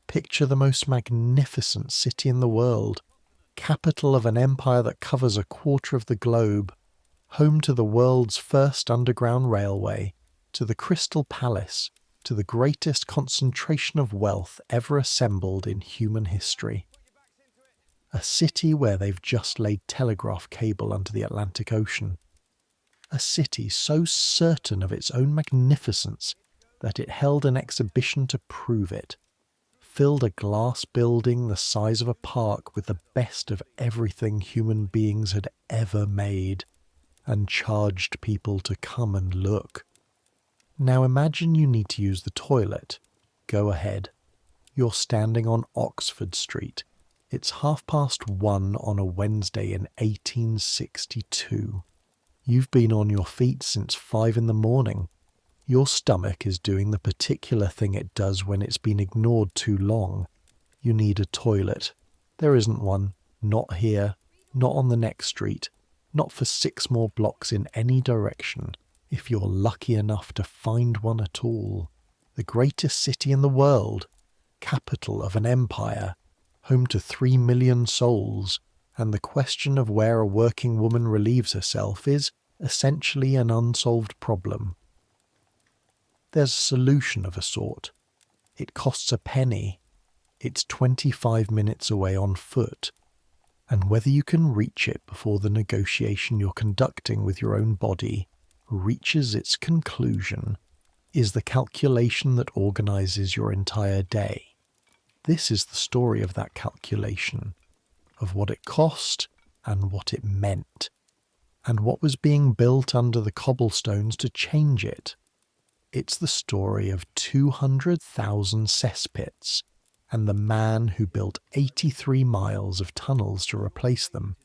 Picture the most magnificent city in the world, capital of an empire that covers a quarter of the globe, home to the world's first underground railway, to the Crystal Palace, to the greatest concentration of wealth ever assembled in human history. A city where they've just laid telegraph cable under the Atlantic Ocean. A city so certain of its own magnificence that it held an exhibition to prove it, filled a glass building the size of a park with the best of everything human beings had ever made, and charged people to come and look. Now imagine you need to use the toilet. Go ahead. You're standing on Oxford Street. It's 1:30 on a Wednesday in 1862. You've been on your feet since 5 in the morning. Your stomach is doing the particular thing it does when it's been ignored too long. You need a toilet. There isn't one. Not here. Not on the next street. Not for 6 more blocks in any direction, if you're lucky enough to find one at all. The greatest city in the world, capital of an empire, home to 3 million souls, and the question of where a working woman relieves herself is essentially an unsolved problem. There's a solution of a sort. It costs a penny. It's 25 minutes away on foot. And whether you can reach it before the negotiation you're conducting with your own body reaches its conclusion is the calculation that organizes your entire day. This is the story of that calculation, of what it cost and what it meant, and what was being built under the cobblestones to change it. It's the story of 200,000 cesspits and the man who built 83 miles of tunnels to replace them.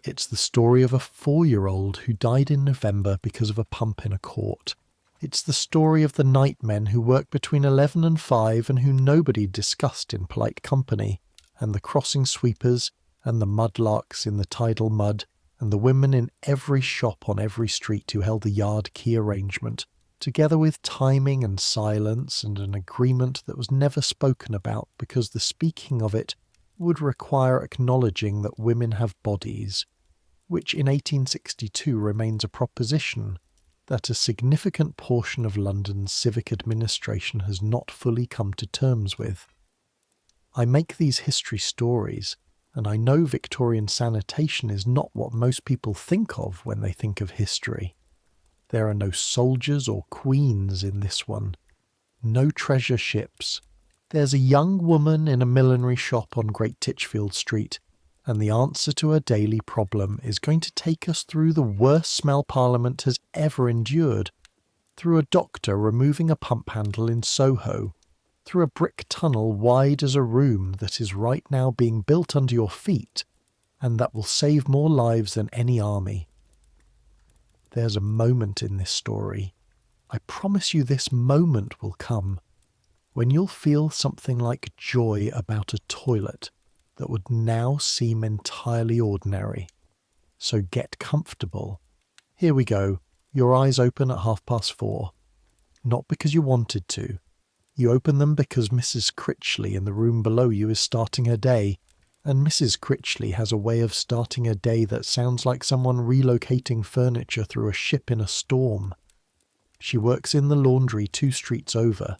It's the story of a 4-year-old who died in November because of a pump in a court. It's the story of the nightmen who worked between 11 and 5 and who nobody discussed in polite company, and the crossing sweepers and the mudlarks in the tidal mud, and the women in every shop on every street who held the yard key arrangement, together with timing and silence and an agreement that was never spoken about because the speaking of it would require acknowledging that women have bodies, which in 1862 remains a proposition that a significant portion of London's civic administration has not fully come to terms with. I make these history stories, and I know Victorian sanitation is not what most people think of when they think of history. There are no soldiers or queens in this one. No treasure ships. There's a young woman in a millinery shop on Great Titchfield Street, and the answer to her daily problem is going to take us through the worst smell Parliament has ever endured, through a doctor removing a pump handle in Soho, through a brick tunnel wide as a room that is right now being built under your feet, and that will save more lives than any army. There's a moment in this story. I promise you this moment will come, when you'll feel something like joy about a toilet that would now seem entirely ordinary. So get comfortable. Here we go. Your eyes open at 4:30. Not because you wanted to. You open them because Mrs. Critchley in the room below you is starting her day, and Mrs. Critchley has a way of starting a day that sounds like someone relocating furniture through a ship in a storm. She works in the laundry 2 streets over.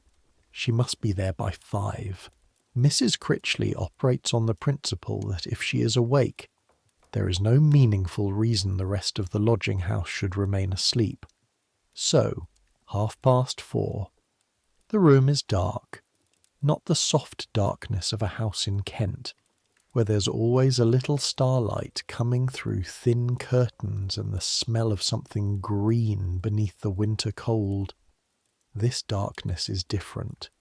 She must be there by 5. Mrs. Critchley operates on the principle that if she is awake, there is no meaningful reason the rest of the lodging house should remain asleep. So, 4:30. The room is dark. Not the soft darkness of a house in Kent, where there's always a little starlight coming through thin curtains and the smell of something green beneath the winter cold. This darkness is different.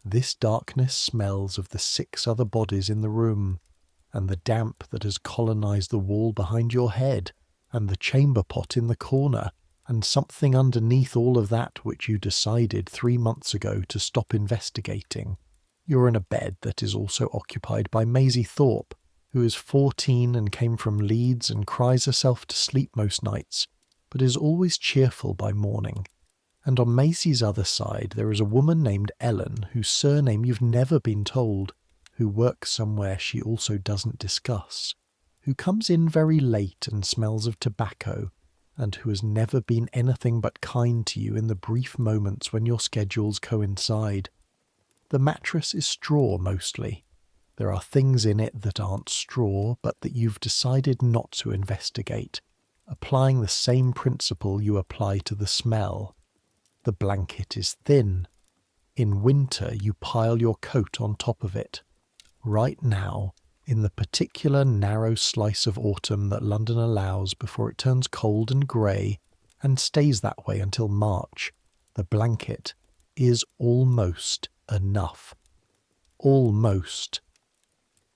This darkness smells of the 6 other bodies in the room, and the damp that has colonized the wall behind your head, and the chamber pot in the corner, and something underneath all of that which you decided 3 months ago to stop investigating. You're in a bed that is also occupied by Maisie Thorpe, who is 14 and came from Leeds and cries herself to sleep most nights, but is always cheerful by morning. And on Maisie's other side there is a woman named Ellen, whose surname you've never been told, who works somewhere she also doesn't discuss, who comes in very late and smells of tobacco, and who has never been anything but kind to you in the brief moments when your schedules coincide. The mattress is straw mostly. There are things in it that aren't straw, but that you've decided not to investigate, applying the same principle you apply to the smell. The blanket is thin. In winter, you pile your coat on top of it. Right now, in the particular narrow slice of autumn that London allows before it turns cold and grey, and stays that way until March, the blanket is almost enough. Almost.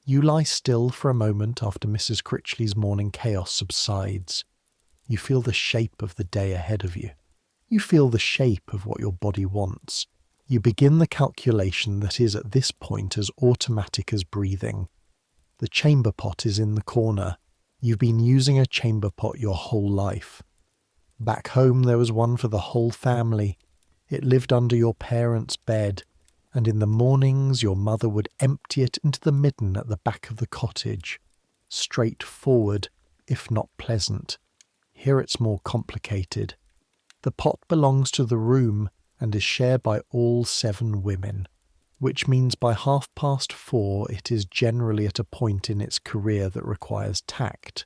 You lie still for a moment after Mrs. Critchley's morning chaos subsides. You feel the shape of the day ahead of you. You feel the shape of what your body wants. You begin the calculation that is at this point as automatic as breathing. The chamber pot is in the corner. You've been using a chamber pot your whole life. Back home there was one for the whole family. It lived under your parents' bed, and in the mornings your mother would empty it into the midden at the back of the cottage. Straightforward, if not pleasant. Here it's more complicated. The pot belongs to the room and is shared by all 7 women, which means by 4:30 it is generally at a point in its career that requires tact.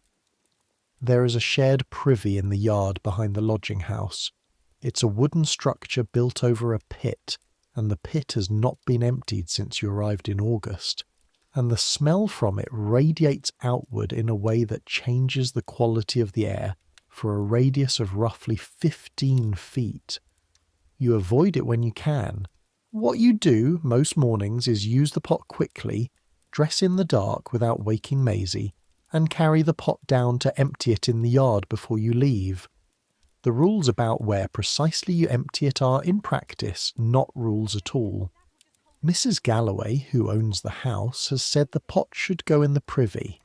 There is a shared privy in the yard behind the lodging house. It's a wooden structure built over a pit, and the pit has not been emptied since you arrived in August, and the smell from it radiates outward in a way that changes the quality of the air for a radius of roughly 15 feet. You avoid it when you can. What you do most mornings is use the pot quickly, dress in the dark without waking Maisie, and carry the pot down to empty it in the yard before you leave. The rules about where precisely you empty it are, in practice, not rules at all. Mrs. Galloway, who owns the house, has said the pot should go in the privy.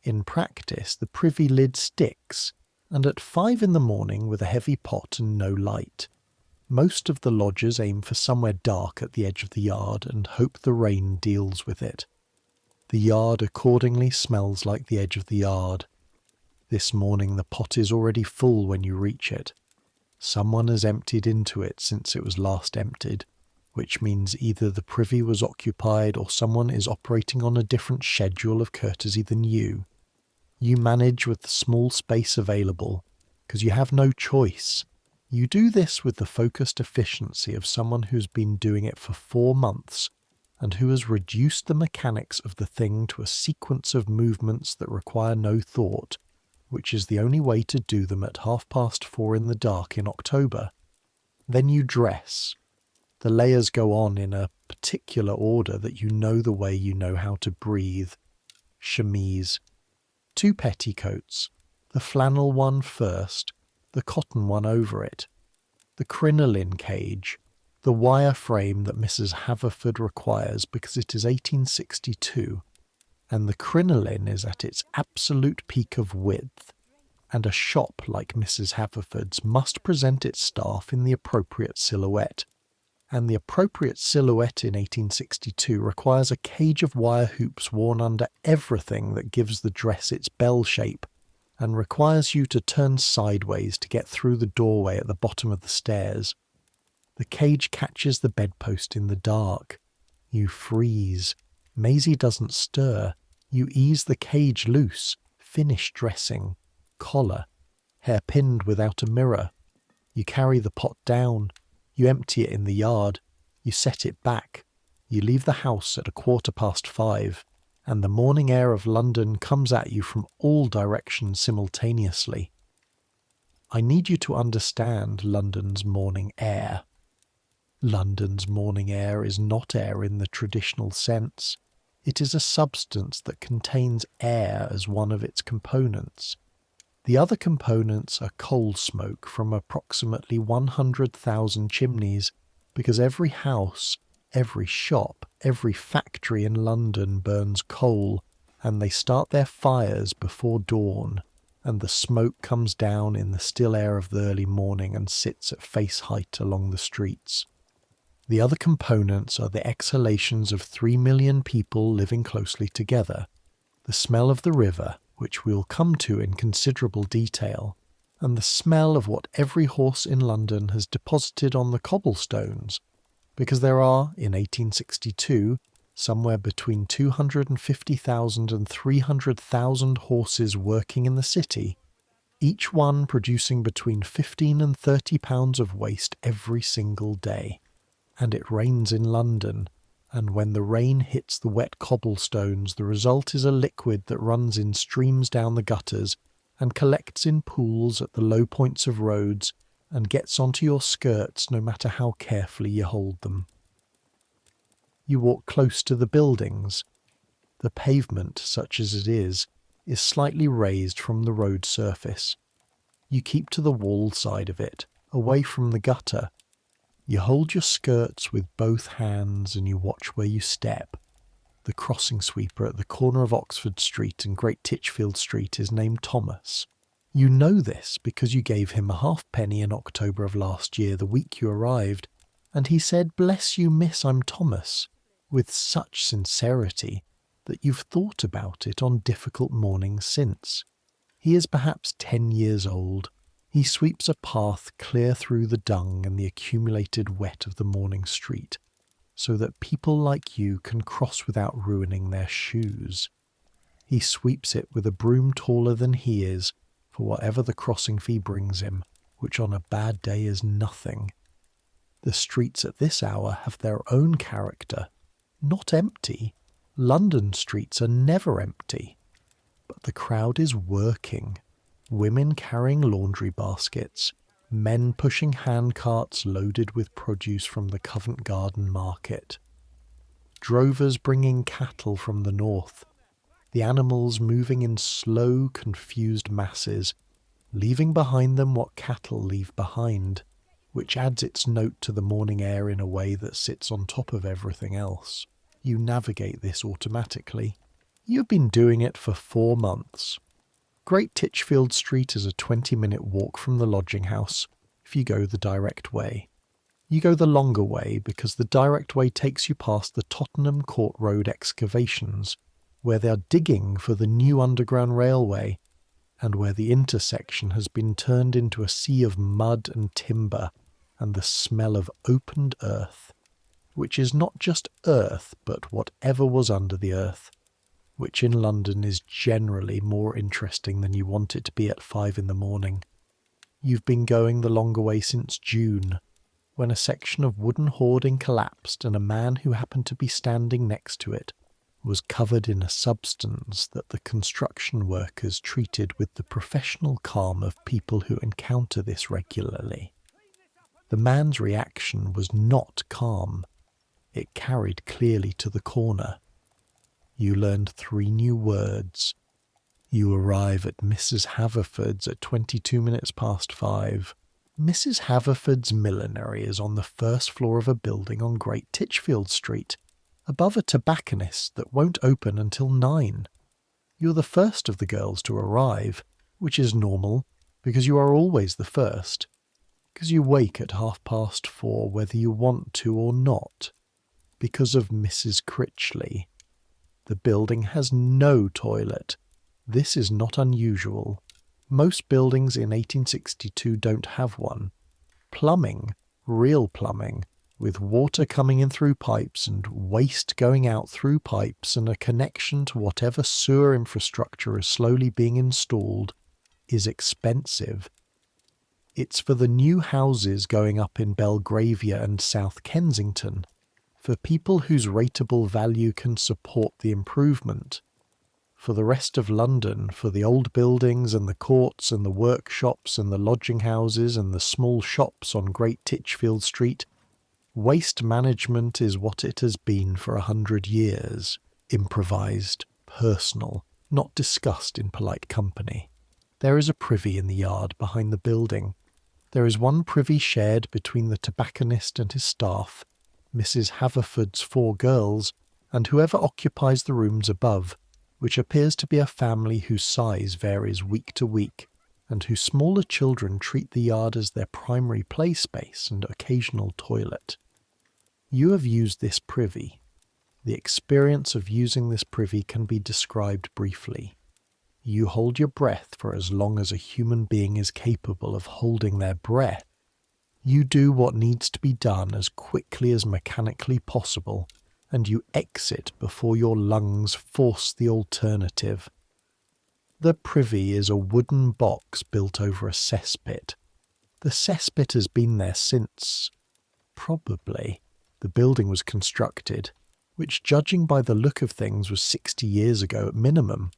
In practice, the privy lid sticks, and at 5 in the morning with a heavy pot and no light. Most of the lodgers aim for somewhere dark at the edge of the yard and hope the rain deals with it. The yard accordingly smells like the edge of the yard. This morning the pot is already full when you reach it. Someone has emptied into it since it was last emptied, which means either the privy was occupied or someone is operating on a different schedule of courtesy than you. You manage with the small space available, because you have no choice. You do this with the focused efficiency of someone who's been doing it for 4 months, and who has reduced the mechanics of the thing to a sequence of movements that require no thought, which is the only way to do them at 4:30 in the dark in October. Then you dress. The layers go on in a particular order that you know the way you know how to breathe. Chemise. 2 petticoats, the flannel one first, the cotton one over it, the crinoline cage, the wire frame that Mrs. Haverford requires because it is 1862, and the crinoline is at its absolute peak of width, and a shop like Mrs. Haverford's must present its staff in the appropriate silhouette, and the appropriate silhouette in 1862 requires a cage of wire hoops worn under everything that gives the dress its bell shape, and requires you to turn sideways to get through the doorway at the bottom of the stairs. The cage catches the bedpost in the dark. You freeze. Maisie doesn't stir. You ease the cage loose, finish dressing, collar, hair pinned without a mirror. You carry the pot down. You empty it in the yard. You set it back. You leave the house at 5:15, and the morning air of London comes at you from all directions simultaneously. I need you to understand London's morning air. London's morning air is not air in the traditional sense. It is a substance that contains air as one of its components. The other components are coal smoke from approximately 100,000 chimneys, because every house, every shop, every factory in London burns coal, and they start their fires before dawn. and the smoke comes down in the still air of the early morning and sits at face height along the streets. The other components are the exhalations of 3 million people living closely together, the smell of the river, which we'll come to in considerable detail, and the smell of what every horse in London has deposited on the cobblestones, because there are, in 1862, somewhere between 250,000 and 300,000 horses working in the city, each one producing between 15 and 30 pounds of waste every single day. And it rains in London, and when the rain hits the wet cobblestones, the result is a liquid that runs in streams down the gutters and collects in pools at the low points of roads and gets onto your skirts no matter how carefully you hold them. You walk close to the buildings. The pavement, such as it is slightly raised from the road surface. You keep to the wall side of it, away from the gutter. You hold your skirts with both hands and you watch where you step. The crossing sweeper at the corner of Oxford Street and Great Titchfield Street is named Thomas. You know this because you gave him a halfpenny in October of last year, the week you arrived, and he said, "Bless you, miss, I'm Thomas," with such sincerity that you've thought about it on difficult mornings since. He is perhaps 10 years old. He sweeps a path clear through the dung and the accumulated wet of the morning street, so that people like you can cross without ruining their shoes. He sweeps it with a broom taller than he is, for whatever the crossing fee brings him, which on a bad day is nothing. The streets at this hour have their own character, not empty. London streets are never empty. But the crowd is working. Women carrying laundry baskets, men pushing hand carts loaded with produce from the Covent Garden market, drovers bringing cattle from the north, the animals moving in slow, confused masses, leaving behind them what cattle leave behind, which adds its note to the morning air in a way that sits on top of everything else. You navigate this automatically. You've been doing it for 4 months. Great Titchfield Street is a 20-minute walk from the lodging house if you go the direct way. You go the longer way because the direct way takes you past the Tottenham Court Road excavations, where they are digging for the new underground railway, and where the intersection has been turned into a sea of mud and timber and the smell of opened earth, which is not just earth but whatever was under the earth, which in London is generally more interesting than you want it to be at 5 in the morning. You've been going the longer way since June, when a section of wooden hoarding collapsed and a man who happened to be standing next to it was covered in a substance that the construction workers treated with the professional calm of people who encounter this regularly. The man's reaction was not calm. It carried clearly to the corner. You learned 3 new words. You arrive at Mrs. Haverford's at 22 minutes past 5. Mrs. Haverford's millinery is on the first floor of a building on Great Titchfield Street, above a tobacconist that won't open until 9. You're the first of the girls to arrive, which is normal, because you are always the first, because you wake at 4:30 whether you want to or not, because of Mrs. Critchley. The building has no toilet. This is not unusual. Most buildings in 1862 don't have one. Plumbing, real plumbing, with water coming in through pipes and waste going out through pipes and a connection to whatever sewer infrastructure is slowly being installed, is expensive. It's for the new houses going up in Belgravia and South Kensington, for people whose rateable value can support the improvement. For the rest of London, for the old buildings and the courts and the workshops and the lodging houses and the small shops on Great Titchfield Street, waste management is what it has been for 100 years. Improvised, personal, not discussed in polite company. There is a privy in the yard behind the building. There is one privy shared between the tobacconist and his staff, Mrs. Haverford's 4 girls, and whoever occupies the rooms above, which appears to be a family whose size varies week to week, and whose smaller children treat the yard as their primary play space and occasional toilet. You have used this privy. The experience of using this privy can be described briefly. You hold your breath for as long as a human being is capable of holding their breath. You do what needs to be done as quickly as mechanically possible, and you exit before your lungs force the alternative. The privy is a wooden box built over a cesspit. The cesspit has been there since, probably, the building was constructed, which judging by the look of things was 60 years ago at minimum.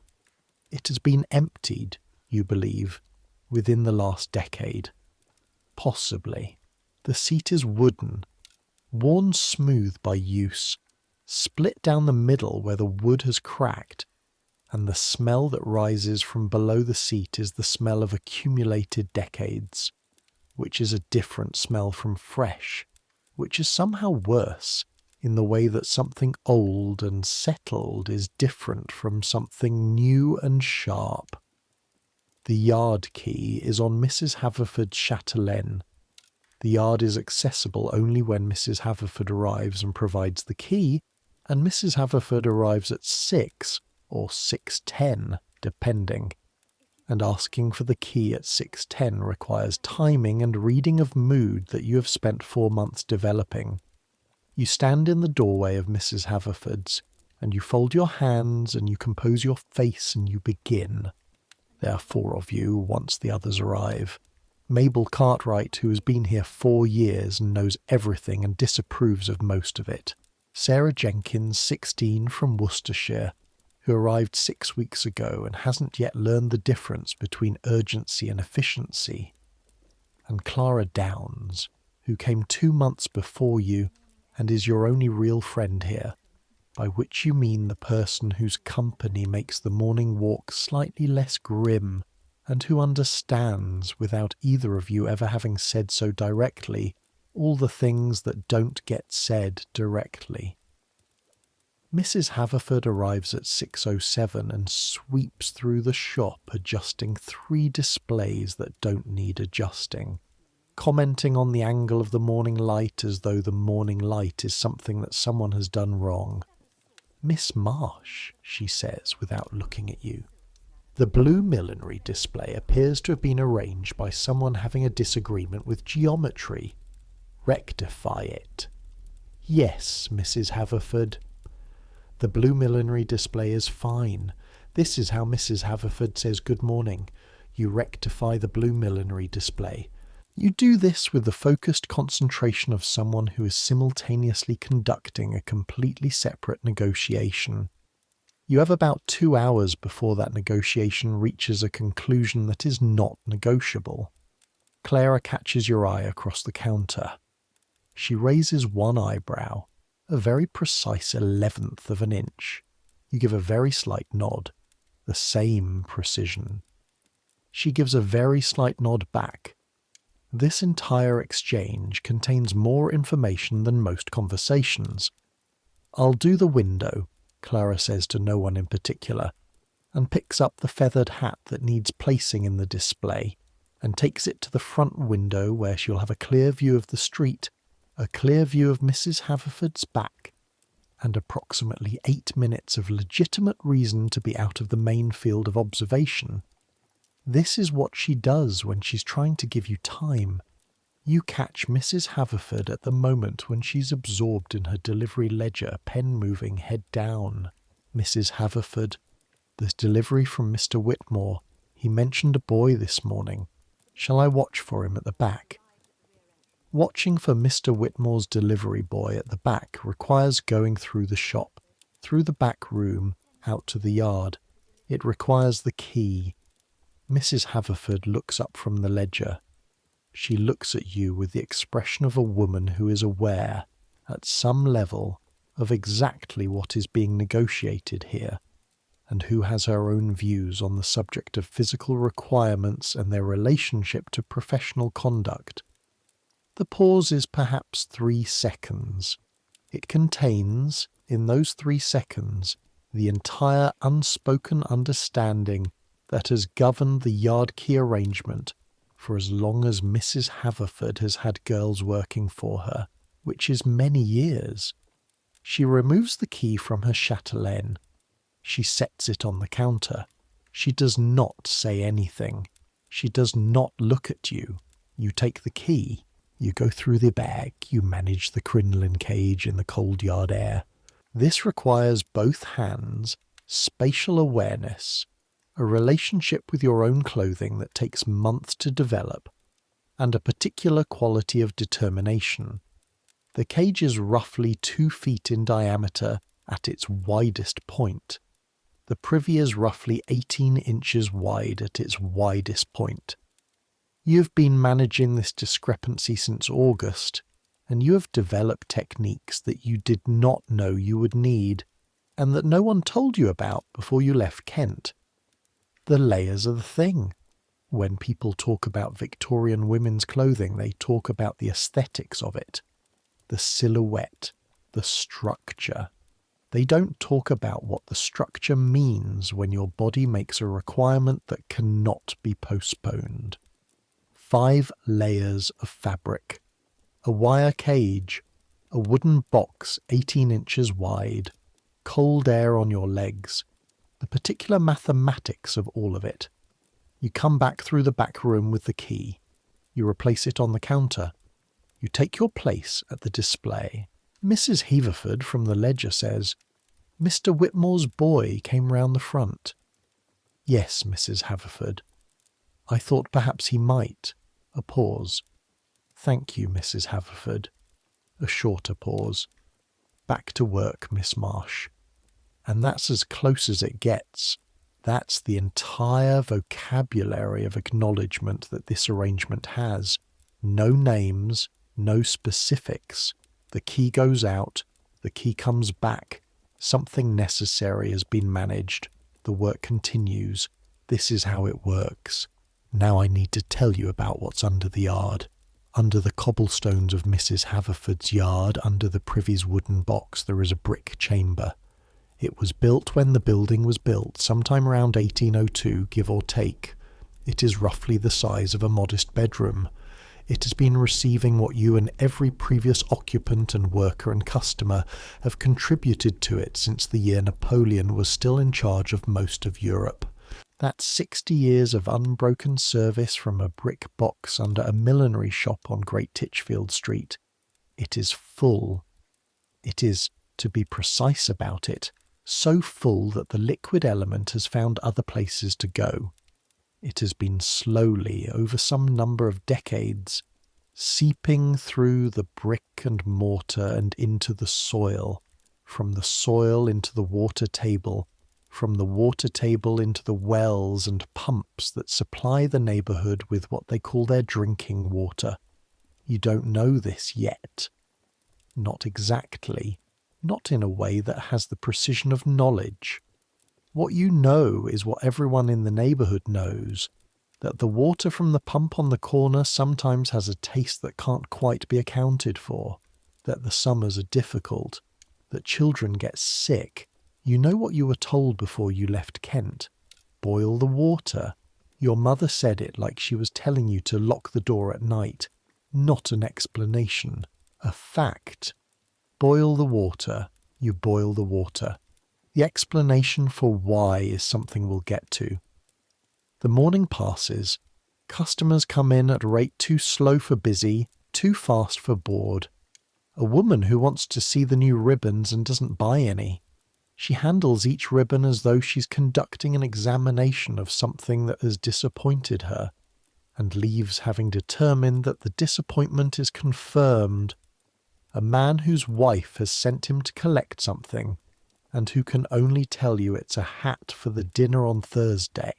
It has been emptied, you believe, within the last decade. Possibly. The seat is wooden, worn smooth by use, split down the middle where the wood has cracked, and the smell that rises from below the seat is the smell of accumulated decades, which is a different smell from fresh, which is somehow worse in the way that something old and settled is different from something new and sharp. The yard key is on Mrs. Haverford's chatelaine. The yard is accessible only when Mrs. Haverford arrives and provides the key, and Mrs. Haverford arrives at 6 or 6:10, depending. And asking for the key at 6:10 requires timing and reading of mood that you have spent 4 months developing. You stand in the doorway of Mrs. Haverford's, and you fold your hands and you compose your face and you begin. There are 4 of you once the others arrive. Mabel Cartwright, who has been here 4 years and knows everything and disapproves of most of it. Sarah Jenkins, 16, from Worcestershire, who arrived 6 weeks ago and hasn't yet learned the difference between urgency and efficiency. And Clara Downs, who came 2 months before you and is your only real friend here, by which you mean the person whose company makes the morning walk slightly less grim, and who understands, without either of you ever having said so directly, all the things that don't get said directly. Mrs. Haverford arrives at 6:07 and sweeps through the shop adjusting 3 displays that don't need adjusting, commenting on the angle of the morning light as though the morning light is something that someone has done wrong. "Miss Marsh," she says without looking at you. The blue millinery display appears to have been arranged by someone having a disagreement with geometry. Rectify it. Yes, Mrs. Haverford. The blue millinery display is fine. This is how Mrs. Haverford says good morning. You rectify the blue millinery display. You do this with the focused concentration of someone who is simultaneously conducting a completely separate negotiation. You have about 2 hours before that negotiation reaches a conclusion that is not negotiable. Clara catches your eye across the counter. She raises one eyebrow, a very precise 1/11th of an inch. You give a very slight nod, the same precision. She gives a very slight nod back. This entire exchange contains more information than most conversations. "I'll do the window," Clara says to no one in particular, and picks up the feathered hat that needs placing in the display, and takes it to the front window where she'll have a clear view of the street, a clear view of Mrs. Haverford's back, and approximately 8 minutes of legitimate reason to be out of the main field of observation. This is what she does when she's trying to give you time. You catch Mrs. Haverford at the moment when she's absorbed in her delivery ledger, pen moving, head down. "Mrs. Haverford, there's delivery from Mr. Whitmore. He mentioned a boy this morning. Shall I watch for him at the back?" Watching for Mr. Whitmore's delivery boy at the back requires going through the shop, through the back room, out to the yard. It requires the key. Mrs. Haverford looks up from the ledger. She looks at you with the expression of a woman who is aware, at some level, of exactly what is being negotiated here, and who has her own views on the subject of physical requirements and their relationship to professional conduct. The pause is perhaps 3 seconds. It contains, in those 3 seconds, the entire unspoken understanding that has governed the yard key arrangement for as long as Mrs. Haverford has had girls working for her, which is many years. She removes the key from her chatelaine. She sets it on the counter. She does not say anything. She does not look at you. You take the key. You go through the bag. You manage the crinoline cage in the cold yard air. This requires both hands, spatial awareness, a relationship with your own clothing that takes months to develop, and a particular quality of determination. The cage is roughly 2 feet in diameter at its widest point. The privy is roughly 18 inches wide at its widest point. You've been managing this discrepancy since August, and you have developed techniques that you did not know you would need, and that no one told you about before you left Kent. The layers are the thing. When people talk about Victorian women's clothing, they talk about the aesthetics of it, the silhouette, the structure. They don't talk about what the structure means when your body makes a requirement that cannot be postponed. 5 layers of fabric, a wire cage, a wooden box 18 inches wide, cold air on your legs, the particular mathematics of all of it. You come back through the back room with the key. You replace it on the counter. You take your place at the display. Mrs. Haverford from the ledger says, "Mr. Whitmore's boy came round the front." "Yes, Mrs. Haverford. I thought perhaps he might." A pause. "Thank you, Mrs. Haverford." A shorter pause. "Back to work, Miss Marsh." And that's as close as it gets. That's the entire vocabulary of acknowledgement that this arrangement has. No names, no specifics. The key goes out, the key comes back. Something necessary has been managed. The work continues. This is how it works. Now I need to tell you about what's under the yard. Under the cobblestones of Mrs. Haverford's yard, under the privy's wooden box, there is a brick chamber. It was built when the building was built, sometime around 1802, give or take. It is roughly the size of a modest bedroom. It has been receiving what you and every previous occupant and worker and customer have contributed to it since the year Napoleon was still in charge of most of Europe. That's 60 years of unbroken service from a brick box under a millinery shop on Great Titchfield Street. It is full. It is, to be precise about it, so full that the liquid element has found other places to go. It has been slowly, over some number of decades, seeping through the brick and mortar and into the soil, from the soil into the water table, from the water table into the wells and pumps that supply the neighbourhood with what they call their drinking water. You don't know this yet. Not exactly. Not in a way that has the precision of knowledge. What you know is what everyone in the neighbourhood knows, that the water from the pump on the corner sometimes has a taste that can't quite be accounted for, that the summers are difficult, that children get sick. You know what you were told before you left Kent. Boil the water. Your mother said it like she was telling you to lock the door at night. Not an explanation. A fact. Boil the water. You boil the water. The explanation for why is something we'll get to. The morning passes. Customers come in at a rate too slow for busy, too fast for bored. A woman who wants to see the new ribbons and doesn't buy any. She handles each ribbon as though she's conducting an examination of something that has disappointed her, and leaves having determined that the disappointment is confirmed. A man whose wife has sent him to collect something, and who can only tell you it's a hat for the dinner on Thursday.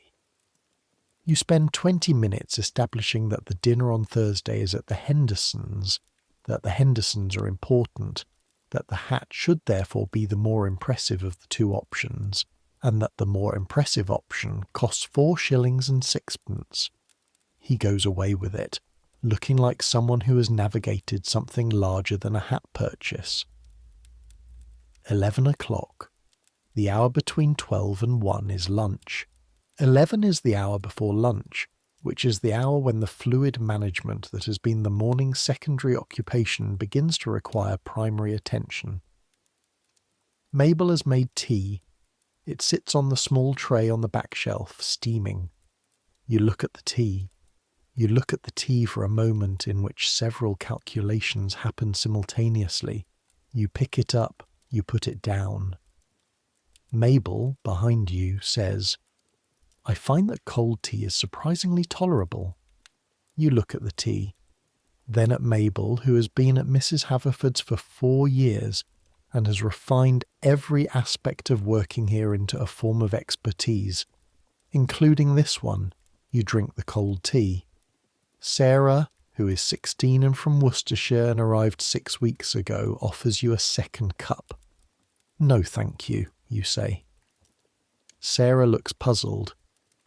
You spend 20 minutes establishing that the dinner on Thursday is at the Hendersons', that the Hendersons are important, that the hat should therefore be the more impressive of the two options, and that the more impressive option costs 4 shillings and 6pence. He goes away with it, looking like someone who has navigated something larger than a hat purchase. 11 o'clock. The hour between 12 and 1 is lunch. 11 is the hour before lunch, which is the hour when the fluid management that has been the morning's secondary occupation begins to require primary attention. Mabel has made tea. It sits on the small tray on the back shelf, steaming. You look at the tea. You look at the tea for a moment in which several calculations happen simultaneously. You pick it up, you put it down. Mabel, behind you, says, "I find that cold tea is surprisingly tolerable." You look at the tea, then at Mabel, who has been at Mrs. Haverford's for 4 years and has refined every aspect of working here into a form of expertise, including this one. You drink the cold tea. Sarah, who is 16 and from Worcestershire and arrived 6 weeks ago, offers you a second cup. "No, thank you," you say. Sarah looks puzzled.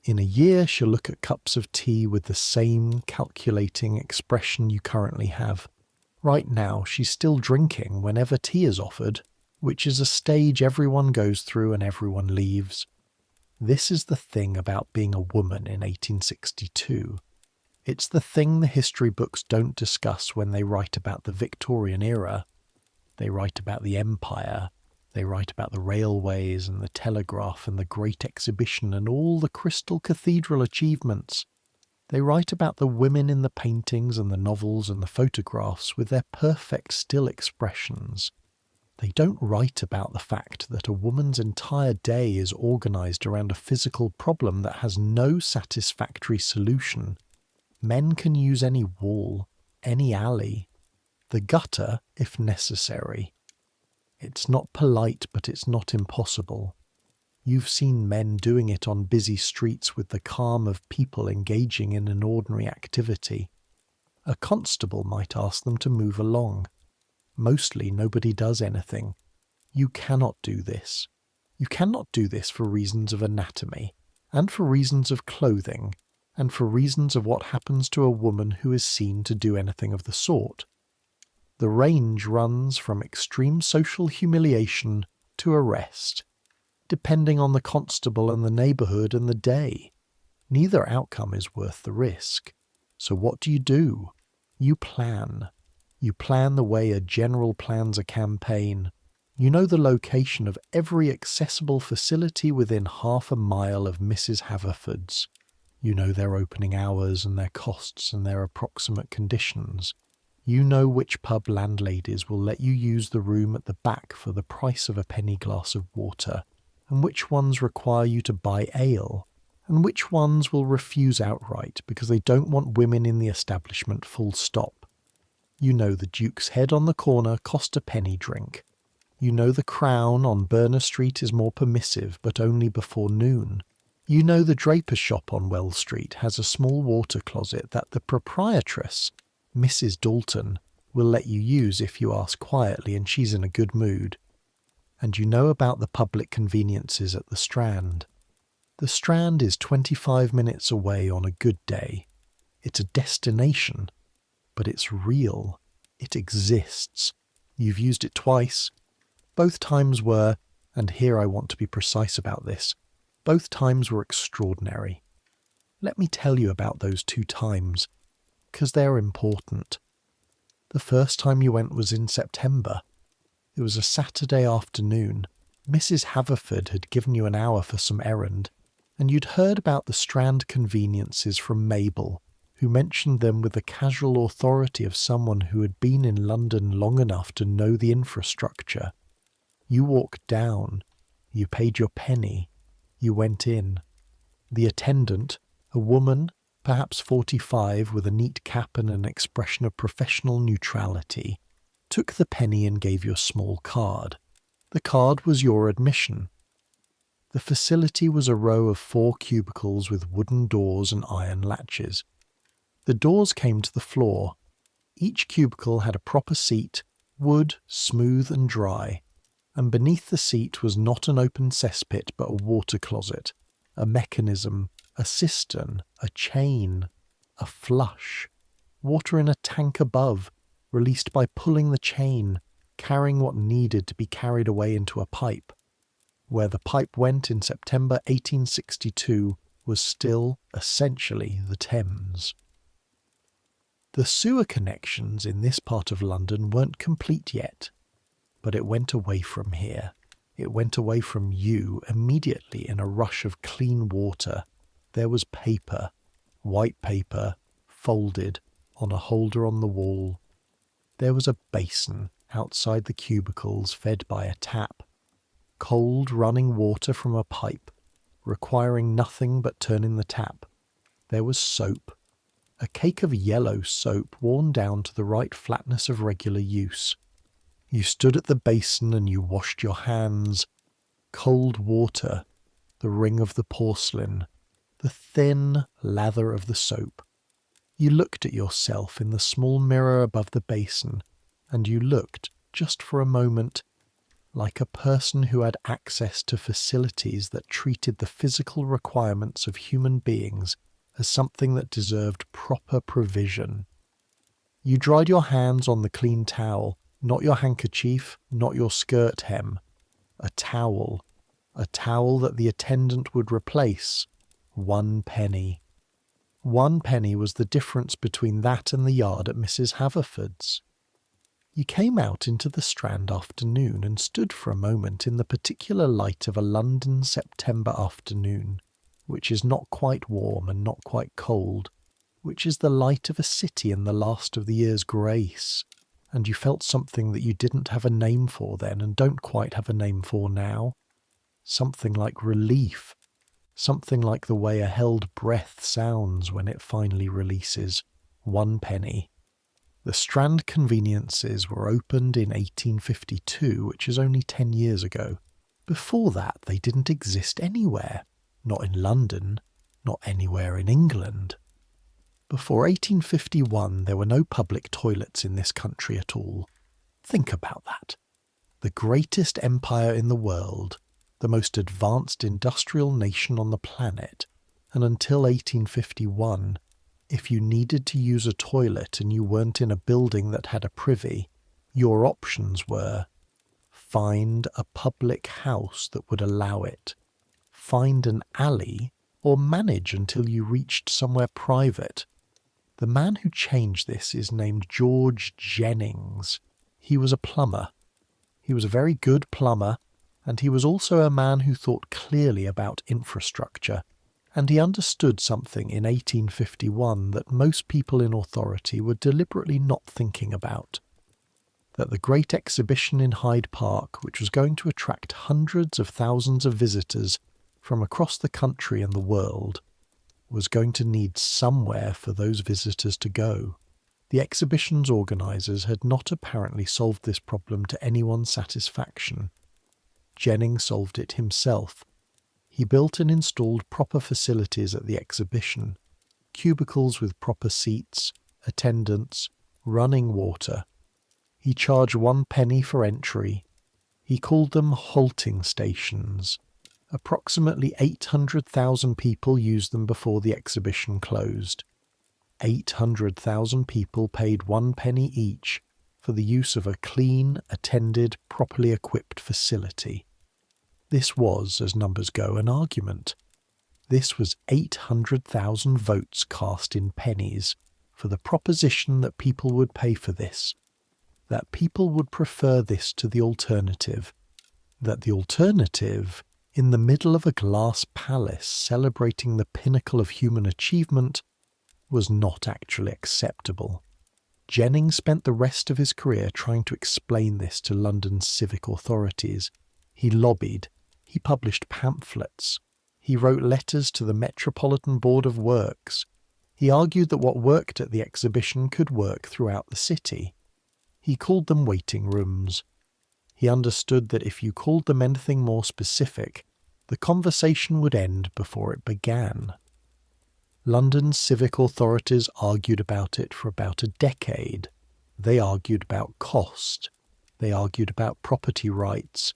In a year, she'll look at cups of tea with the same calculating expression you currently have. Right now, she's still drinking whenever tea is offered, which is a stage everyone goes through and everyone leaves. This is the thing about being a woman in 1862. It's the thing the history books don't discuss when they write about the Victorian era. They write about the empire. They write about the railways and the telegraph and the Great Exhibition and all the Crystal Cathedral achievements. They write about the women in the paintings and the novels and the photographs with their perfect still expressions. They don't write about the fact that a woman's entire day is organised around a physical problem that has no satisfactory solution. Men can use any wall, any alley, the gutter if necessary. It's not polite, but it's not impossible. You've seen men doing it on busy streets with the calm of people engaging in an ordinary activity. A constable might ask them to move along. Mostly nobody does anything. You cannot do this. You cannot do this for reasons of anatomy, and for reasons of clothing, and for reasons of what happens to a woman who is seen to do anything of the sort. The range runs from extreme social humiliation to arrest, depending on the constable and the neighbourhood and the day. Neither outcome is worth the risk. So what do? You plan. You plan the way a general plans a campaign. You know the location of every accessible facility within half a mile of Mrs. Haverford's. You know their opening hours and their costs and their approximate conditions. You know which pub landladies will let you use the room at the back for the price of a penny glass of water, and which ones require you to buy ale, and which ones will refuse outright because they don't want women in the establishment full stop. You know the Duke's Head on the corner cost a penny drink. You know the Crown on Burner Street is more permissive, but only before noon. You know the draper's shop on Wells Street has a small water closet that the proprietress, Mrs. Dalton, will let you use if you ask quietly and she's in a good mood. And you know about the public conveniences at the Strand. The Strand is 25 minutes away on a good day. It's a destination, but it's real. It exists. You've used it twice. Both times were, and here I want to be precise about this, both times were extraordinary. Let me tell you about those 2 times, because they're important. The first time you went was in September. It was a Saturday afternoon. Mrs. Haverford had given you an hour for some errand, and you'd heard about the Strand conveniences from Mabel, who mentioned them with the casual authority of someone who had been in London long enough to know the infrastructure. You walked down. You paid your penny. You went in. The attendant, a woman, perhaps 45, with a neat cap and an expression of professional neutrality, took the penny and gave you a small card. The card was your admission. The facility was a row of 4 cubicles with wooden doors and iron latches. The doors came to the floor. Each cubicle had a proper seat, wood, smooth and dry, and beneath the seat was not an open cesspit but a water closet, a mechanism, a cistern, a chain, a flush, water in a tank above, released by pulling the chain, carrying what needed to be carried away into a pipe. where the pipe went in September 1862 was still essentially the Thames. The sewer connections in this part of London weren't complete yet, but it went away from here. It went away from you immediately in a rush of clean water. There was paper, white paper, folded on a holder on the wall. There was a basin outside the cubicles fed by a tap. Cold running water from a pipe, requiring nothing but turning the tap. There was soap, a cake of yellow soap worn down to the right flatness of regular use. You stood at the basin and you washed your hands. Cold water, the ring of the porcelain, the thin lather of the soap. You looked at yourself in the small mirror above the basin, and you looked, just for a moment, like a person who had access to facilities that treated the physical requirements of human beings as something that deserved proper provision. You dried your hands on the clean towel, not your handkerchief, not your skirt hem. A towel that the attendant would replace. 1 penny. 1 penny was the difference between that and the yard at Mrs. Haverford's. You came out into the Strand afternoon and stood for a moment in the particular light of a London September afternoon, which is not quite warm and not quite cold, which is the light of a city in the last of the year's grace, and you felt something that you didn't have a name for then and don't quite have a name for now. Something like relief. Something like the way a held breath sounds when it finally releases. 1 penny. The Strand conveniences were opened in 1852, which is only 10 years ago. Before that, they didn't exist anywhere. Not in London, not anywhere in England. Before 1851, there were no public toilets in this country at all. Think about that. The greatest empire in the world, the most advanced industrial nation on the planet, and until 1851, if you needed to use a toilet and you weren't in a building that had a privy, your options were find a public house that would allow it, find an alley, or manage until you reached somewhere private. The man who changed this is named George Jennings. He was a plumber. He was a very good plumber, and he was also a man who thought clearly about infrastructure, and he understood something in 1851 that most people in authority were deliberately not thinking about. That the great exhibition in Hyde Park, which was going to attract hundreds of thousands of visitors from across the country and the world, was going to need somewhere for those visitors to go. The exhibition's organisers had not apparently solved this problem to anyone's satisfaction. Jennings solved it himself. He built and installed proper facilities at the exhibition, cubicles with proper seats, attendants, running water. He charged 1 penny for entry. He called them halting stations. Approximately 800,000 people used them before the exhibition closed. 800,000 people paid 1 penny each for the use of a clean, attended, properly equipped facility. This was, as numbers go, an argument. This was 800,000 votes cast in pennies for the proposition that people would pay for this, that people would prefer this to the alternative, that the alternative, in the middle of a glass palace celebrating the pinnacle of human achievement, was not actually acceptable. Jennings spent the rest of his career trying to explain this to London's civic authorities. He lobbied. He published pamphlets. He wrote letters to the Metropolitan Board of Works. He argued that what worked at the exhibition could work throughout the city. He called them waiting rooms. He understood that if you called them anything more specific, the conversation would end before it began. London's civic authorities argued about it for about a decade. They argued about cost. They argued about property rights.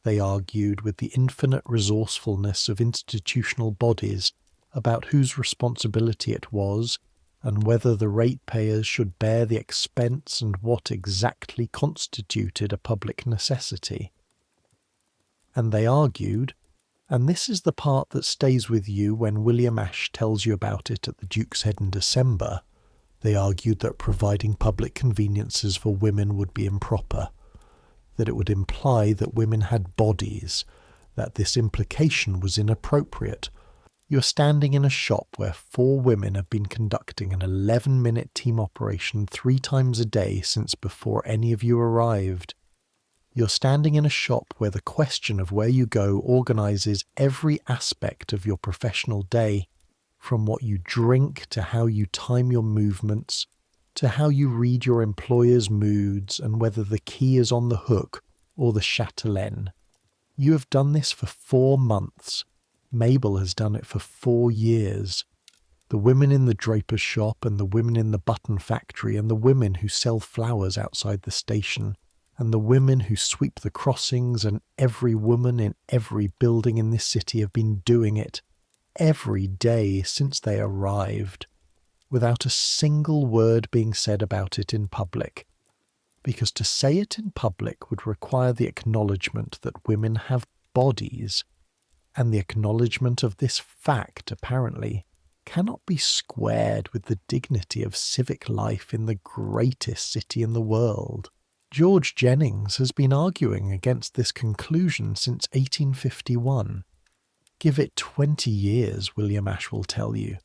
They argued with the infinite resourcefulness of institutional bodies about whose responsibility it was and whether the ratepayers should bear the expense and what exactly constituted a public necessity. And they argued, and this is the part that stays with you when William Ashe tells you about it at the Duke's Head in December, they argued that providing public conveniences for women would be improper, that it would imply that women had bodies, that this implication was inappropriate. You're standing in a shop where 4 women have been conducting an 11-minute team operation 3 times a day since before any of you arrived. You're standing in a shop where the question of where you go organises every aspect of your professional day, from what you drink to how you time your movements, to how you read your employer's moods and whether the key is on the hook or the chatelaine. You have done this for 4 months. Mabel has done it for 4 years. The women in the draper's shop and the women in the button factory and the women who sell flowers outside the station and the women who sweep the crossings and every woman in every building in this city have been doing it every day since they arrived, without a single word being said about it in public. Because to say it in public would require the acknowledgement that women have bodies, and the acknowledgement of this fact, apparently, cannot be squared with the dignity of civic life in the greatest city in the world. George Jennings has been arguing against this conclusion since 1851. Give it 20 years, William Ashe will tell you.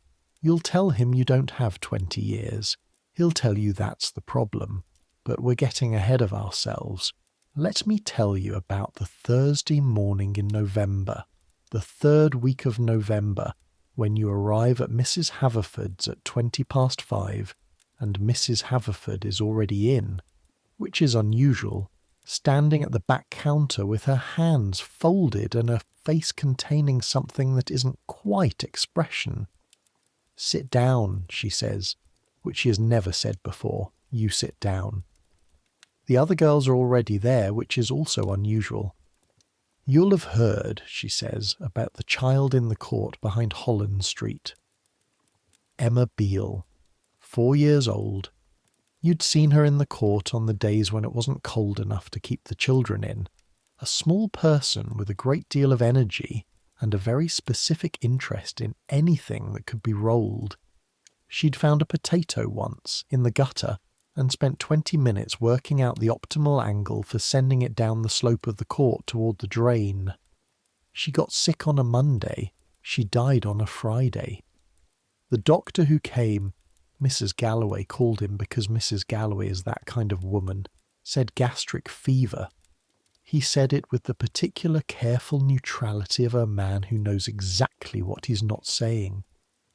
You'll tell him you don't have 20 years. He'll tell you that's the problem. But we're getting ahead of ourselves. Let me tell you about the Thursday morning in November, the 3rd week of November, when you arrive at Mrs. Haverford's at 5:20, and Mrs. Haverford is already in, which is unusual, standing at the back counter with her hands folded and her face containing something that isn't quite expression. "Sit down," she says, which she has never said before. "You sit down." The other girls are already there, which is also unusual. "You'll have heard," she says, "about the child in the court behind Holland Street. Emma Beale, 4 years old. You'd seen her in the court on the days when it wasn't cold enough to keep the children in. A small person with a great deal of energy and a very specific interest in anything that could be rolled. She'd found a potato once, in the gutter, and spent 20 minutes working out the optimal angle for sending it down the slope of the court toward the drain. She got sick on a Monday. She died on a Friday. The doctor who came, Mrs. Galloway called him because Mrs. Galloway is that kind of woman, said gastric fever. He said it with the particular careful neutrality of a man who knows exactly what he's not saying.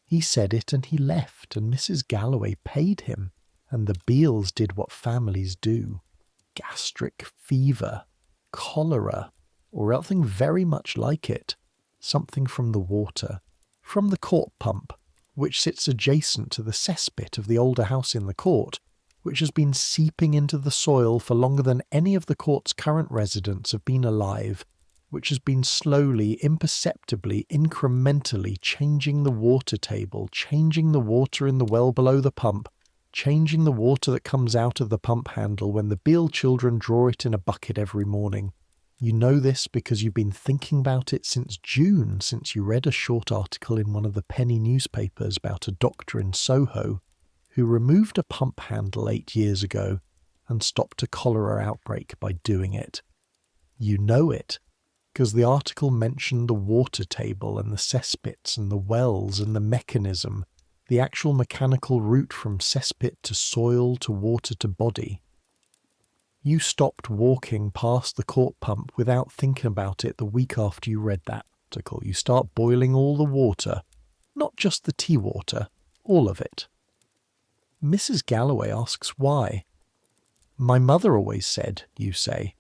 He said it and he left, and Mrs. Galloway paid him, and the Beales did what families do. Gastric fever, cholera, or something very much like it. Something from the water, from the court pump, which sits adjacent to the cesspit of the older house in the court, which has been seeping into the soil for longer than any of the court's current residents have been alive, which has been slowly, imperceptibly, incrementally changing the water table, changing the water in the well below the pump, changing the water that comes out of the pump handle when the Beale children draw it in a bucket every morning. You know this because you've been thinking about it since June, since you read a short article in one of the penny newspapers about a doctor in Soho who removed a pump handle 8 years ago and stopped a cholera outbreak by doing it. You know it because the article mentioned the water table and the cesspits and the wells and the mechanism, the actual mechanical route from cesspit to soil to water to body. You stopped walking past the court pump without thinking about it the week after you read that article. You start boiling all the water, not just the tea water, all of it. Mrs. Galloway asks why. "My mother always said," you say.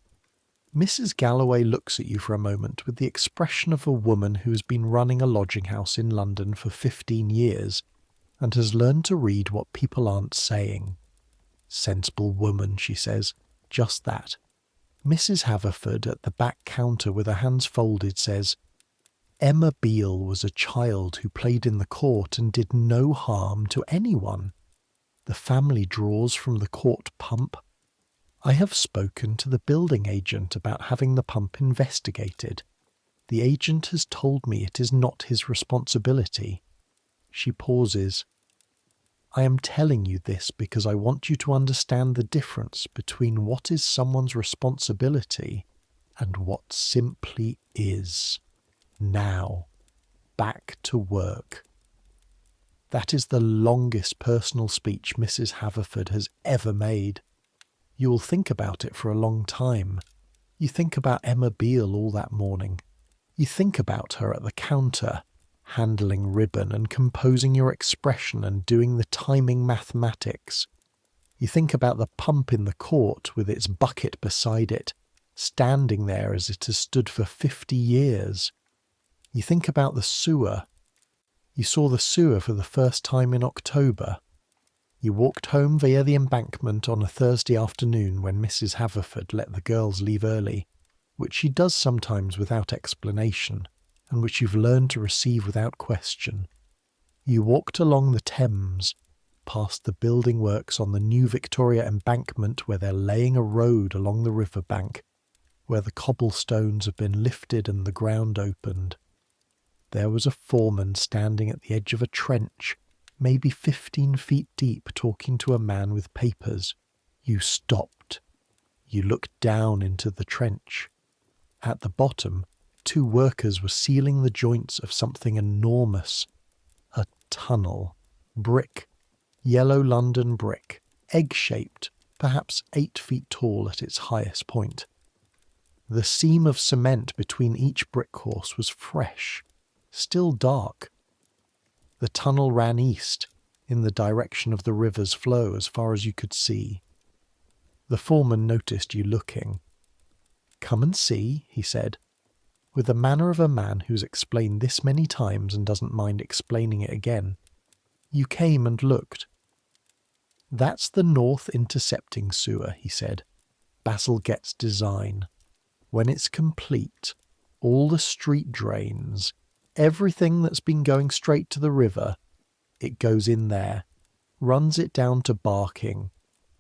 Mrs. Galloway looks at you for a moment with the expression of a woman who has been running a lodging house in London for 15 years and has learned to read what people aren't saying. "Sensible woman," she says. Just that. Mrs. Haverford at the back counter with her hands folded says, "Emma Beale was a child who played in the court and did no harm to anyone. The family draws from the court pump. I have spoken to the building agent about having the pump investigated. The agent has told me it is not his responsibility. She pauses. I am telling you this because I want you to understand the difference between what is someone's responsibility and what simply is. Now, back to work. That is the longest personal speech Mrs. Haverford has ever made. You will think about it for a long time. You think about Emma Beale all that morning. You think about her at the counter, handling ribbon and composing your expression and doing the timing mathematics. You think about the pump in the court with its bucket beside it, standing there as it has stood for 50 years. You think about the sewer. You saw the sewer for the first time in October. You walked home via the embankment on a Thursday afternoon when Mrs. Haverford let the girls leave early, which she does sometimes without explanation, and which you've learned to receive without question. You walked along the Thames, past the building works on the new Victoria embankment where they're laying a road along the river bank, where the cobblestones have been lifted and the ground opened. There was a foreman standing at the edge of a trench, maybe 15 feet deep, talking to a man with papers. You stopped. You looked down into the trench. At the bottom, 2 workers were sealing the joints of something enormous. A tunnel. Brick. Yellow London brick. Egg-shaped, perhaps 8 feet tall at its highest point. The seam of cement between each brick course was fresh, still dark. The tunnel ran east, in the direction of the river's flow as far as you could see. The foreman noticed you looking. "Come and see," he said, with the manner of a man who's explained this many times and doesn't mind explaining it again. You came and looked. "That's the north intercepting sewer," he said. "Bazalgette's design. When it's complete, all the street drains, everything that's been going straight to the river, it goes in there, runs it down to Barking,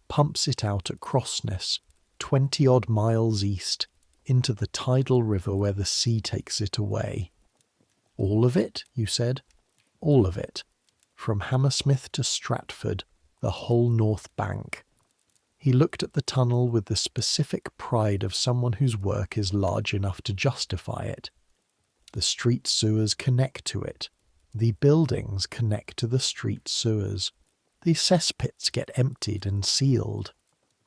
pumps it out at Crossness, 20-odd miles east, into the tidal river where the sea takes it away." "All of it?" you said. "All of it. From Hammersmith to Stratford, the whole north bank." He looked at the tunnel with the specific pride of someone whose work is large enough to justify it. The street sewers connect to it. The buildings connect to the street sewers. The cesspits get emptied and sealed.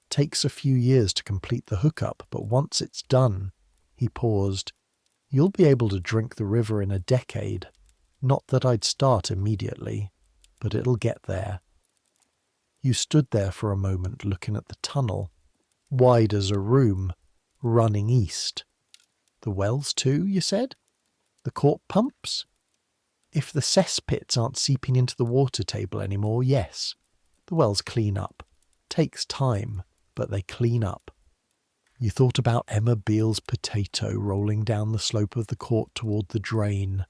Takes a few years to complete the hookup, but once it's done, he paused, you'll be able to drink the river in a decade. Not that I'd start immediately, but it'll get there. You stood there for a moment looking at the tunnel, wide as a room, running east. "The wells too, you said? The court pumps?" "If the cesspits aren't seeping into the water table anymore, yes. The wells clean up. Takes time, but they clean up." You thought about Emma Beale's potato rolling down the slope of the court toward the drain.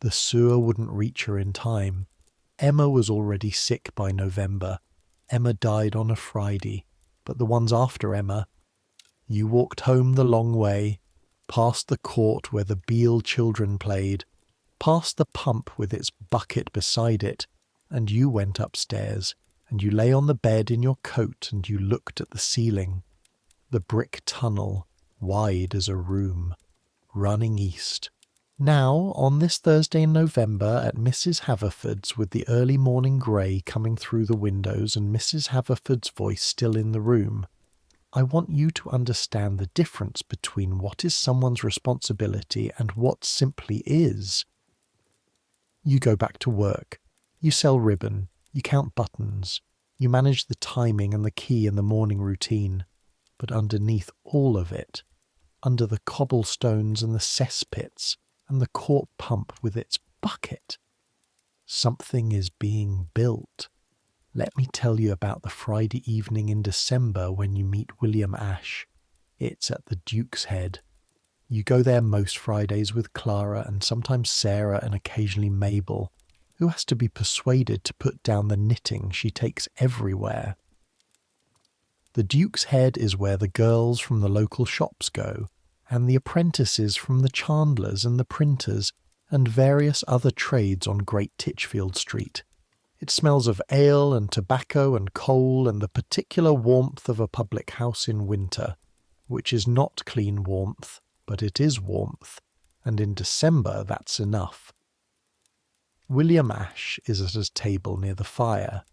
The sewer wouldn't reach her in time. Emma was already sick by November. Emma died on a Friday, but the ones after Emma. You walked home the long way, past the court where the Beale children played, past the pump with its bucket beside it, and you went upstairs, and you lay on the bed in your coat and you looked at the ceiling. The brick tunnel, wide as a room, running east. Now, on this Thursday in November at Mrs. Haverford's, with the early morning grey coming through the windows and Mrs. Haverford's voice still in the room, I want you to understand the difference between what is someone's responsibility and what simply is. You go back to work. You sell ribbon. You count buttons. You manage the timing and the key in the morning routine. But underneath all of it, under the cobblestones and the cesspits and the court pump with its bucket, something is being built. Let me tell you about the Friday evening in December when you meet William Ash. It's at the Duke's Head. You go there most Fridays with Clara and sometimes Sarah and occasionally Mabel, who has to be persuaded to put down the knitting she takes everywhere. The Duke's Head is where the girls from the local shops go, and the apprentices from the chandlers and the printers, and various other trades on Great Titchfield Street. It smells of ale and tobacco and coal and the particular warmth of a public house in winter, which is not clean warmth, but it is warmth, and in December that's enough. William Ash is at his table near the fire.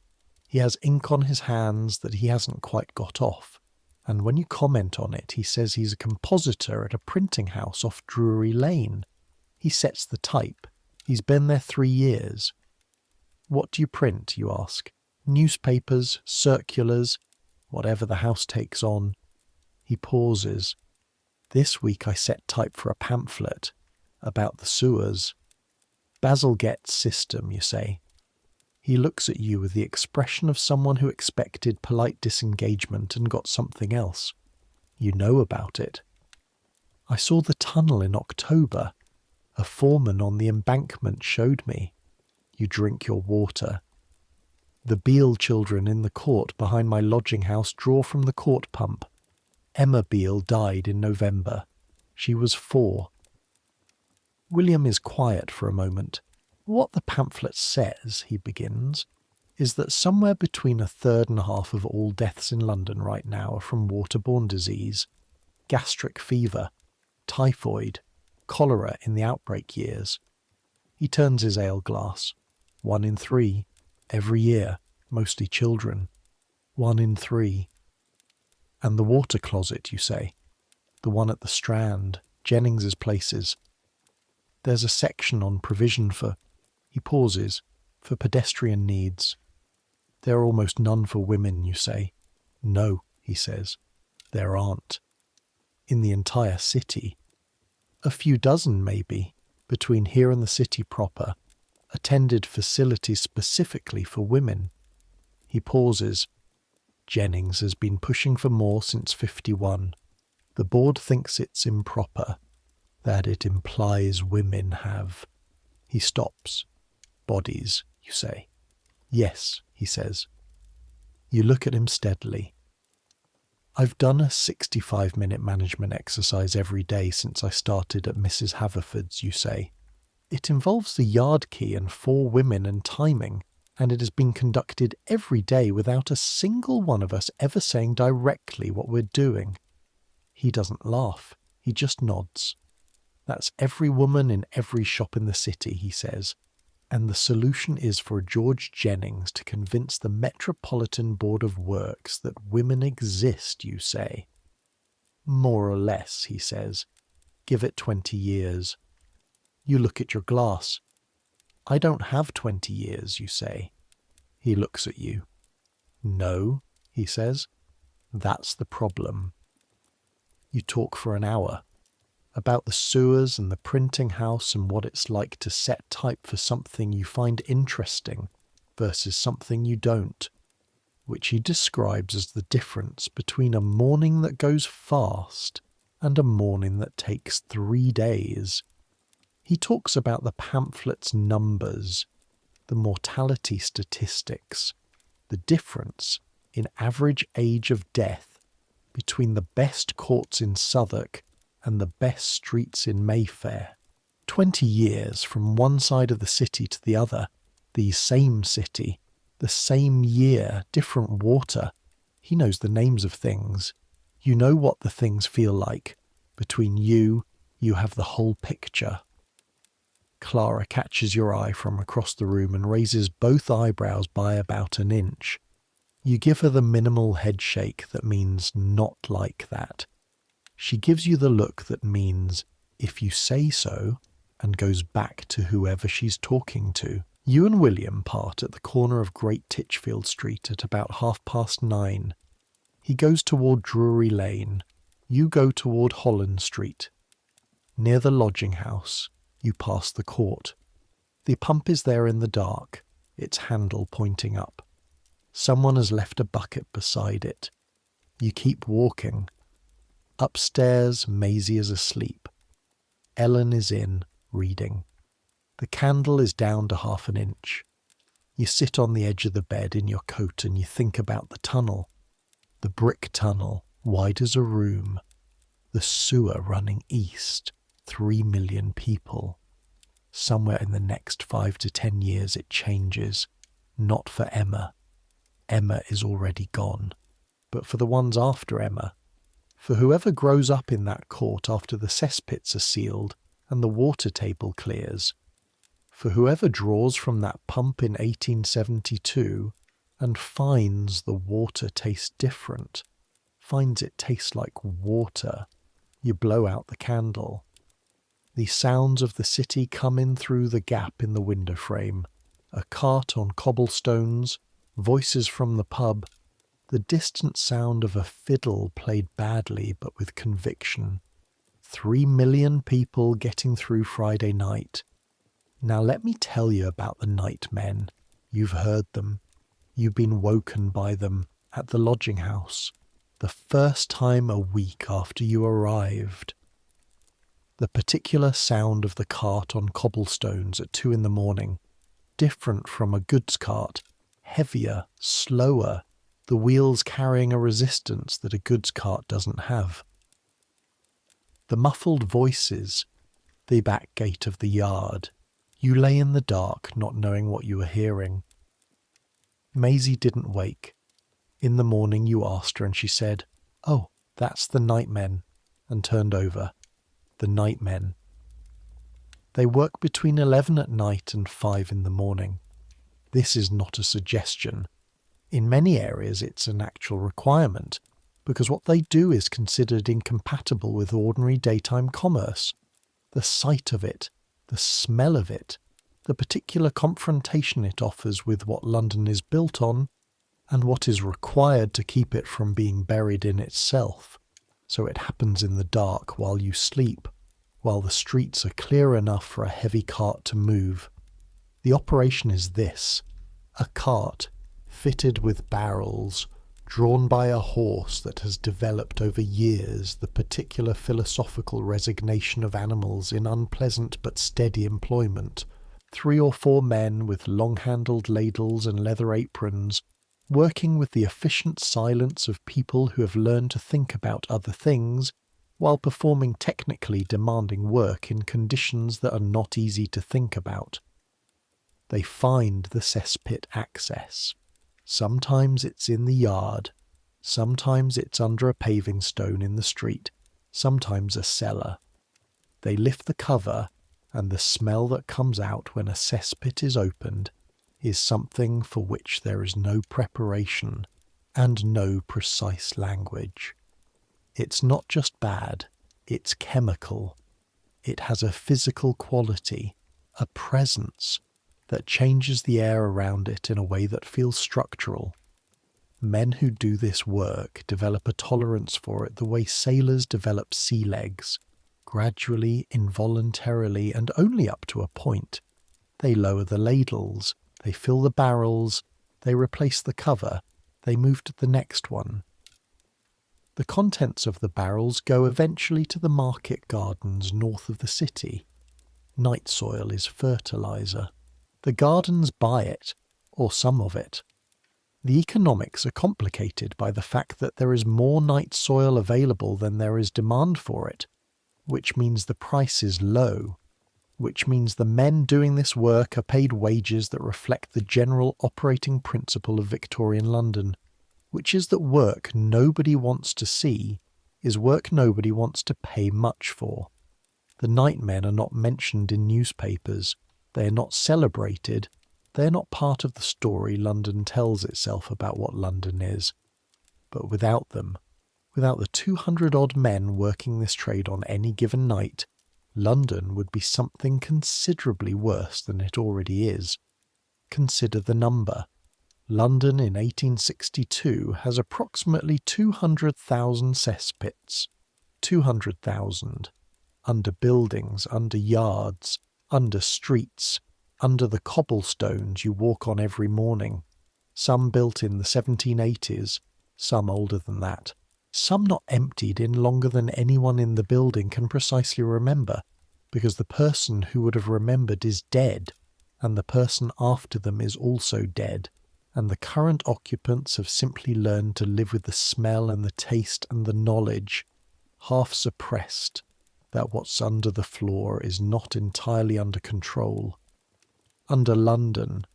He has ink on his hands that he hasn't quite got off, and when you comment on it, he says he's a compositor at a printing house off Drury Lane. He sets the type. He's been there 3 years. What do you print, you ask? Newspapers, circulars, whatever the house takes on. He pauses. This week I set type for a pamphlet about the sewers. Bazalgette's system, you say. He looks at you with the expression of someone who expected polite disengagement and got something else. You know about it. I saw the tunnel in October. A foreman on the embankment showed me. You drink your water. The Beale children in the court behind my lodging house draw from the court pump. Emma Beale died in November. She was 4. William is quiet for a moment. What the pamphlet says, he begins, is that somewhere between 1/3 and 1/2 of all deaths in London right now are from waterborne disease, gastric fever, typhoid, cholera in the outbreak years. He turns his ale glass. 1 in 3, every year, mostly children. 1 in 3. And the water closet, you say? The one at the Strand, Jennings's places. There's a section on provision for... He pauses. For pedestrian needs. There are almost none for women, you say. No, he says. There aren't. In the entire city. A few dozen, maybe, between here and the city proper, attended facilities specifically for women. He pauses. Jennings has been pushing for more since 51. The board thinks it's improper, that it implies women have. He stops. Bodies, you say. Yes, he says. You look at him steadily. I've done a 65-minute management exercise every day since I started at Mrs. Haverford's, you say. It involves the yard key and 4 women and timing, and it has been conducted every day without a single one of us ever saying directly what we're doing. He doesn't laugh. He just nods. That's every woman in every shop in the city, he says. And the solution is for George Jennings to convince the Metropolitan Board of Works that women exist, you say. More or less, he says. Give it 20 years. You look at your glass. I don't have 20 years, you say. He looks at you. No, he says. That's the problem. You talk for an hour. About the sewers and the printing house and what it's like to set type for something you find interesting versus something you don't, which he describes as the difference between a morning that goes fast and a morning that takes 3 days. He talks about the pamphlet's numbers, the mortality statistics, the difference in average age of death between the best courts in Southwark and the best streets in Mayfair. 20 years from one side of the city to the other, the same city, the same year, different water. He knows the names of things. You know what the things feel like. Between you have the whole picture. Clara catches your eye from across the room and raises both eyebrows by about an inch. You give her the minimal headshake that means not like that. She gives you the look that means, if you say so, and goes back to whoever she's talking to. You and William part at the corner of Great Titchfield Street at about 9:30. He goes toward Drury Lane. You go toward Holland Street. Near the lodging house, you pass the court. The pump is there in the dark, its handle pointing up. Someone has left a bucket beside it. You keep walking. Upstairs, Maisie is asleep. Ellen is in, reading. The candle is down to 1/2 inch. You sit on the edge of the bed in your coat and you think about the tunnel. The brick tunnel, wide as a room. The sewer running east, 3 million people. Somewhere in the next 5 to 10 years it changes. Not for Emma. Emma is already gone. But for the ones after Emma. For whoever grows up in that court after the cesspits are sealed and the water table clears. For whoever draws from that pump in 1872 and finds the water tastes different, finds it tastes like water, you blow out the candle. The sounds of the city come in through the gap in the window frame. A cart on cobblestones, voices from the pub, the distant sound of a fiddle played badly but with conviction. 3 million people getting through Friday night. Now let me tell you about the nightmen. You've heard them. You've been woken by them at the lodging house, the first time a week after you arrived. The particular sound of the cart on cobblestones at 2 a.m, different from a goods cart, heavier, slower, the wheels carrying a resistance that a goods cart doesn't have. The muffled voices, the back gate of the yard. You lay in the dark, not knowing what you were hearing. Maisie didn't wake. In the morning you asked her and she said, "Oh, that's the nightmen," and turned over. The nightmen. They work between 11 at night and 5 in the morning. This is not a suggestion. In many areas it's an actual requirement, because what they do is considered incompatible with ordinary daytime commerce. The sight of it, the smell of it, the particular confrontation it offers with what London is built on, and what is required to keep it from being buried in itself, so it happens in the dark while you sleep, while the streets are clear enough for a heavy cart to move. The operation is this: a cart fitted with barrels, drawn by a horse that has developed over years the particular philosophical resignation of animals in unpleasant but steady employment. 3 or 4 men with long-handled ladles and leather aprons, working with the efficient silence of people who have learned to think about other things, while performing technically demanding work in conditions that are not easy to think about. They find the cesspit access. Sometimes it's in the yard, sometimes it's under a paving stone in the street, sometimes a cellar. They lift the cover, and the smell that comes out when a cesspit is opened is something for which there is no preparation and no precise language. It's not just bad, it's chemical. It has a physical quality, a presence, that changes the air around it in a way that feels structural. Men who do this work develop a tolerance for it the way sailors develop sea legs, gradually, involuntarily, and only up to a point. They lower the ladles, they fill the barrels, they replace the cover, they move to the next one. The contents of the barrels go eventually to the market gardens north of the city. Night soil is fertilizer. The gardens buy it, or some of it. The economics are complicated by the fact that there is more night soil available than there is demand for it, which means the price is low, which means the men doing this work are paid wages that reflect the general operating principle of Victorian London, which is that work nobody wants to see is work nobody wants to pay much for. The nightmen are not mentioned in newspapers. They are not celebrated. They are not part of the story London tells itself about what London is. But without them, without the 200-odd men working this trade on any given night, London would be something considerably worse than it already is. Consider the number. London in 1862 has approximately 200,000 cesspits. 200,000. Under buildings, under yards, under streets, under the cobblestones you walk on every morning. Some built in the 1780s, some older than that. Some not emptied in longer than anyone in the building can precisely remember, because the person who would have remembered is dead, and the person after them is also dead. and the current occupants have simply learned to live with the smell and the taste and the knowledge, half suppressed, that what's under the floor is not entirely under control. Under London,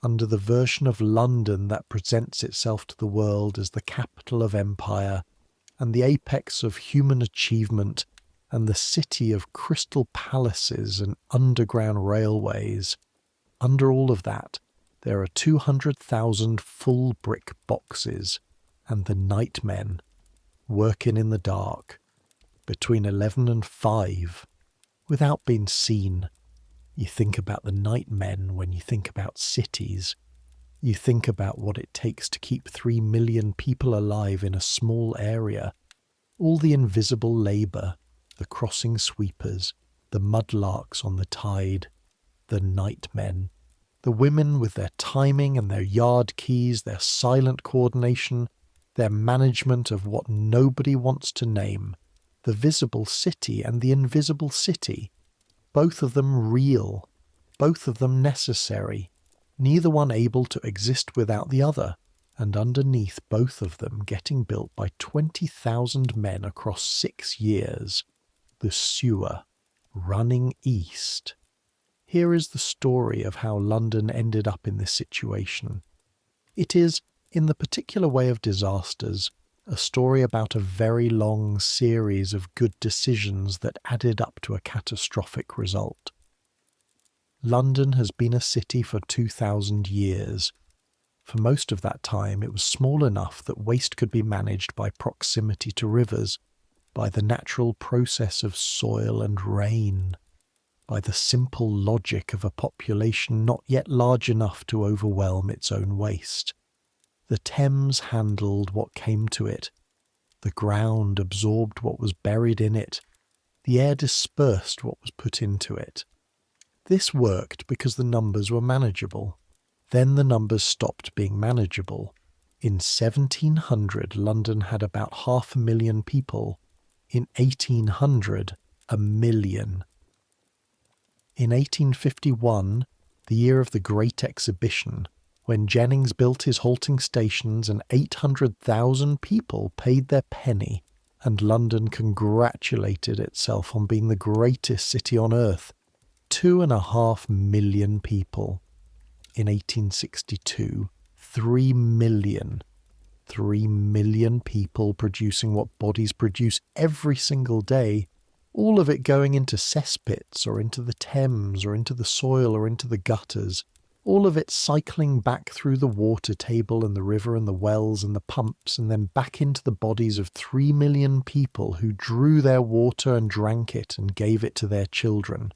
under the version of London that presents itself to the world as the capital of empire and the apex of human achievement and the city of crystal palaces and underground railways, under all of that, there are 200,000 full brick boxes and the nightmen working in the dark between 11 and 5 without being seen. You think about the nightmen when you think about cities. You think about what it takes to keep 3 million people alive in a small area. All the invisible labour, the crossing sweepers, the mudlarks on the tide, the nightmen, the women with their timing and their yard keys, their silent coordination, their management of what nobody wants to name, the visible city and the invisible city, both of them real, both of them necessary, neither one able to exist without the other, and underneath both of them getting built by 20,000 men across 6 years, the sewer, running east. Here is the story of how London ended up in this situation. It is, in the particular way of disasters, a story about a very long series of good decisions that added up to a catastrophic result. London has been a city for 2,000 years. For most of that time it was small enough that waste could be managed by proximity to rivers, by the natural process of soil and rain, by the simple logic of a population not yet large enough to overwhelm its own waste. The Thames handled what came to it. The ground absorbed what was buried in it. The air dispersed what was put into it. This worked because the numbers were manageable. Then the numbers stopped being manageable. In 1700, London had about 500,000 people. In 1800, 1,000,000. In 1851, the year of the Great Exhibition, when Jennings built his halting stations and 800,000 people paid their penny, and London congratulated itself on being the greatest city on earth, 2.5 million people. In 1862, 3 million. 3 million people producing what bodies produce every single day, all of it going into cesspits or into the Thames or into the soil or into the gutters, all of it cycling back through the water table and the river and the wells and the pumps and then back into the bodies of 3 million people who drew their water and drank it and gave it to their children.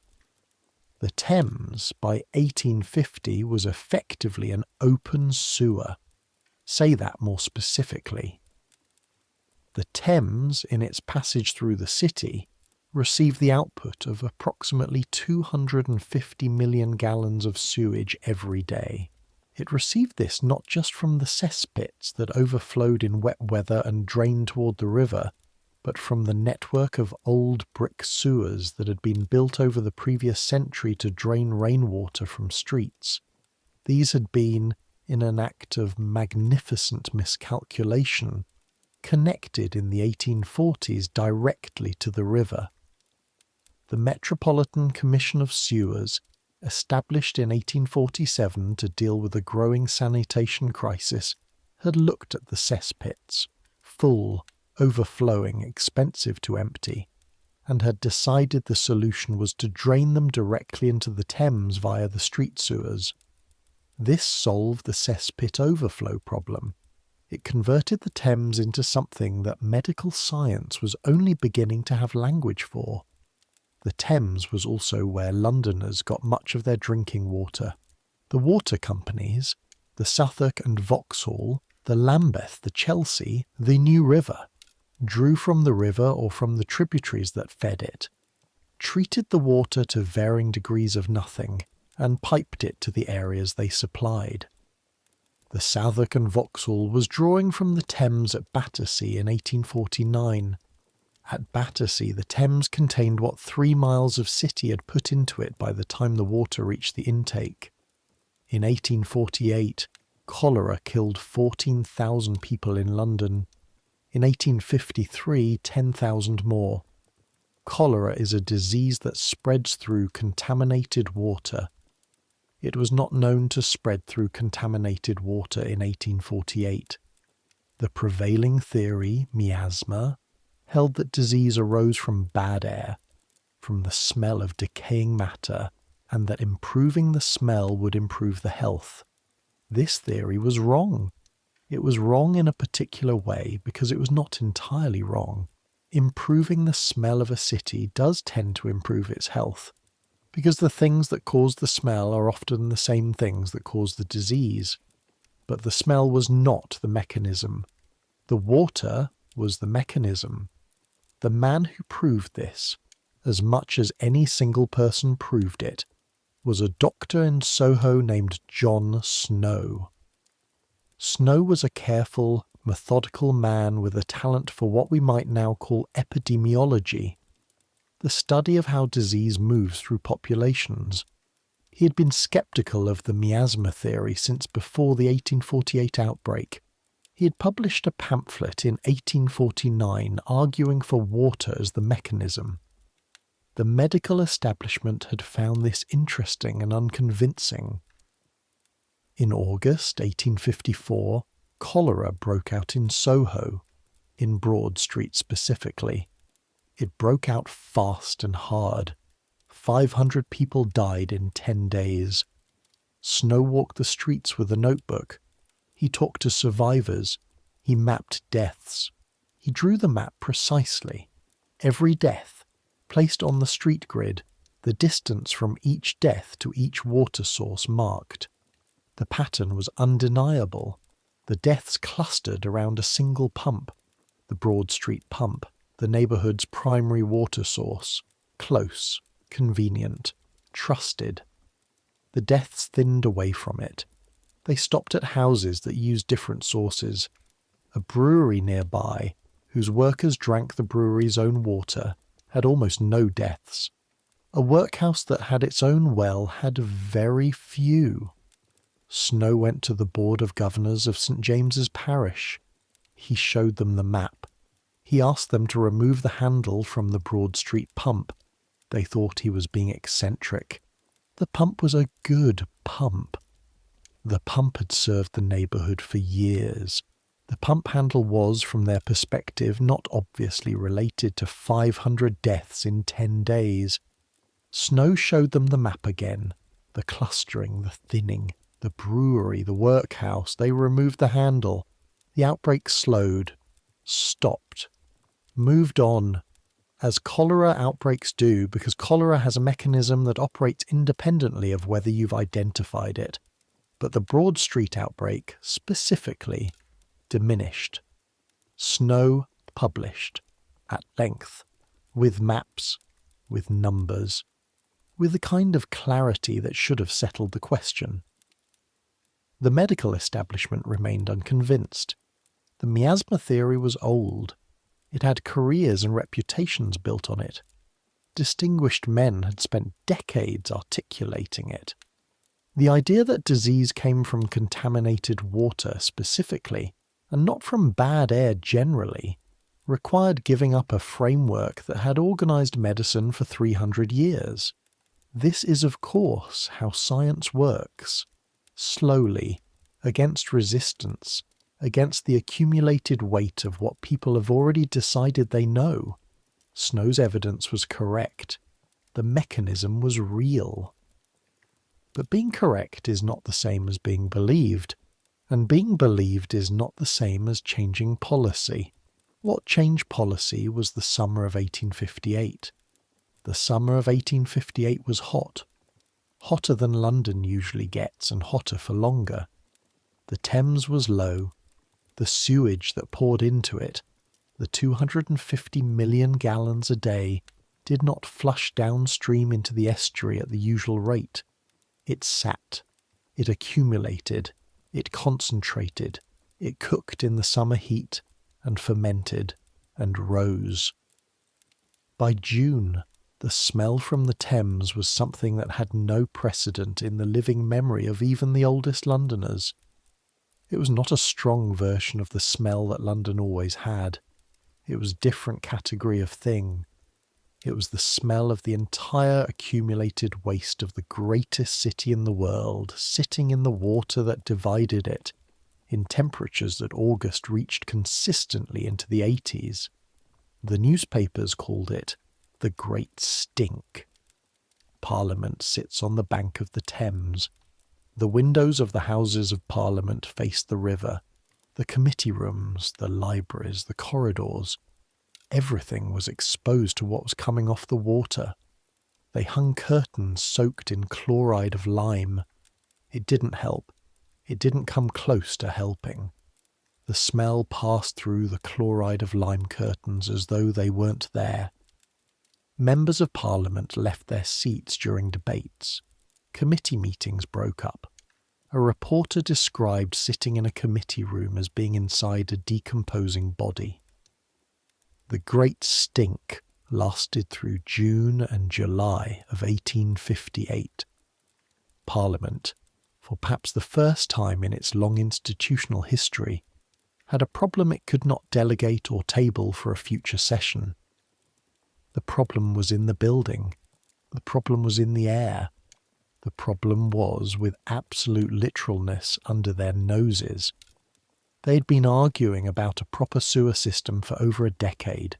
The Thames, by 1850, was effectively an open sewer. Say that more specifically. The Thames, in its passage through the city, received the output of approximately 250 million gallons of sewage every day. It received this not just from the cesspits that overflowed in wet weather and drained toward the river, but from the network of old brick sewers that had been built over the previous century to drain rainwater from streets. These had been, in an act of magnificent miscalculation, connected in the 1840s directly to the river. The Metropolitan Commission of Sewers, established in 1847 to deal with a growing sanitation crisis, had looked at the cesspits, full, overflowing, expensive to empty, and had decided the solution was to drain them directly into the Thames via the street sewers. This solved the cesspit overflow problem. It converted the Thames into something that medical science was only beginning to have language for. The Thames was also where Londoners got much of their drinking water. The water companies, the Southwark and Vauxhall, the Lambeth, the Chelsea, the New River, drew from the river or from the tributaries that fed it, treated the water to varying degrees of nothing, and piped it to the areas they supplied. The Southwark and Vauxhall was drawing from the Thames at Battersea in 1849. At Battersea, the Thames contained what 3 miles of city had put into it by the time the water reached the intake. In 1848, Cholera killed 14,000 people in London. In 1853, 10,000 more. Cholera is a disease that spreads through contaminated water. It was not known to spread through contaminated water in 1848. The prevailing theory, miasma, held that disease arose from bad air, from the smell of decaying matter, and that improving the smell would improve the health. This theory was wrong. It was wrong in a particular way because it was not entirely wrong. Improving the smell of a city does tend to improve its health, because the things that cause the smell are often the same things that cause the disease. But the smell was not the mechanism. The water was the mechanism. The man who proved this, as much as any single person proved it, was a doctor in Soho named John Snow. Snow was a careful, methodical man with a talent for what we might now call epidemiology, the study of how disease moves through populations. He had been sceptical of the miasma theory since before the 1848 outbreak. He had published a pamphlet in 1849 arguing for water as the mechanism. The medical establishment had found this interesting and unconvincing. In August 1854, cholera broke out in Soho, in Broad Street specifically. It broke out fast and hard. 500 people died in 10 days. Snow walked the streets with a notebook. He talked to survivors. He mapped deaths. He drew the map precisely. Every death, placed on the street grid, the distance from each death to each water source marked. The pattern was undeniable. The deaths clustered around a single pump, the Broad Street pump, the neighbourhood's primary water source. Close, convenient, trusted. The deaths thinned away from it. They stopped at houses that used different sources. A brewery nearby, whose workers drank the brewery's own water, had almost no deaths. A workhouse that had its own well had very few. Snow went to the Board of Governors of St. James's Parish. He showed them the map. He asked them to remove the handle from the Broad Street pump. They thought he was being eccentric. The pump was a good pump. The pump had served the neighbourhood for years. The pump handle was, from their perspective, not obviously related to 500 deaths in 10 days. Snow showed them the map again. The clustering, the thinning, the brewery, the workhouse. They removed the handle. The outbreak slowed, stopped, moved on, as cholera outbreaks do, because cholera has a mechanism that operates independently of whether you've identified it. But the Broad Street outbreak, specifically, diminished. Snow published, at length, with maps, with numbers, with the kind of clarity that should have settled the question. The medical establishment remained unconvinced. The miasma theory was old. It had careers and reputations built on it. Distinguished men had spent decades articulating it. The idea that disease came from contaminated water specifically, and not from bad air generally, required giving up a framework that had organised medicine for 300 years. This is, of course, how science works. Slowly, against resistance, against the accumulated weight of what people have already decided they know. Snow's evidence was correct. The mechanism was real. But being correct is not the same as being believed, and being believed is not the same as changing policy. What changed policy was the summer of 1858. The summer of 1858 was hot. Hotter than London usually gets, and hotter for longer. The Thames was low. The sewage that poured into it, the 250 million gallons a day, did not flush downstream into the estuary at the usual rate. It sat. It accumulated. It concentrated. It cooked in the summer heat, and fermented, and rose. By June, the smell from the Thames was something that had no precedent in the living memory of even the oldest Londoners. It was not a strong version of the smell that London always had. It was a different category of thing. It was the smell of the entire accumulated waste of the greatest city in the world, sitting in the water that divided it, in temperatures that August reached consistently into the 80s. The newspapers called it the Great Stink. Parliament sits on the bank of the Thames. The windows of the Houses of Parliament face the river. The committee rooms, the libraries, the corridors. Everything was exposed to what was coming off the water. They hung curtains soaked in chloride of lime. It didn't help. It didn't come close to helping. The smell passed through the chloride of lime curtains as though they weren't there. Members of Parliament left their seats during debates. Committee meetings broke up. A reporter described sitting in a committee room as being inside a decomposing body. The Great Stink lasted through June and July of 1858. Parliament, for perhaps the first time in its long institutional history, had a problem it could not delegate or table for a future session. The problem was in the building. The problem was in the air. The problem was with absolute literalness under their noses. They'd been arguing about a proper sewer system for over a decade.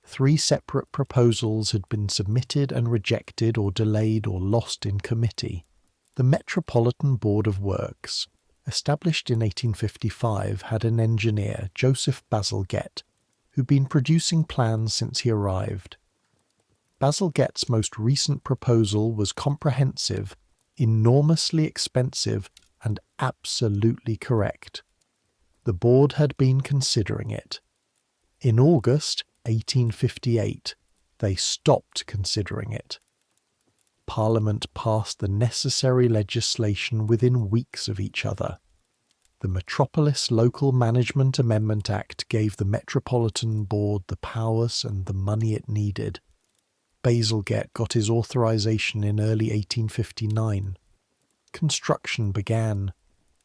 3 separate proposals had been submitted and rejected or delayed or lost in committee. The Metropolitan Board of Works, established in 1855, had an engineer, Joseph Bazalgette, who'd been producing plans since he arrived. Bazalgette's most recent proposal was comprehensive, enormously expensive, and absolutely correct. The board had been considering it. In August 1858, they stopped considering it. Parliament passed the necessary legislation within weeks of each other. The Metropolis Local Management Amendment Act gave the Metropolitan Board the powers and the money it needed. Bazalgette got his authorization in early 1859. Construction began.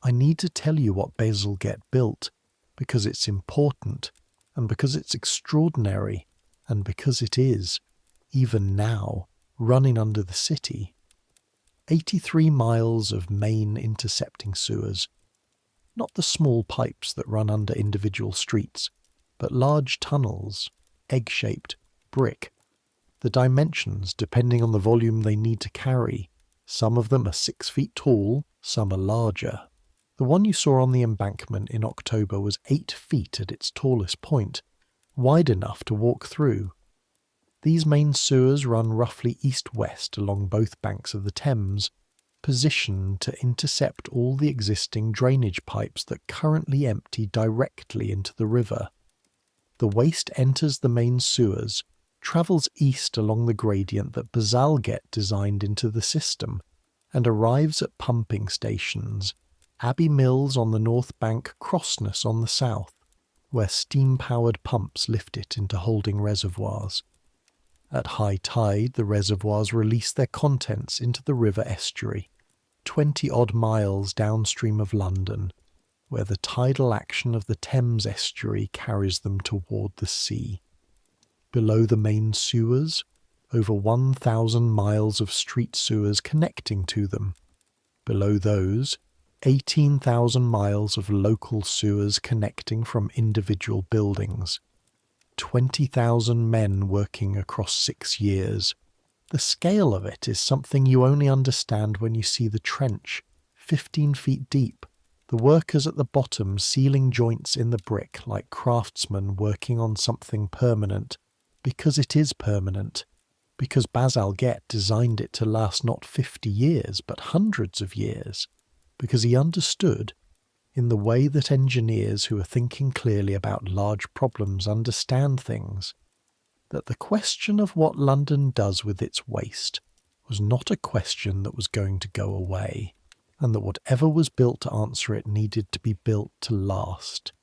I need to tell you what Bazalgette built, because it's important, and because it's extraordinary, and because it is, even now, running under the city. 83 miles of main intercepting sewers. Not the small pipes that run under individual streets, but large tunnels, egg-shaped, brick. The dimensions, depending on the volume they need to carry. Some of them are 6 feet tall, some are larger. The one you saw on the embankment in October was 8 feet at its tallest point, wide enough to walk through. These main sewers run roughly east-west along both banks of the Thames, positioned to intercept all the existing drainage pipes that currently empty directly into the river. The waste enters the main sewers, travels east along the gradient that Bazalgette designed into the system, and arrives at pumping stations, Abbey Mills on the north bank, Crossness on the south, where steam-powered pumps lift it into holding reservoirs. At high tide, the reservoirs release their contents into the river estuary, 20-odd miles downstream of London, where the tidal action of the Thames estuary carries them toward the sea. Below the main sewers, over 1,000 miles of street sewers connecting to them. Below those, 18,000 miles of local sewers connecting from individual buildings. 20,000 men working across 6 years. The scale of it is something you only understand when you see the trench, 15 feet deep, the workers at the bottom sealing joints in the brick like craftsmen working on something permanent, because it is permanent, because Bazalgette designed it to last not 50 years but hundreds of years, because he understood, in the way that engineers who are thinking clearly about large problems understand things, that the question of what London does with its waste was not a question that was going to go away, and that whatever was built to answer it needed to be built to last.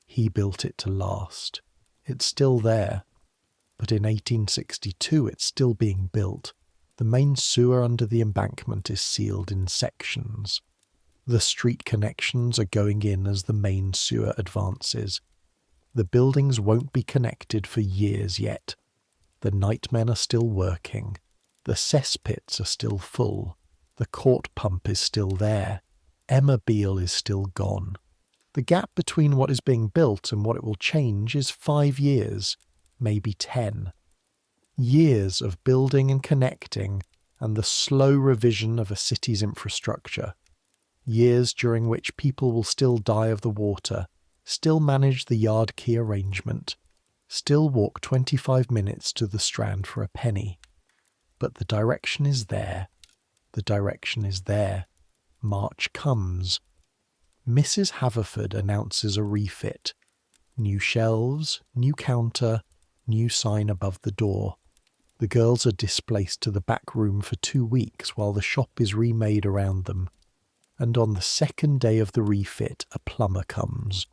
He built it to last. It's still there. But in 1862 it's still being built. The main sewer under the embankment is sealed in sections. The street connections are going in as the main sewer advances. The buildings won't be connected for years yet. The nightmen are still working. The cesspits are still full. The court pump is still there. Emma Beale is still gone. The gap between what is being built and what it will change is 5 years, maybe 10. Years of building and connecting and the slow revision of a city's infrastructure. Years during which people will still die of the water, still manage the yard key arrangement, still walk 25 minutes to the Strand for a penny. But the direction is there. The direction is there. March comes. Mrs. Haverford announces a refit. New shelves, new counter, new sign above the door. The girls are displaced to the back room for 2 weeks while the shop is remade around them. And on the second day of the refit, a plumber comes.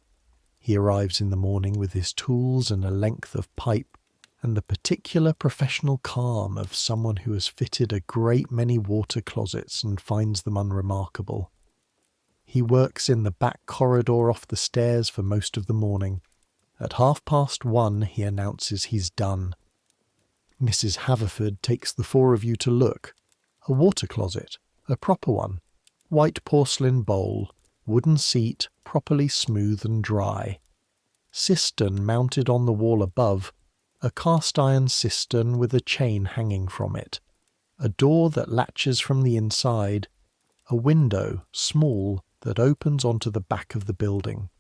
He arrives in the morning with his tools and a length of pipe, and the particular professional calm of someone who has fitted a great many water closets and finds them unremarkable. He works in the back corridor off the stairs for most of the morning. At 1:30 he announces he's done. Mrs. Haverford takes the 4 of you to look. A water closet, a proper one. White porcelain bowl, wooden seat, properly smooth and dry. Cistern mounted on the wall above, a cast-iron cistern with a chain hanging from it. A door that latches from the inside. A window, small, that opens onto the back of the building.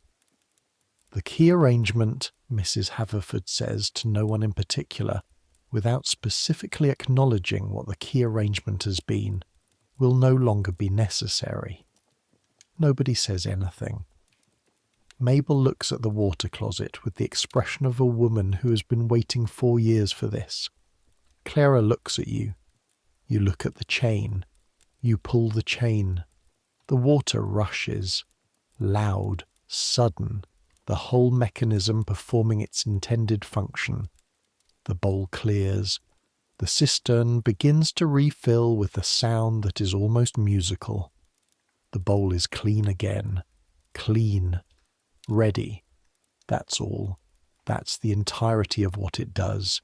The key arrangement, Mrs. Haverford says to no one in particular, without specifically acknowledging what the key arrangement has been, will no longer be necessary. Nobody says anything. Mabel looks at the water closet with the expression of a woman who has been waiting 4 years for this. Clara looks at you. You look at the chain. You pull the chain. The water rushes. Loud, sudden, the whole mechanism performing its intended function. The bowl clears. The cistern begins to refill with a sound that is almost musical. The bowl is clean again. Clean. Ready. That's all. That's the entirety of what it does.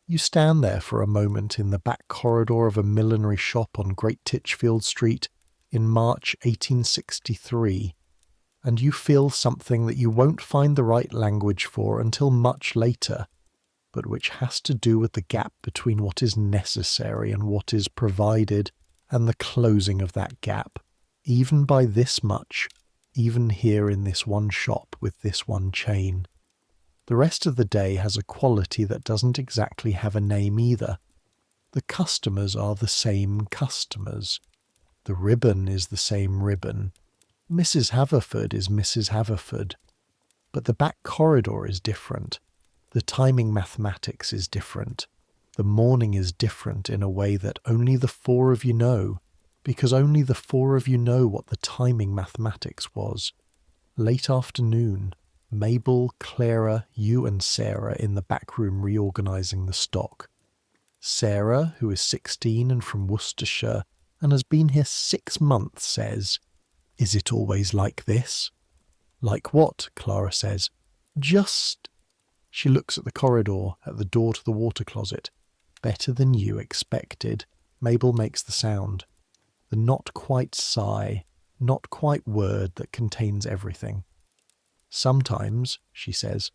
You stand there for a moment in the back corridor of a millinery shop on Great Titchfield Street in March 1863, and you feel something that you won't find the right language for until much later, but which has to do with the gap between what is necessary and what is provided, and the closing of that gap, even by this much, even here in this one shop with this one chain. The rest of the day has a quality that doesn't exactly have a name either. The customers are the same customers. The ribbon is the same ribbon. Mrs. Haverford is Mrs. Haverford. But the back corridor is different. The timing mathematics is different. The morning is different in a way that only the 4 of you know, because only the 4 of you know what the timing mathematics was. Late afternoon. Mabel, Clara, you and Sarah in the back room reorganising the stock. Sarah, who is 16 and from Worcestershire and has been here 6 months, says, "Is it always like this?" "Like what?" Clara says. "Just..." She looks at the corridor, at the door to the water closet. "Better than you expected." Mabel makes the sound. The not quite sigh, not quite word that contains everything. "Sometimes," she says.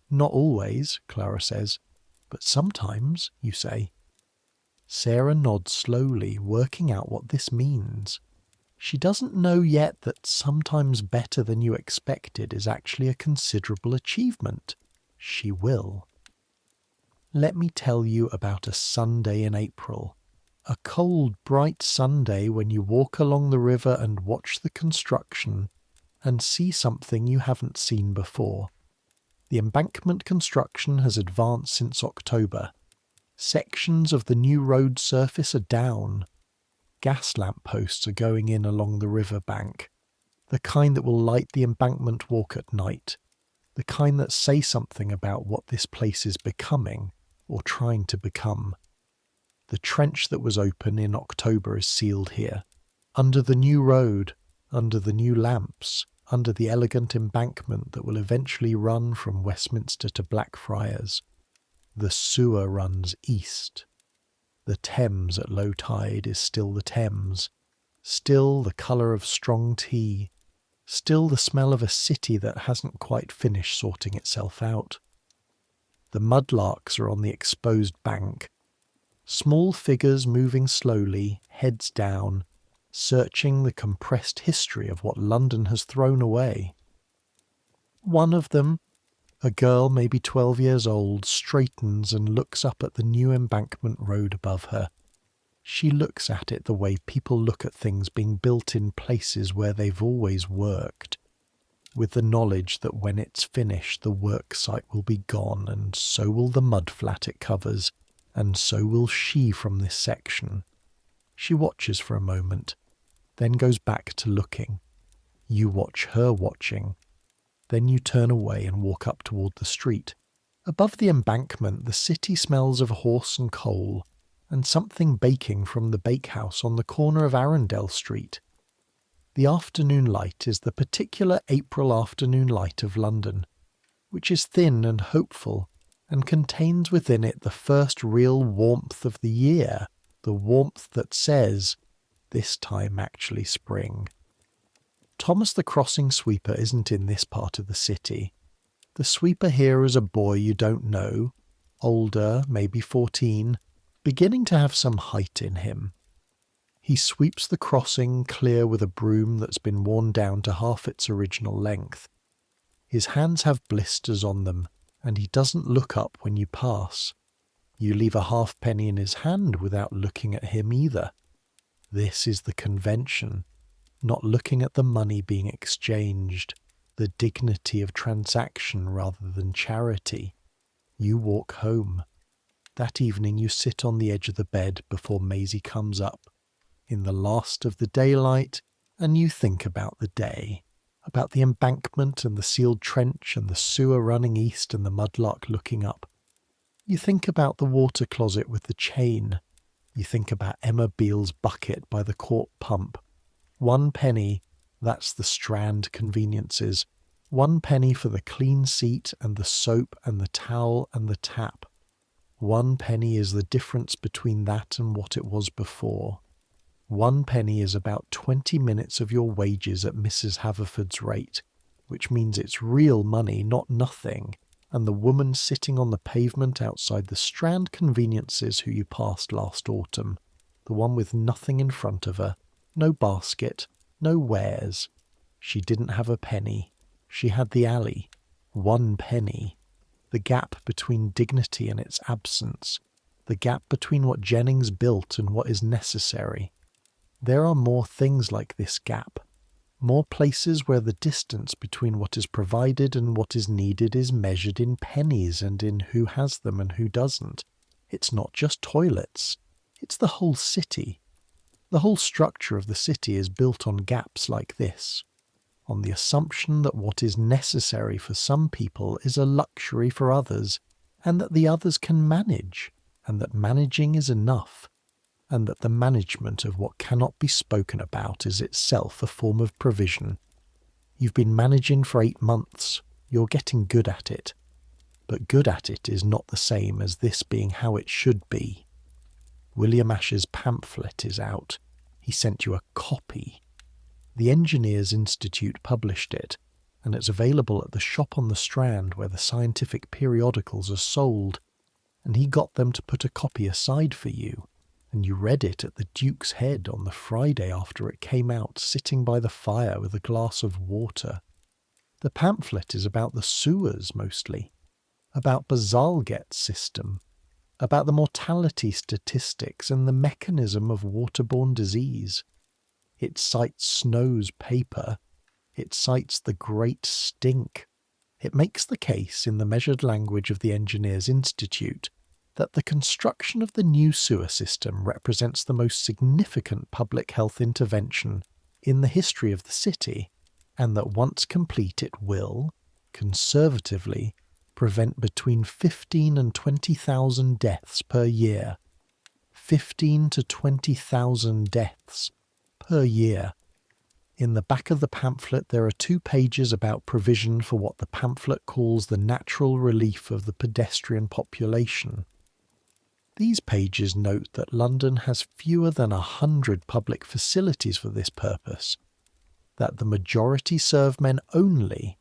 "Not always," Clara says. "But sometimes," you say. Sarah nods slowly, working out what this means. She doesn't know yet that sometimes better than you expected is actually a considerable achievement. She will. Let me tell you about a Sunday in April. A cold, bright Sunday when you walk along the river and watch the construction and see something you haven't seen before. The embankment construction has advanced since October. Sections of the new road surface are down. Gas lamp posts are going in along the river bank, the kind that will light the embankment walk at night, the kind that say something about what this place is becoming or trying to become. The trench that was open in October is sealed here. Under the new road, under the new lamps, under the elegant embankment that will eventually run from Westminster to Blackfriars. The sewer runs east. The Thames at low tide is still the Thames, still the colour of strong tea, still the smell of a city that hasn't quite finished sorting itself out. The mudlarks are on the exposed bank, small figures moving slowly, heads down, searching the compressed history of what London has thrown away. One of them, a girl maybe 12 years old, straightens and looks up at the new embankment road above her. She looks at it the way people look at things being built in places where they've always worked, with the knowledge that when it's finished the work site will be gone, and so will the mud flat it covers, and so will she from this section. She watches for a moment, then goes back to looking. You watch her watching. Then you turn away and walk up toward the street. Above the embankment the city smells of horse and coal, and something baking from the bakehouse on the corner of Arundel Street. The afternoon light is the particular April afternoon light of London, which is thin and hopeful, and contains within it the first real warmth of the year, the warmth that says, this time actually spring. Thomas the crossing sweeper isn't in this part of the city. The sweeper here is a boy you don't know, older, maybe 14, beginning to have some height in him. He sweeps the crossing clear with a broom that's been worn down to half its original length. His hands have blisters on them, and he doesn't look up when you pass. You leave a halfpenny in his hand without looking at him either. This is the convention, not looking at the money being exchanged, the dignity of transaction rather than charity. You walk home. That evening you sit on the edge of the bed before Maisie comes up, in the last of the daylight, and you think about the day, about the embankment and the sealed trench and the sewer running east and the mudlark looking up. You think about the water closet with the chain. You think about Emma Beale's bucket by the court pump. 1 penny, that's the Strand conveniences. 1 penny for the clean seat and the soap and the towel and the tap. 1 penny is the difference between that and what it was before. 1 penny is about 20 minutes of your wages at Mrs. Haverford's rate, which means it's real money, not nothing, and the woman sitting on the pavement outside the Strand conveniences who you passed last autumn, the one with nothing in front of her, no basket, no wares. She didn't have a penny. She had the alley. 1 penny. The gap between dignity and its absence. The gap between what Jennings built and what is necessary. There are more things like this gap. More places where the distance between what is provided and what is needed is measured in pennies and in who has them and who doesn't. It's not just toilets. It's the whole city. The whole structure of the city is built on gaps like this, on the assumption that what is necessary for some people is a luxury for others, and that the others can manage, and that managing is enough, and that the management of what cannot be spoken about is itself a form of provision. You've been managing for 8 months. You're getting good at it. But good at it is not the same as this being how it should be. William Asher's pamphlet is out. He sent you a copy. The Engineers Institute published it, and it's available at the shop on the Strand where the scientific periodicals are sold, and he got them to put a copy aside for you, and you read it at the Duke's Head on the Friday after it came out, sitting by the fire with a glass of water. The pamphlet is about the sewers mostly, about Bazalgette's system, about the mortality statistics and the mechanism of waterborne disease. It cites Snow's paper. It cites the Great Stink. It makes the case, in the measured language of the Engineers Institute, that the construction of the new sewer system represents the most significant public health intervention in the history of the city, and that once complete it will, conservatively, prevent between 15 and 20,000 deaths per year. 15 to 20,000 deaths per year. In the back of the pamphlet there are 2 pages about provision for what the pamphlet calls the natural relief of the pedestrian population. These pages note that London has fewer than 100 public facilities for this purpose, that the majority serve men only,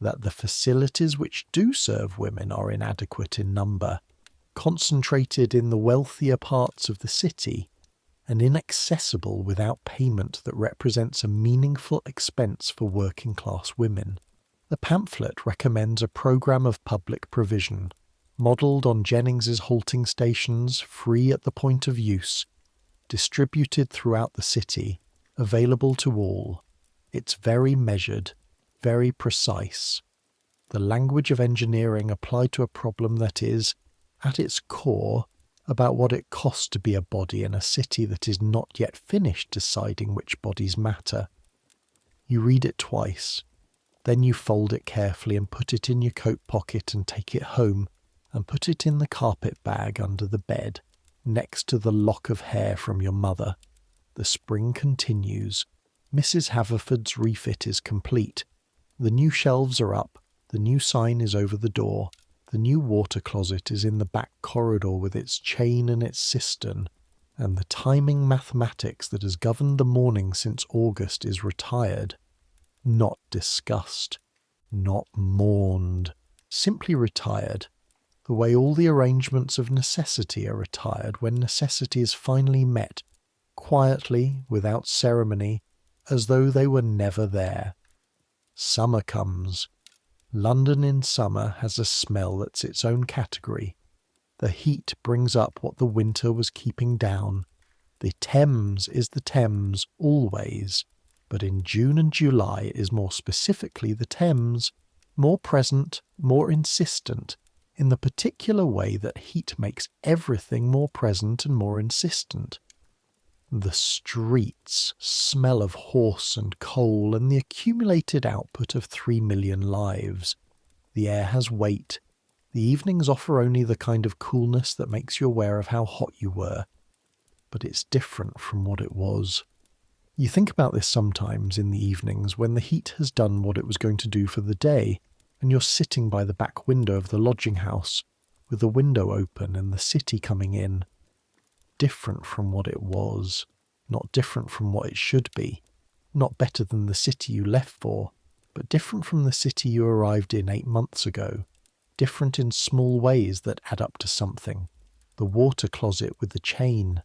that the facilities which do serve women are inadequate in number, concentrated in the wealthier parts of the city, and inaccessible without payment that represents a meaningful expense for working-class women. The pamphlet recommends a programme of public provision, modelled on Jennings's halting stations, free at the point of use, distributed throughout the city, available to all. It's very measured, very precise. The language of engineering applied to a problem that is, at its core, about what it costs to be a body in a city that is not yet finished deciding which bodies matter. You read it twice, then you fold it carefully and put it in your coat pocket and take it home and put it in the carpet bag under the bed, next to the lock of hair from your mother. The spring continues. Mrs. Haverford's refit is complete. The new shelves are up, the new sign is over the door, the new water closet is in the back corridor with its chain and its cistern, and the timing mathematics that has governed the morning since August is retired. Not discussed, not mourned, simply retired, the way all the arrangements of necessity are retired when necessity is finally met, quietly, without ceremony, as though they were never there. Summer comes. London in summer has a smell that's its own category. The heat brings up what the winter was keeping down. The Thames is the Thames always, but in June and July it is more specifically the Thames, more present, more insistent, in the particular way that heat makes everything more present and more insistent. The streets smell of horse and coal and the accumulated output of 3 million lives. The air has weight. The evenings offer only the kind of coolness that makes you aware of how hot you were. But it's different from what it was. You think about this sometimes in the evenings when the heat has done what it was going to do for the day, and you're sitting by the back window of the lodging house, with the window open and the city coming in. Different from what it was, not different from what it should be, not better than the city you left for, but different from the city you arrived in 8 months ago, different in small ways that add up to something. The water closet with the chain,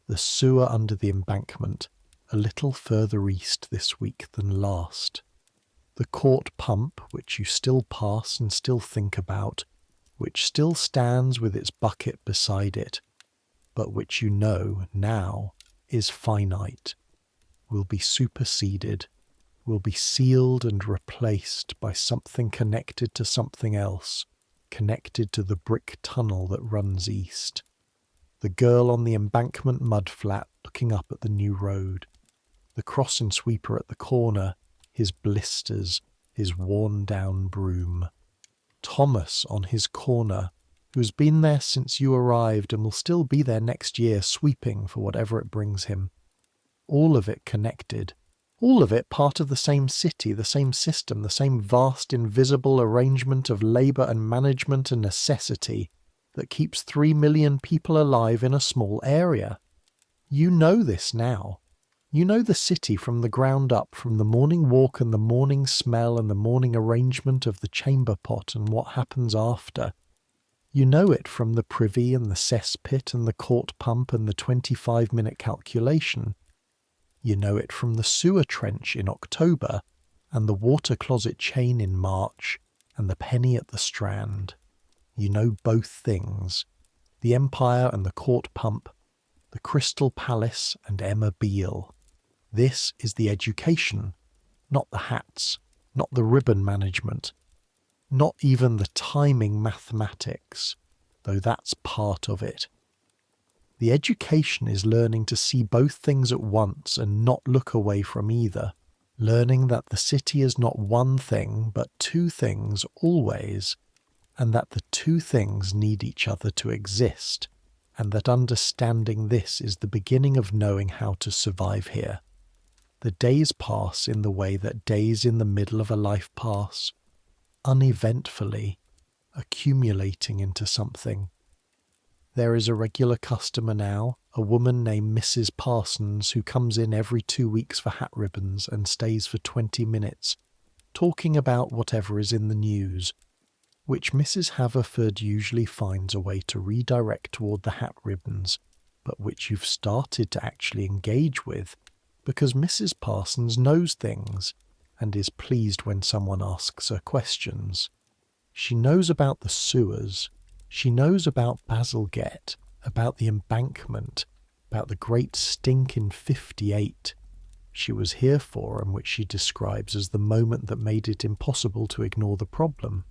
the sewer under the embankment, a little further east this week than last. The court pump, which you still pass and still think about, which still stands with its bucket beside it, but which you know now is finite, will be superseded, will be sealed and replaced by something connected to something else, connected to the brick tunnel that runs east. The girl on the embankment mudflat looking up at the new road. The crossing sweeper at the corner, his blisters, his worn-down broom. Thomas on his corner, who's been there since you arrived and will still be there next year sweeping for whatever it brings him. All of it connected. All of it part of the same city, the same system, the same vast invisible arrangement of labour and management and necessity that keeps 3 million people alive in a small area. You know this now. You know the city from the ground up, from the morning walk and the morning smell and the morning arrangement of the chamber pot and what happens after. You know it from the privy and the cesspit and the court pump and the 25-minute calculation. You know it from the sewer trench in October and the water closet chain in March and the penny at the Strand. You know both things, the Empire and the court pump, the Crystal Palace and Emma Beale. This is the education, not the hats, not the ribbon management, not even the timing mathematics, though that's part of it. The education is learning to see both things at once and not look away from either, learning that the city is not one thing but 2 things always, and that the 2 things need each other to exist, and that understanding this is the beginning of knowing how to survive here. The days pass in the way that days in the middle of a life pass, uneventfully, accumulating into something. There is a regular customer now, a woman named Mrs. Parsons, who comes in every 2 weeks for hat ribbons and stays for 20 minutes, talking about whatever is in the news, which Mrs. Haverford usually finds a way to redirect toward the hat ribbons, but which you've started to actually engage with, because Mrs. Parsons knows things and is pleased when someone asks her questions. She knows about the sewers. She knows about Bazalgette, about the embankment, about the great stink in 58 she was here for, and which she describes as the moment that made it impossible to ignore the problem.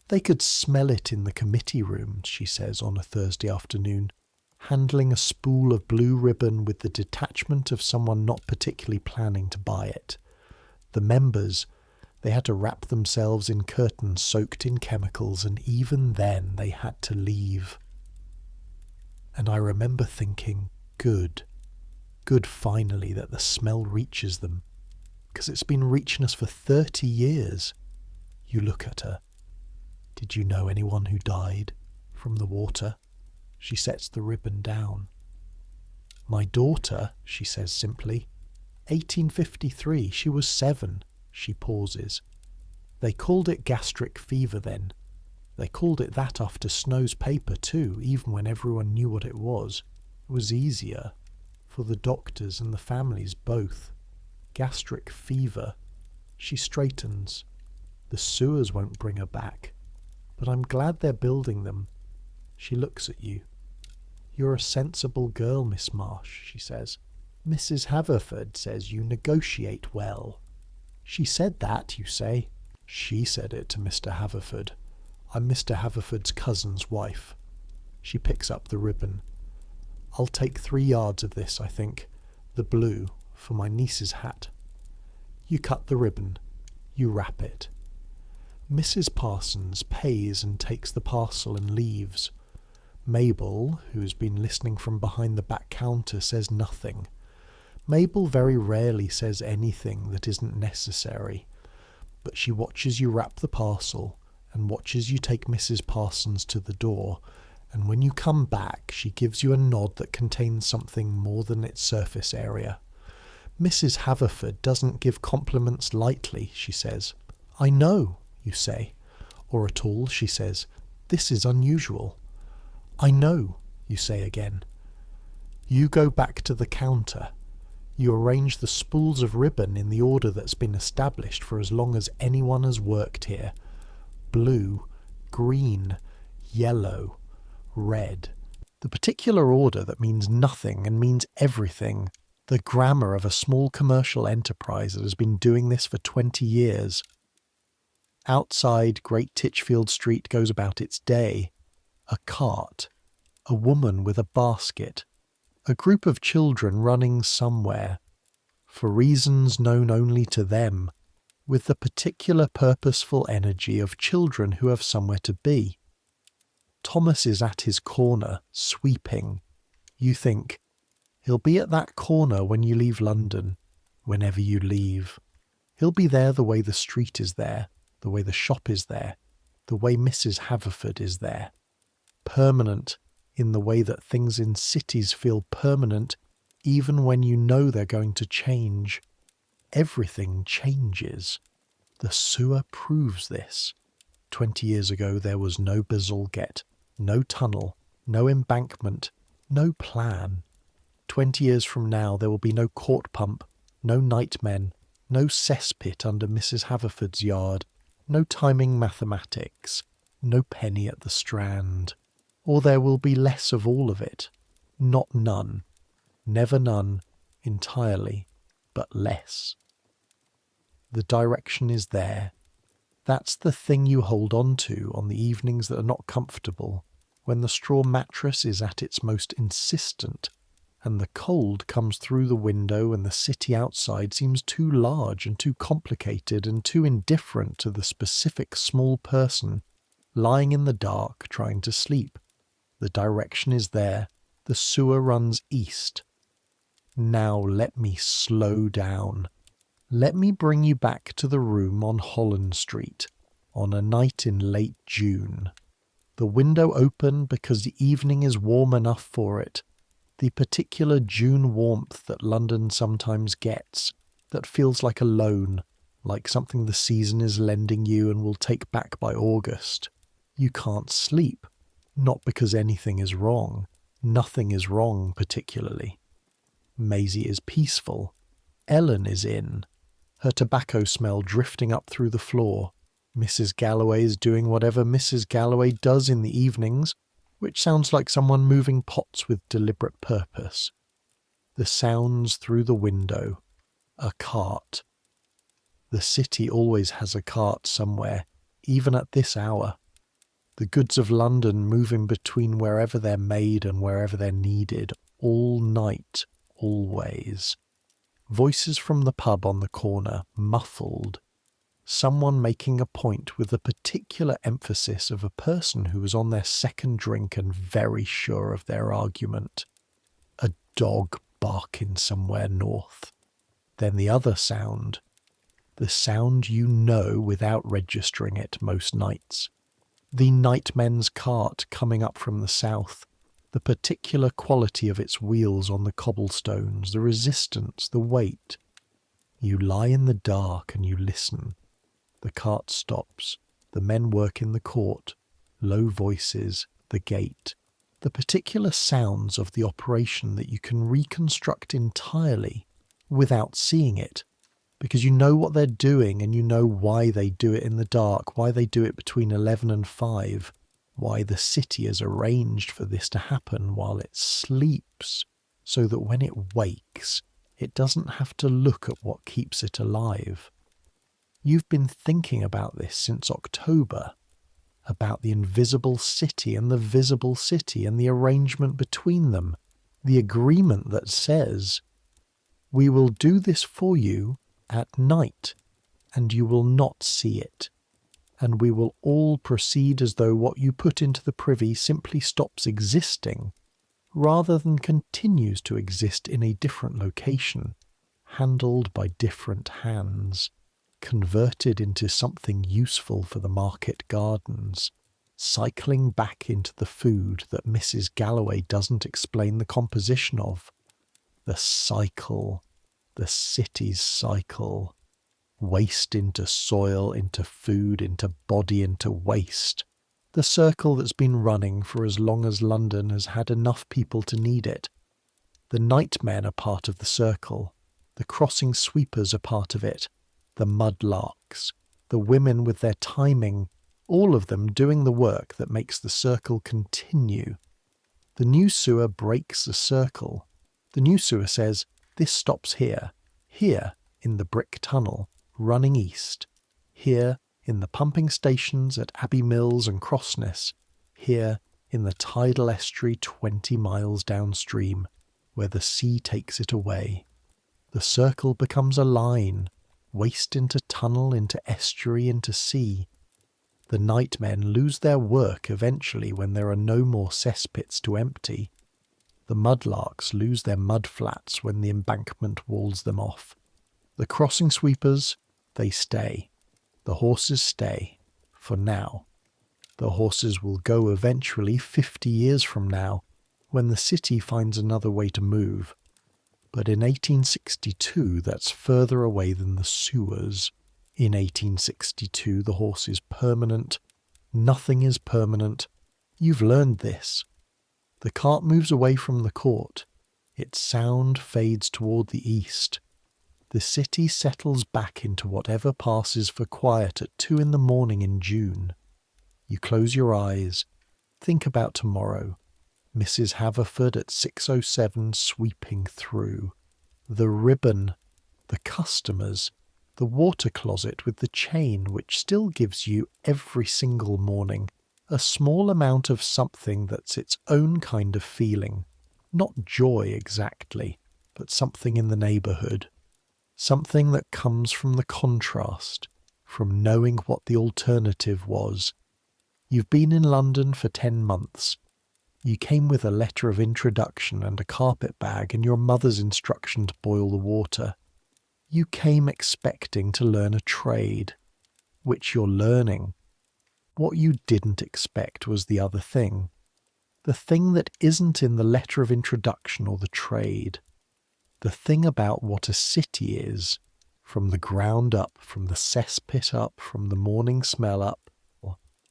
They could smell it in the committee rooms, she says, on a Thursday afternoon, handling a spool of blue ribbon with the detachment of someone not particularly planning to buy it. The members, they had to wrap themselves in curtains soaked in chemicals, and even then they had to leave. And I remember thinking, good finally that the smell reaches them, because it's been reaching us for 30 years. You look at her. Did you know anyone who died from the water? She sets the ribbon down. My daughter, she says simply. 1853, she was 7. She pauses. They called it gastric fever then. They called it that after Snow's paper too, even when everyone knew what it was. It was easier. For the doctors and the families both. Gastric fever. She straightens. The sewers won't bring her back. But I'm glad they're building them. She looks at you. You're a sensible girl, Miss Marsh, she says. Mrs. Haverford says you negotiate well. She said that, you say. She said it to Mr. Haverford. I'm Mr. Haverford's cousin's wife. She picks up the ribbon. I'll take 3 yards of this, I think. The blue, for my niece's hat. You cut the ribbon. You wrap it. Mrs. Parsons pays and takes the parcel and leaves. Mabel, who's been listening from behind the back counter, says nothing. Mabel very rarely says anything that isn't necessary, but she watches you wrap the parcel and watches you take Mrs. Parsons to the door, and when you come back she gives you a nod that contains something more than its surface area. Mrs. Haverford doesn't give compliments lightly, she says. I know, you say. Or at all, she says. This is unusual. I know, you say again. You go back to the counter. You arrange the spools of ribbon in the order that's been established for as long as anyone has worked here. Blue, green, yellow, red. The particular order that means nothing and means everything. The grammar of a small commercial enterprise that has been doing this for 20 years. Outside, Great Titchfield Street goes about its day. A cart. A woman with a basket. A group of children running somewhere. For reasons known only to them. With the particular purposeful energy of children who have somewhere to be. Thomas is at his corner, sweeping. You think, he'll be at that corner when you leave London, whenever you leave. He'll be there the way the street is there, the way the shop is there, the way Mrs. Haverford is there. Permanent in the way that things in cities feel permanent even when you know they're going to change. Everything changes. The sewer proves this. 20 years ago there was no Bazalgette, no tunnel, no embankment, no plan. 20 years from now there will be no court pump, no nightmen, no cesspit under Mrs. Haverford's yard, no timing mathematics, no penny at the Strand. Or there will be less of all of it. Not none. Never none, entirely, but less. The direction is there. That's the thing you hold on to on the evenings that are not comfortable, when the straw mattress is at its most insistent, and the cold comes through the window and the city outside seems too large and too complicated and too indifferent to the specific small person lying in the dark trying to sleep. The direction is there. The sewer runs east. Now let me slow down. Let me bring you back to the room on Holland Street, on a night in late June. The window open because the evening is warm enough for it, the particular June warmth that London sometimes gets, that feels like a loan, like something the season is lending you and will take back by August. You can't sleep, not because anything is wrong. Nothing is wrong particularly. Maisie is peaceful. Ellen is in, her tobacco smell drifting up through the floor. Mrs. Galloway is doing whatever Mrs. Galloway does in the evenings, which sounds like someone moving pots with deliberate purpose. The sounds through the window. A cart. The city always has a cart somewhere, even at this hour. The goods of London moving between wherever they're made and wherever they're needed, all night, always. Voices from the pub on the corner, muffled. Someone making a point with a particular emphasis of a person who was on their second drink and very sure of their argument. A dog barking somewhere north. Then the other sound. The sound you know without registering it most nights. The nightmen's cart coming up from the south. The particular quality of its wheels on the cobblestones, the resistance, the weight. You lie in the dark and you listen. The cart stops. The men work in the court. Low voices. The gate. The particular sounds of the operation that you can reconstruct entirely without seeing it, because you know what they're doing and you know why they do it in the dark, why they do it between 11 and 5, why the city is arranged for this to happen while it sleeps, so that when it wakes, it doesn't have to look at what keeps it alive. You've been thinking about this since October, about the invisible city and the visible city and the arrangement between them, the agreement that says, we will do this for you at night, and you will not see it, and we will all proceed as though what you put into the privy simply stops existing, rather than continues to exist in a different location, handled by different hands, converted into something useful for the market gardens, cycling back into the food that Mrs. Galloway doesn't explain the composition of. The cycle, the city's cycle. Waste into soil, into food, into body, into waste. The circle that's been running for as long as London has had enough people to need it. The nightmen are part of the circle. The crossing sweepers are part of it. The mudlarks. The women with their timing. All of them doing the work that makes the circle continue. The new sewer breaks the circle. The new sewer says, this stops here. Here, in the brick tunnel, running east. Here, in the pumping stations at Abbey Mills and Crossness. Here, in the tidal estuary 20 miles downstream, where the sea takes it away. The circle becomes a line, waste into tunnel, into estuary, into sea. The nightmen lose their work eventually when there are no more cesspits to empty. The mudlarks lose their mud flats when the embankment walls them off. The crossing sweepers, they stay. The horses stay, for now. The horses will go eventually 50 years from now, when the city finds another way to move. But in 1862, that's further away than the sewers. In 1862, the horse is permanent. Nothing is permanent. You've learned this. The cart moves away from the court. Its sound fades toward the east. The city settles back into whatever passes for quiet at 2 a.m. in June. You close your eyes. Think about tomorrow. Mrs. Haverford at 6:07 sweeping through. The ribbon. The customers. The water closet with the chain which still gives you every single morning a small amount of something that's its own kind of feeling. Not joy exactly, but something in the neighbourhood. Something that comes from the contrast, from knowing what the alternative was. You've been in London for 10 months. You came with a letter of introduction and a carpet bag and your mother's instruction to boil the water. You came expecting to learn a trade, which you're learning. What you didn't expect was the other thing. The thing that isn't in the letter of introduction or the trade. The thing about what a city is, from the ground up, from the cesspit up, from the morning smell up.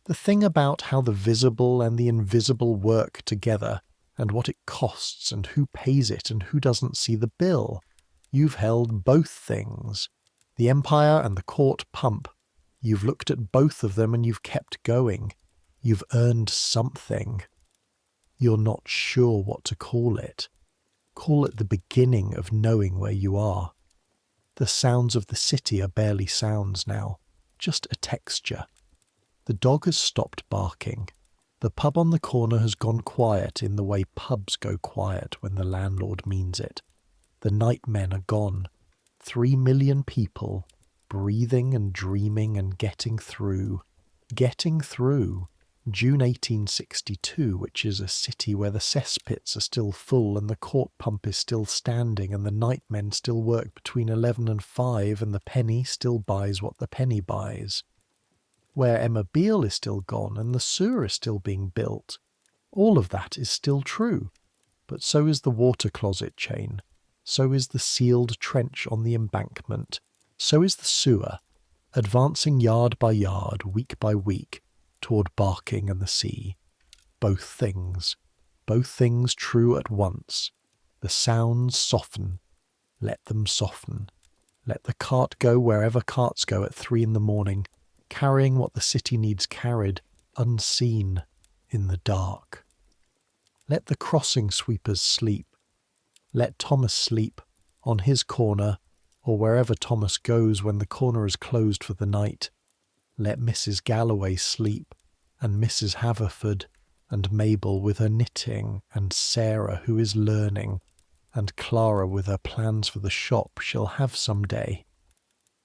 The thing about how the visible and the invisible work together, and what it costs, and who pays it, and who doesn't see the bill. You've held both things, the empire and the court pump. You've looked at both of them and you've kept going. You've earned something. You're not sure what to call it. Call it the beginning of knowing where you are. The sounds of the city are barely sounds now, just a texture. The dog has stopped barking. The pub on the corner has gone quiet in the way pubs go quiet when the landlord means it. The nightmen are gone. 3 million people, breathing and dreaming and getting through. Getting through. June 1862, which is a city where the cesspits are still full and the court pump is still standing and the nightmen still work between 11 and 5 and the penny still buys what the penny buys. Where Emma Beale is still gone and the sewer is still being built. All of that is still true. But so is the water closet chain. So is the sealed trench on the embankment. So is the sewer, advancing yard by yard, week by week, toward Barking and the sea. Both things true at once. The sounds soften. Let them soften. Let the cart go wherever carts go at 3 a.m, carrying what the city needs carried, unseen, in the dark. Let the crossing sweepers sleep. Let Thomas sleep, on his corner, or wherever Thomas goes when the corner is closed for the night. Let Mrs. Galloway sleep, and Mrs. Haverford, and Mabel with her knitting, and Sarah who is learning, and Clara with her plans for the shop she'll have some day.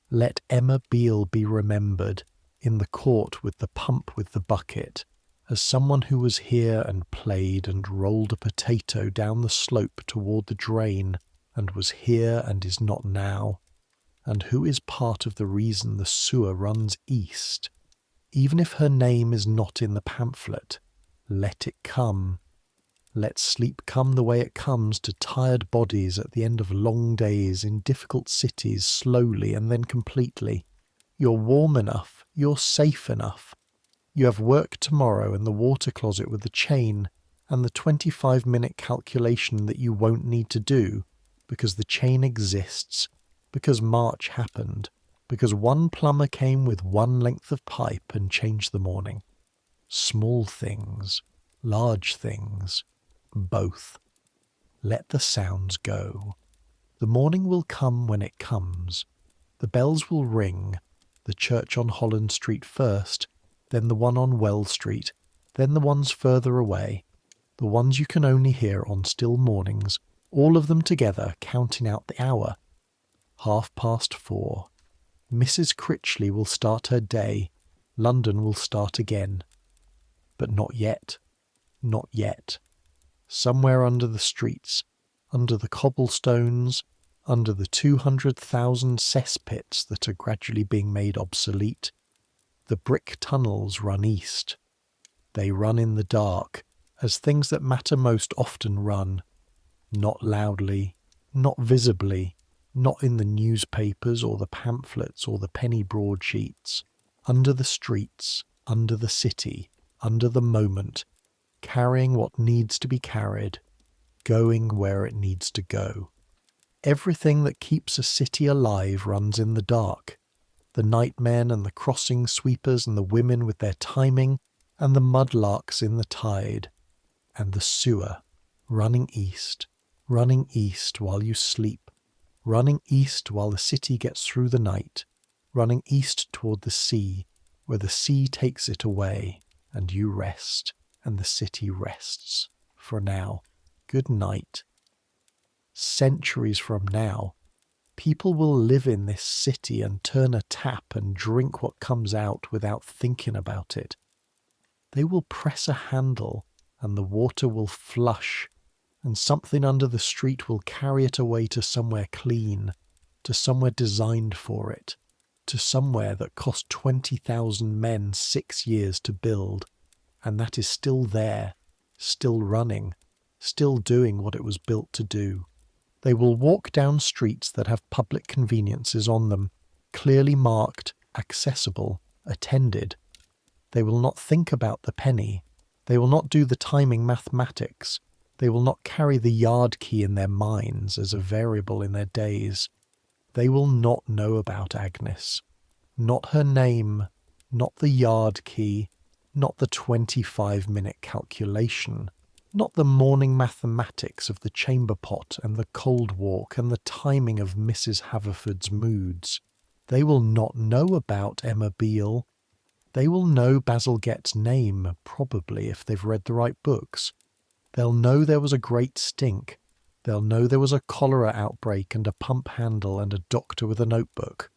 Let Emma Beale be remembered, in the court with the pump with the bucket, as someone who was here and played and rolled a potato down the slope toward the drain, and was here and is not now, and who is part of the reason the sewer runs east. Even if her name is not in the pamphlet, let it come. Let sleep come the way it comes to tired bodies at the end of long days in difficult cities, slowly and then completely. You're warm enough, you're safe enough. You have work tomorrow in the water closet with the chain and the 25-minute calculation that you won't need to do because the chain exists, because March happened, because one plumber came with one length of pipe and changed the morning. Small things, large things, both. Let the sounds go. The morning will come when it comes. The bells will ring, the church on Holland Street first, then the one on Wells Street, then the ones further away, the ones you can only hear on still mornings, all of them together counting out the hour. 4:30. Mrs. Critchley will start her day. London will start again. But not yet. Not yet. Somewhere under the streets, under the cobblestones, under the 200,000 cesspits that are gradually being made obsolete, the brick tunnels run east. They run in the dark, as things that matter most often run. Not loudly, not visibly, not in the newspapers or the pamphlets or the penny broadsheets. Under the streets, under the city, under the moment, carrying what needs to be carried, going where it needs to go. Everything that keeps a city alive runs in the dark. The nightmen and the crossing sweepers and the women with their timing and the mudlarks in the tide. And the sewer, running east while you sleep, running east while the city gets through the night, running east toward the sea, where the sea takes it away, and you rest, and the city rests. For now, good night. Centuries from now, people will live in this city and turn a tap and drink what comes out without thinking about it. They will press a handle and the water will flush, and something under the street will carry it away to somewhere clean, to somewhere designed for it, to somewhere that cost 20,000 men 6 years to build, and that is still there, still running, still doing what it was built to do. They will walk down streets that have public conveniences on them, clearly marked, accessible, attended. They will not think about the penny. They will not do the timing mathematics. They will not carry the yard key in their minds as a variable in their days. They will not know about Agnes. Not her name, not the yard key, not the 25-minute calculation, not the morning mathematics of the chamber pot and the cold walk and the timing of Mrs. Haverford's moods. They will not know about Emma Beale. They will know Bazalgette's name, probably, if they've read the right books. They'll know there was a great stink. They'll know there was a cholera outbreak and a pump handle and a doctor with a notebook.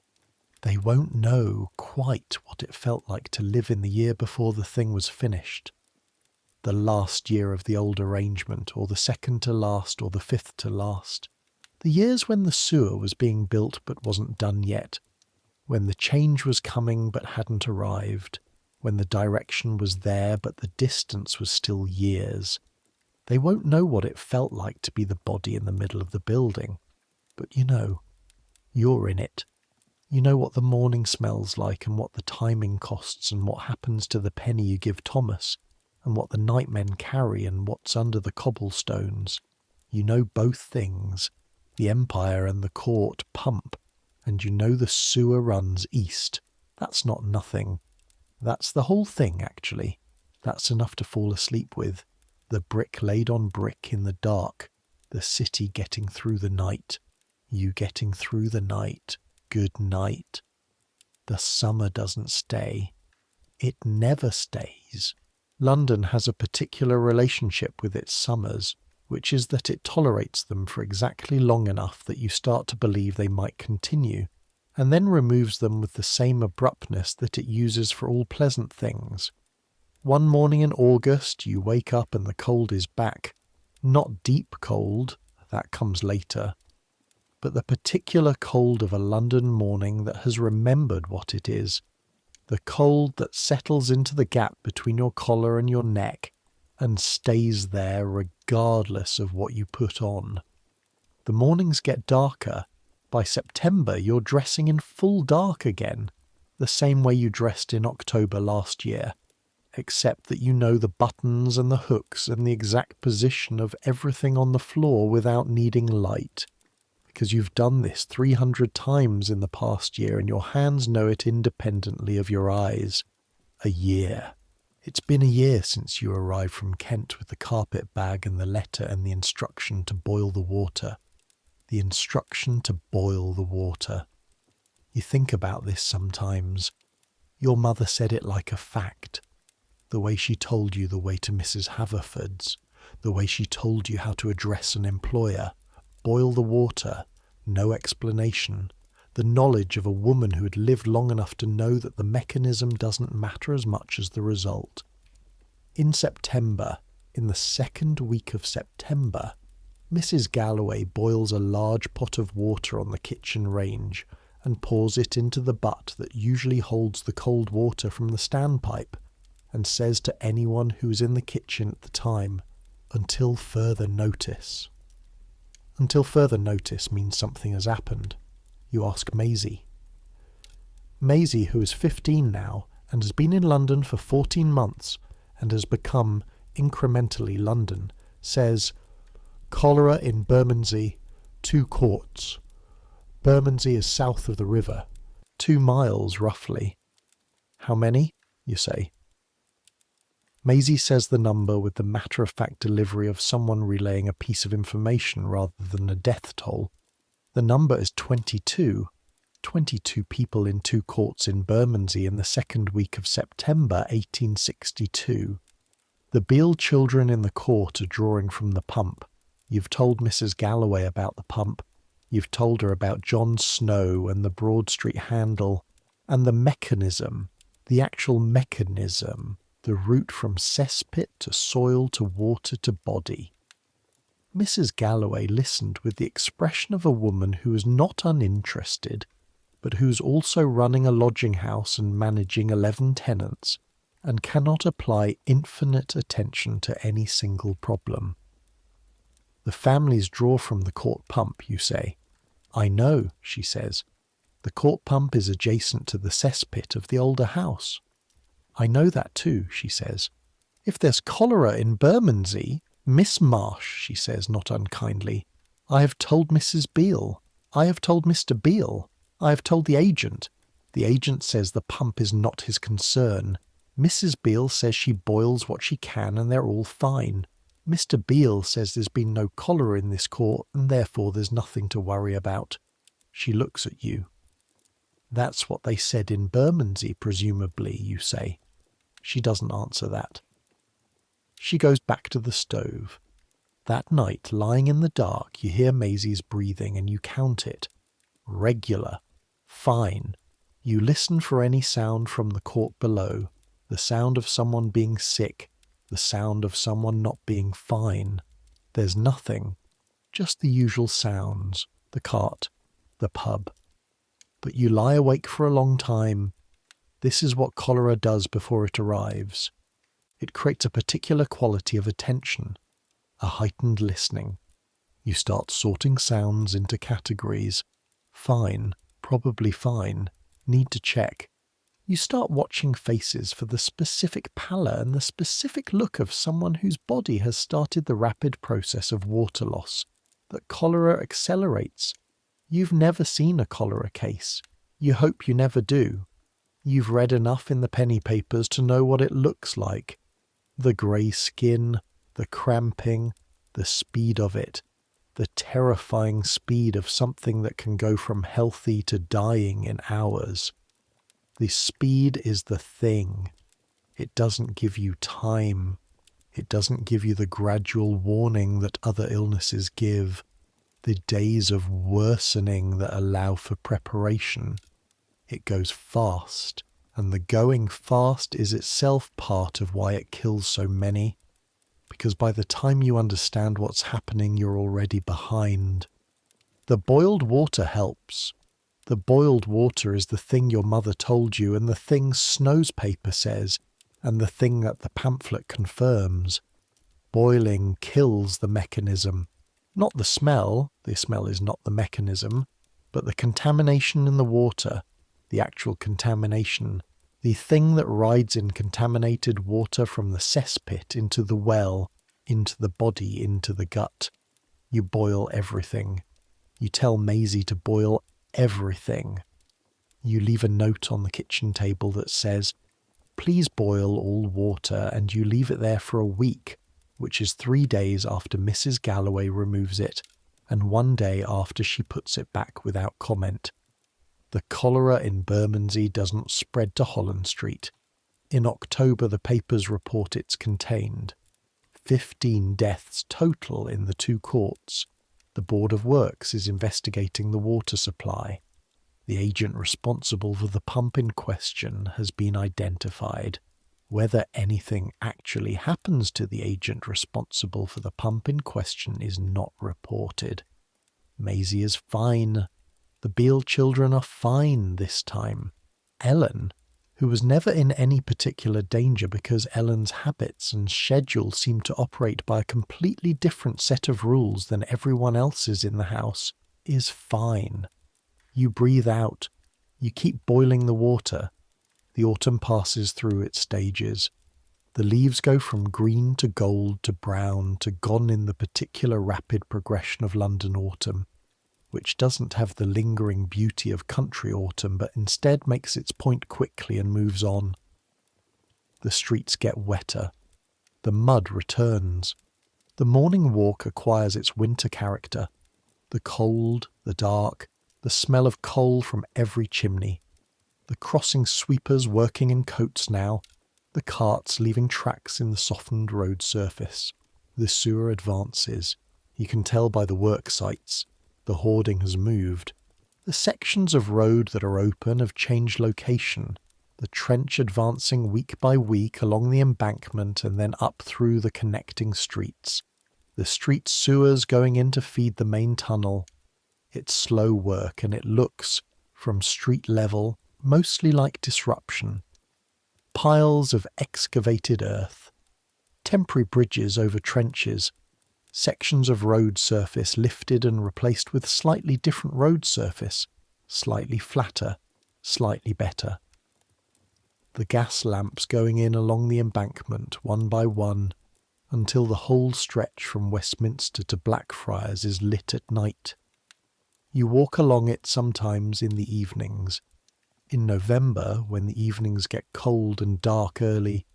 They won't know quite what it felt like to live in the year before the thing was finished. The last year of the old arrangement, or the second to last, or the fifth to last. The years when the sewer was being built but wasn't done yet. When the change was coming but hadn't arrived. When the direction was there but the distance was still years. They won't know what it felt like to be the body in the middle of the building. But you know, you're in it. You know what the morning smells like and what the timing costs and what happens to the penny you give Thomas and what the nightmen carry and what's under the cobblestones. You know both things, the Empire and the Court pump, and you know the sewer runs east. That's not nothing. That's the whole thing, actually. That's enough to fall asleep with. The brick laid on brick in the dark. The city getting through the night. You getting through the night. Good night. The summer doesn't stay. It never stays. London has a particular relationship with its summers, which is that it tolerates them for exactly long enough that you start to believe they might continue, and then removes them with the same abruptness that it uses for all pleasant things. One morning in August you wake up and the cold is back. Not deep cold, that comes later, but the particular cold of a London morning that has remembered what it is. The cold that settles into the gap between your collar and your neck and stays there regardless of what you put on. The mornings get darker. By September you're dressing in full dark again, the same way you dressed in October last year, except that you know the buttons and the hooks and the exact position of everything on the floor without needing light. Because you've done this 300 times in the past year and your hands know it independently of your eyes. A year. It's been a year since you arrived from Kent with the carpet bag and the letter and the instruction to boil the water. The instruction to boil the water. You think about this sometimes. Your mother said it like a fact. The way she told you the way to Mrs. Haverford's. The way she told you how to address an employer. Boil the water, no explanation, the knowledge of a woman who had lived long enough to know that the mechanism doesn't matter as much as the result. In September, in the second week of September, Mrs. Galloway boils a large pot of water on the kitchen range and pours it into the butt that usually holds the cold water from the standpipe, and says to anyone who was in the kitchen at the time, "Until further notice." Until further notice means something has happened. You ask Maisie. Maisie, who is 15 now and has been in London for 14 months and has become incrementally London, says, "Cholera in Bermondsey, 2 quarts. Bermondsey is south of the river, 2 miles roughly." How many? You say. Maisie says the number with the matter-of-fact delivery of someone relaying a piece of information rather than a death toll. The number is 22. 22 people in 2 courts in Bermondsey in the second week of September 1862. The Beale children in the court are drawing from the pump. You've told Mrs. Galloway about the pump. You've told her about John Snow and the Broad Street handle and the mechanism, the actual mechanism the route from cesspit to soil to water to body. Mrs. Galloway listened with the expression of a woman who is not uninterested, but who's also running a lodging house and managing 11 tenants, and cannot apply infinite attention to any single problem. The families draw from the court pump, you say. I know, she says. The court pump is adjacent to the cesspit of the older house. I know that too, she says. If there's cholera in Bermondsey, Miss Marsh, she says not unkindly, I have told Mrs. Beale. I have told Mr. Beale. I have told the agent. The agent says the pump is not his concern. Mrs. Beale says she boils what she can and they're all fine. Mr. Beale says there's been no cholera in this court and therefore there's nothing to worry about. She looks at you. That's what they said in Bermondsey, presumably, you say. She doesn't answer that. She goes back to the stove. That night, lying in the dark, you hear Maisie's breathing and you count it. Regular. Fine. You listen for any sound from the court below, the sound of someone being sick, the sound of someone not being fine. There's nothing. Just the usual sounds. The cart. The pub. But you lie awake for a long time. This is what cholera does before it arrives. It creates a particular quality of attention, a heightened listening. You start sorting sounds into categories. Fine, probably fine, need to check. You start watching faces for the specific pallor and the specific look of someone whose body has started the rapid process of water loss that cholera accelerates. You've never seen a cholera case. You hope you never do. You've read enough in the penny papers to know what it looks like. The grey skin, the cramping, the speed of it, the terrifying speed of something that can go from healthy to dying in hours. The speed is the thing. It doesn't give you time. It doesn't give you the gradual warning that other illnesses give, the days of worsening that allow for preparation. It goes fast, and the going fast is itself part of why it kills so many, because by the time you understand what's happening, you're already behind. The boiled water helps. The boiled water is the thing your mother told you, and the thing Snow's paper says, and the thing that the pamphlet confirms. Boiling kills the mechanism. Not the smell is not the mechanism, but the contamination in the water, the actual contamination, the thing that rides in contaminated water from the cesspit into the well, into the body, into the gut. You boil everything. You tell Maisie to boil everything. You leave a note on the kitchen table that says, please boil all water, and you leave it there for a week, which is 3 days after Mrs. Galloway removes it, and 1 day after she puts it back without comment. The cholera in Bermondsey doesn't spread to Holland Street. In October the papers report it's contained. 15 deaths total in the 2 courts. The Board of Works is investigating the water supply. The agent responsible for the pump in question has been identified. Whether anything actually happens to the agent responsible for the pump in question is not reported. Maisie is fine. The Beale children are fine this time. Ellen, who was never in any particular danger because Ellen's habits and schedule seemed to operate by a completely different set of rules than everyone else's in the house, is fine. You breathe out. You keep boiling the water. The autumn passes through its stages. The leaves go from green to gold to brown to gone in the particular rapid progression of London autumn, which doesn't have the lingering beauty of country autumn, but instead makes its point quickly and moves on. The streets get wetter. The mud returns. The morning walk acquires its winter character. The cold, the dark, the smell of coal from every chimney. The crossing sweepers working in coats now. The carts leaving tracks in the softened road surface. The sewer advances. You can tell by the work sites. The hoarding has moved. The sections of road that are open have changed location. the trench advancing week by week along the embankment and then up through the connecting streets, the street sewers going in to feed the main tunnel. It's slow work, and it looks, from street level, mostly like disruption. Piles of excavated earth, temporary bridges over trenches, sections of road surface lifted and replaced with slightly different road surface, slightly flatter, slightly better. The gas lamps going in along the embankment one by one until the whole stretch from Westminster to Blackfriars is lit at night. You walk along it sometimes in the evenings. In November, when the evenings get cold and dark early,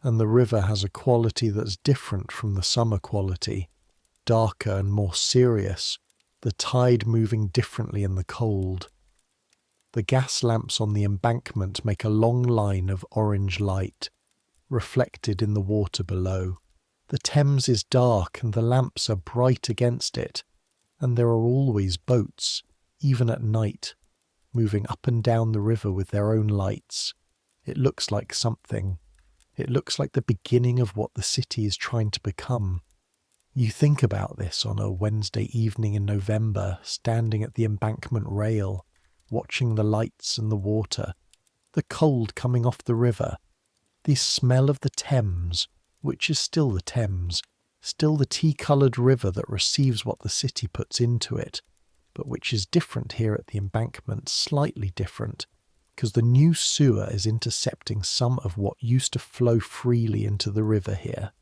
and the river has a quality that's different from the summer quality, darker and more serious, the tide moving differently in the cold. The gas lamps on the embankment make a long line of orange light, reflected in the water below. The Thames is dark and the lamps are bright against it, and there are always boats, even at night, moving up and down the river with their own lights. It looks like something. It looks like the beginning of what the city is trying to become. You think about this on a Wednesday evening in November, standing at the embankment rail, watching the lights and the water, the cold coming off the river, the smell of the Thames, which is still the Thames, still the tea-coloured river that receives what the city puts into it, but which is different here at the embankment, slightly different, because the new sewer is intercepting some of what used to flow freely into the river here,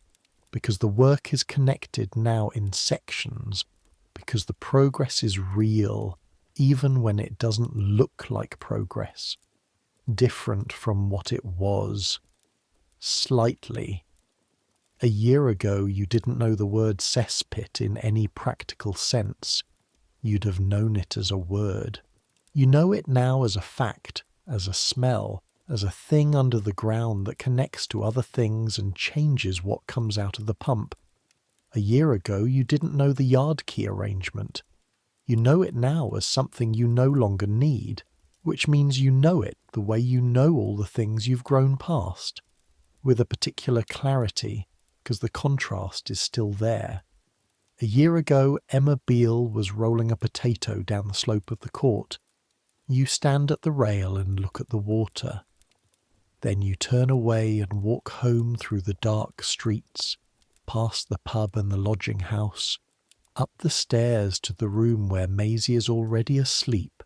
because the work is connected now in sections, because the progress is real, even when it doesn't look like progress, different from what it was, slightly. A year ago you didn't know the word cesspit in any practical sense. You'd have known it as a word. You know it now as a fact, as a smell, as a thing under the ground that connects to other things and changes what comes out of the pump. A year ago you didn't know the yard key arrangement. You know it now as something you no longer need, which means you know it the way you know all the things you've grown past, with a particular clarity, because the contrast is still there. A year ago, Emma Beale was rolling a potato down the slope of the court. You stand at the rail and look at the water. Then you turn away and walk home through the dark streets, past the pub and the lodging house, up the stairs to the room where Maisie is already asleep,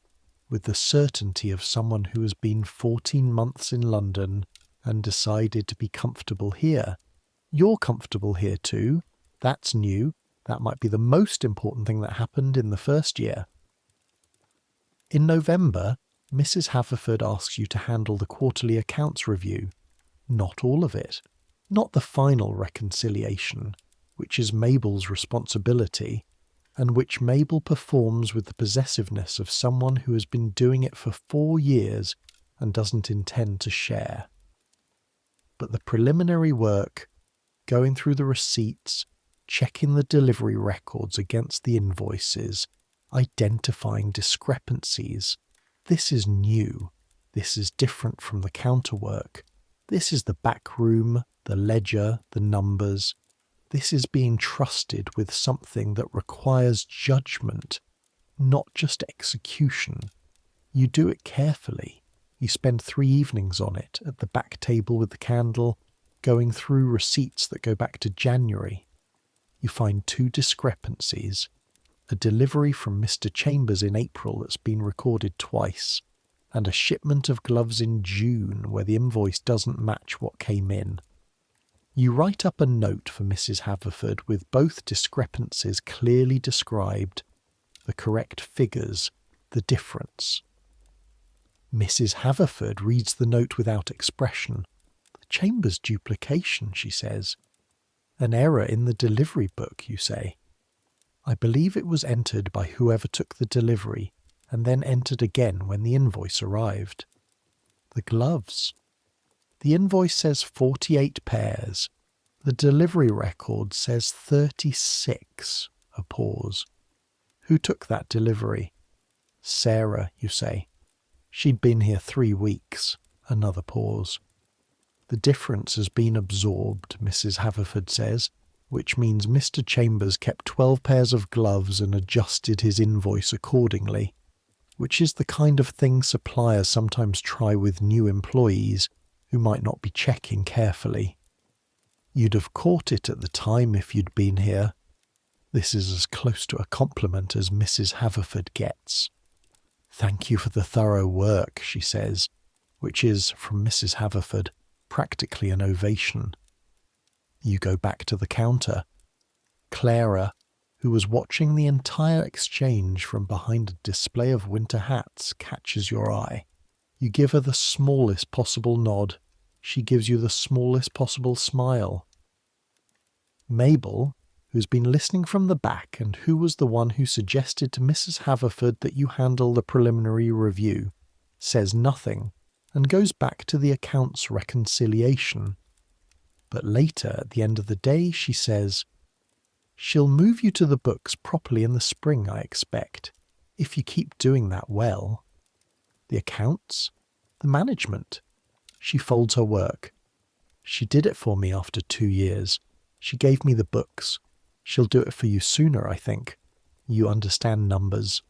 with the certainty of someone who has been 14 months in London and decided to be comfortable here. You're comfortable here too. That's new. That might be the most important thing that happened in the first year. In November, Mrs. Haverford asks you to handle the quarterly accounts review. Not all of it. Not the final reconciliation, which is Mabel's responsibility, and which Mabel performs with the possessiveness of someone who has been doing it for 4 years and doesn't intend to share. But the preliminary work, going through the receipts, checking the delivery records against the invoices, identifying discrepancies, this is new. This is different from the counterwork. This is the back room, the ledger, the numbers. This is being trusted with something that requires judgment, not just execution. You do it carefully. You spend 3 evenings on it at the back table with the candle, going through receipts that go back to January. You find 2 discrepancies. A delivery from Mr. Chambers in April that's been recorded twice, and a shipment of gloves in June where the invoice doesn't match what came in. You write up a note for Mrs. Haverford with both discrepancies clearly described, the correct figures, the difference. Mrs. Haverford reads the note without expression. The Chambers duplication, she says. An error in the delivery book, you say. I believe it was entered by whoever took the delivery, and then entered again when the invoice arrived. The gloves. The invoice says 48 pairs. The delivery record says 36. A pause. Who took that delivery? Sarah, you say. She'd been here 3 weeks. Another pause. The difference has been absorbed, Mrs. Haverford says, which means Mr. Chambers kept 12 pairs of gloves and adjusted his invoice accordingly, which is the kind of thing suppliers sometimes try with new employees who might not be checking carefully. You'd have caught it at the time if you'd been here. This is as close to a compliment as Mrs. Haverford gets. Thank you for the thorough work, she says, which is, from Mrs. Haverford, practically an ovation. You go back to the counter. Clara, who was watching the entire exchange from behind a display of winter hats, catches your eye. You give her the smallest possible nod. She gives you the smallest possible smile. Mabel, who's been listening from the back and who was the one who suggested to Mrs. Haverford that you handle the preliminary review, says nothing and goes back to the accounts reconciliation. But later, at the end of the day, she says, "She'll move you to the books properly in the spring, I expect, if you keep doing that well." The accounts? The management? She folds her work. She did it for me after 2 years. She gave me the books. She'll do it for you sooner, I think. You understand numbers.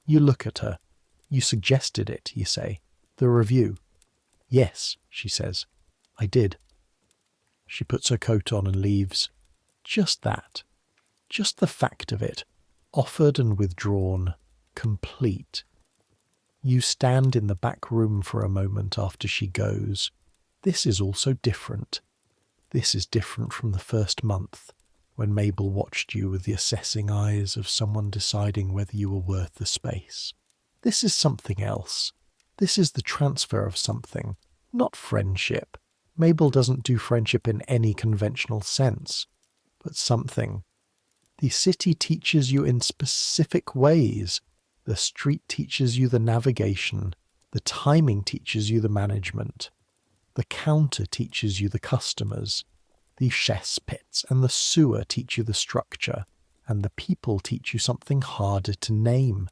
You look at her. You suggested it, you say. The review. Yes, she says. I did. She puts her coat on and leaves. Just that. Just the fact of it. Offered and withdrawn. Complete. You stand in the back room for a moment after she goes. This is also different. This is different from the first month, when Mabel watched you with the assessing eyes of someone deciding whether you were worth the space. This is something else. This is the transfer of something, not friendship. Mabel doesn't do friendship in any conventional sense, but something. The city teaches you in specific ways. The street teaches you the navigation. The timing teaches you the management. The counter teaches you the customers. The cesspits and the sewer teach you the structure, and the people teach you something harder to name.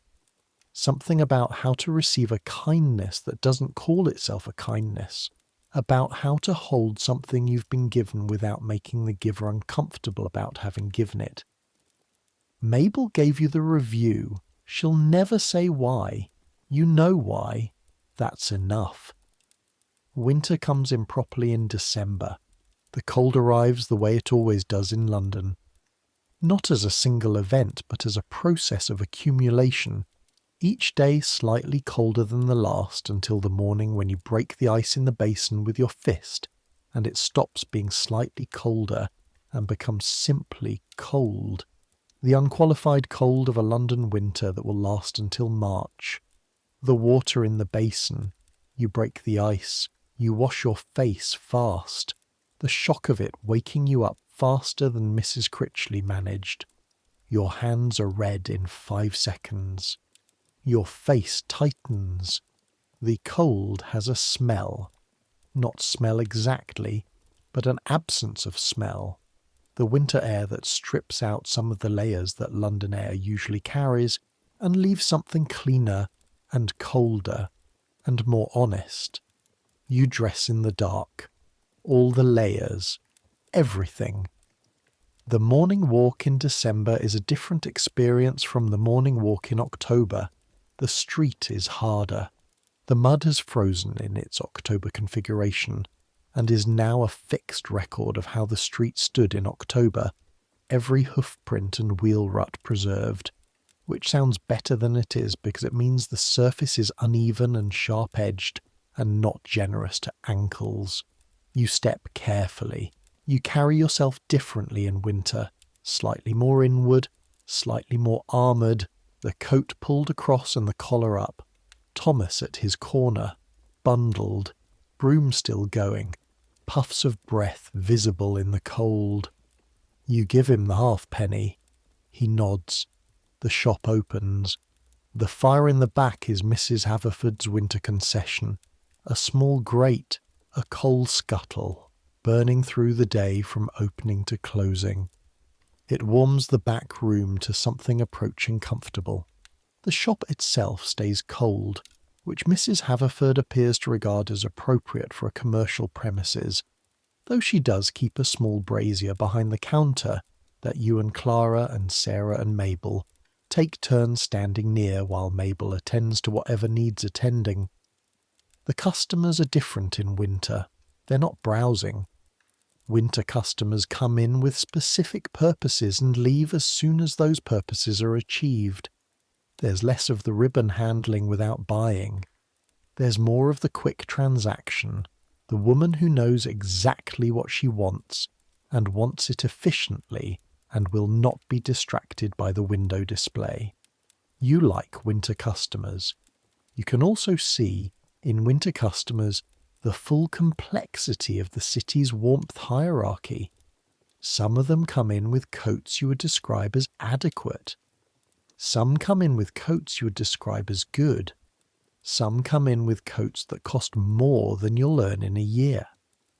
Something about how to receive a kindness that doesn't call itself a kindness. About how to hold something you've been given without making the giver uncomfortable about having given it. Mabel gave you the review. She'll never say why. You know why. That's enough. Winter comes in properly in December. The cold arrives the way it always does in London. Not as a single event, but as a process of accumulation. Each day slightly colder than the last until the morning when you break the ice in the basin with your fist and it stops being slightly colder and becomes simply cold. The unqualified cold of a London winter that will last until March. The water in the basin. You break the ice. You wash your face fast. The shock of it waking you up faster than Mrs. Critchley managed. Your hands are red in 5 seconds. Your face tightens. The cold has a smell. Not smell exactly, but an absence of smell. The winter air that strips out some of the layers that London air usually carries and leaves something cleaner and colder and more honest. You dress in the dark. All the layers. Everything. The morning walk in December is a different experience from the morning walk in October. The street is harder. The mud has frozen in its October configuration and is now a fixed record of how the street stood in October, every hoofprint and wheel rut preserved, which sounds better than it is because it means the surface is uneven and sharp-edged and not generous to ankles. You step carefully. You carry yourself differently in winter, slightly more inward, slightly more armoured, the coat pulled across and the collar up, Thomas at his corner, bundled, broom still going, puffs of breath visible in the cold. You give him the halfpenny. He nods. The shop opens. The fire in the back is Mrs. Haverford's winter concession, a small grate, a coal scuttle, burning through the day from opening to closing. It warms the back room to something approaching comfortable. The shop itself stays cold. which Mrs. Haverford appears to regard as appropriate for a commercial premises, though she does keep a small brazier behind the counter that you and Clara and Sarah and Mabel take turns standing near while Mabel attends to whatever needs attending. The customers are different in winter. They're not browsing. Winter customers come in with specific purposes and leave as soon as those purposes are achieved. There's less of the ribbon handling without buying. There's more of the quick transaction, the woman who knows exactly what she wants and wants it efficiently and will not be distracted by the window display. You like winter customers. You can also see, in winter customers, the full complexity of the city's warmth hierarchy. Some of them come in with coats you would describe as adequate. Some come in with coats you would describe as good. Some come in with coats that cost more than you'll earn in a year.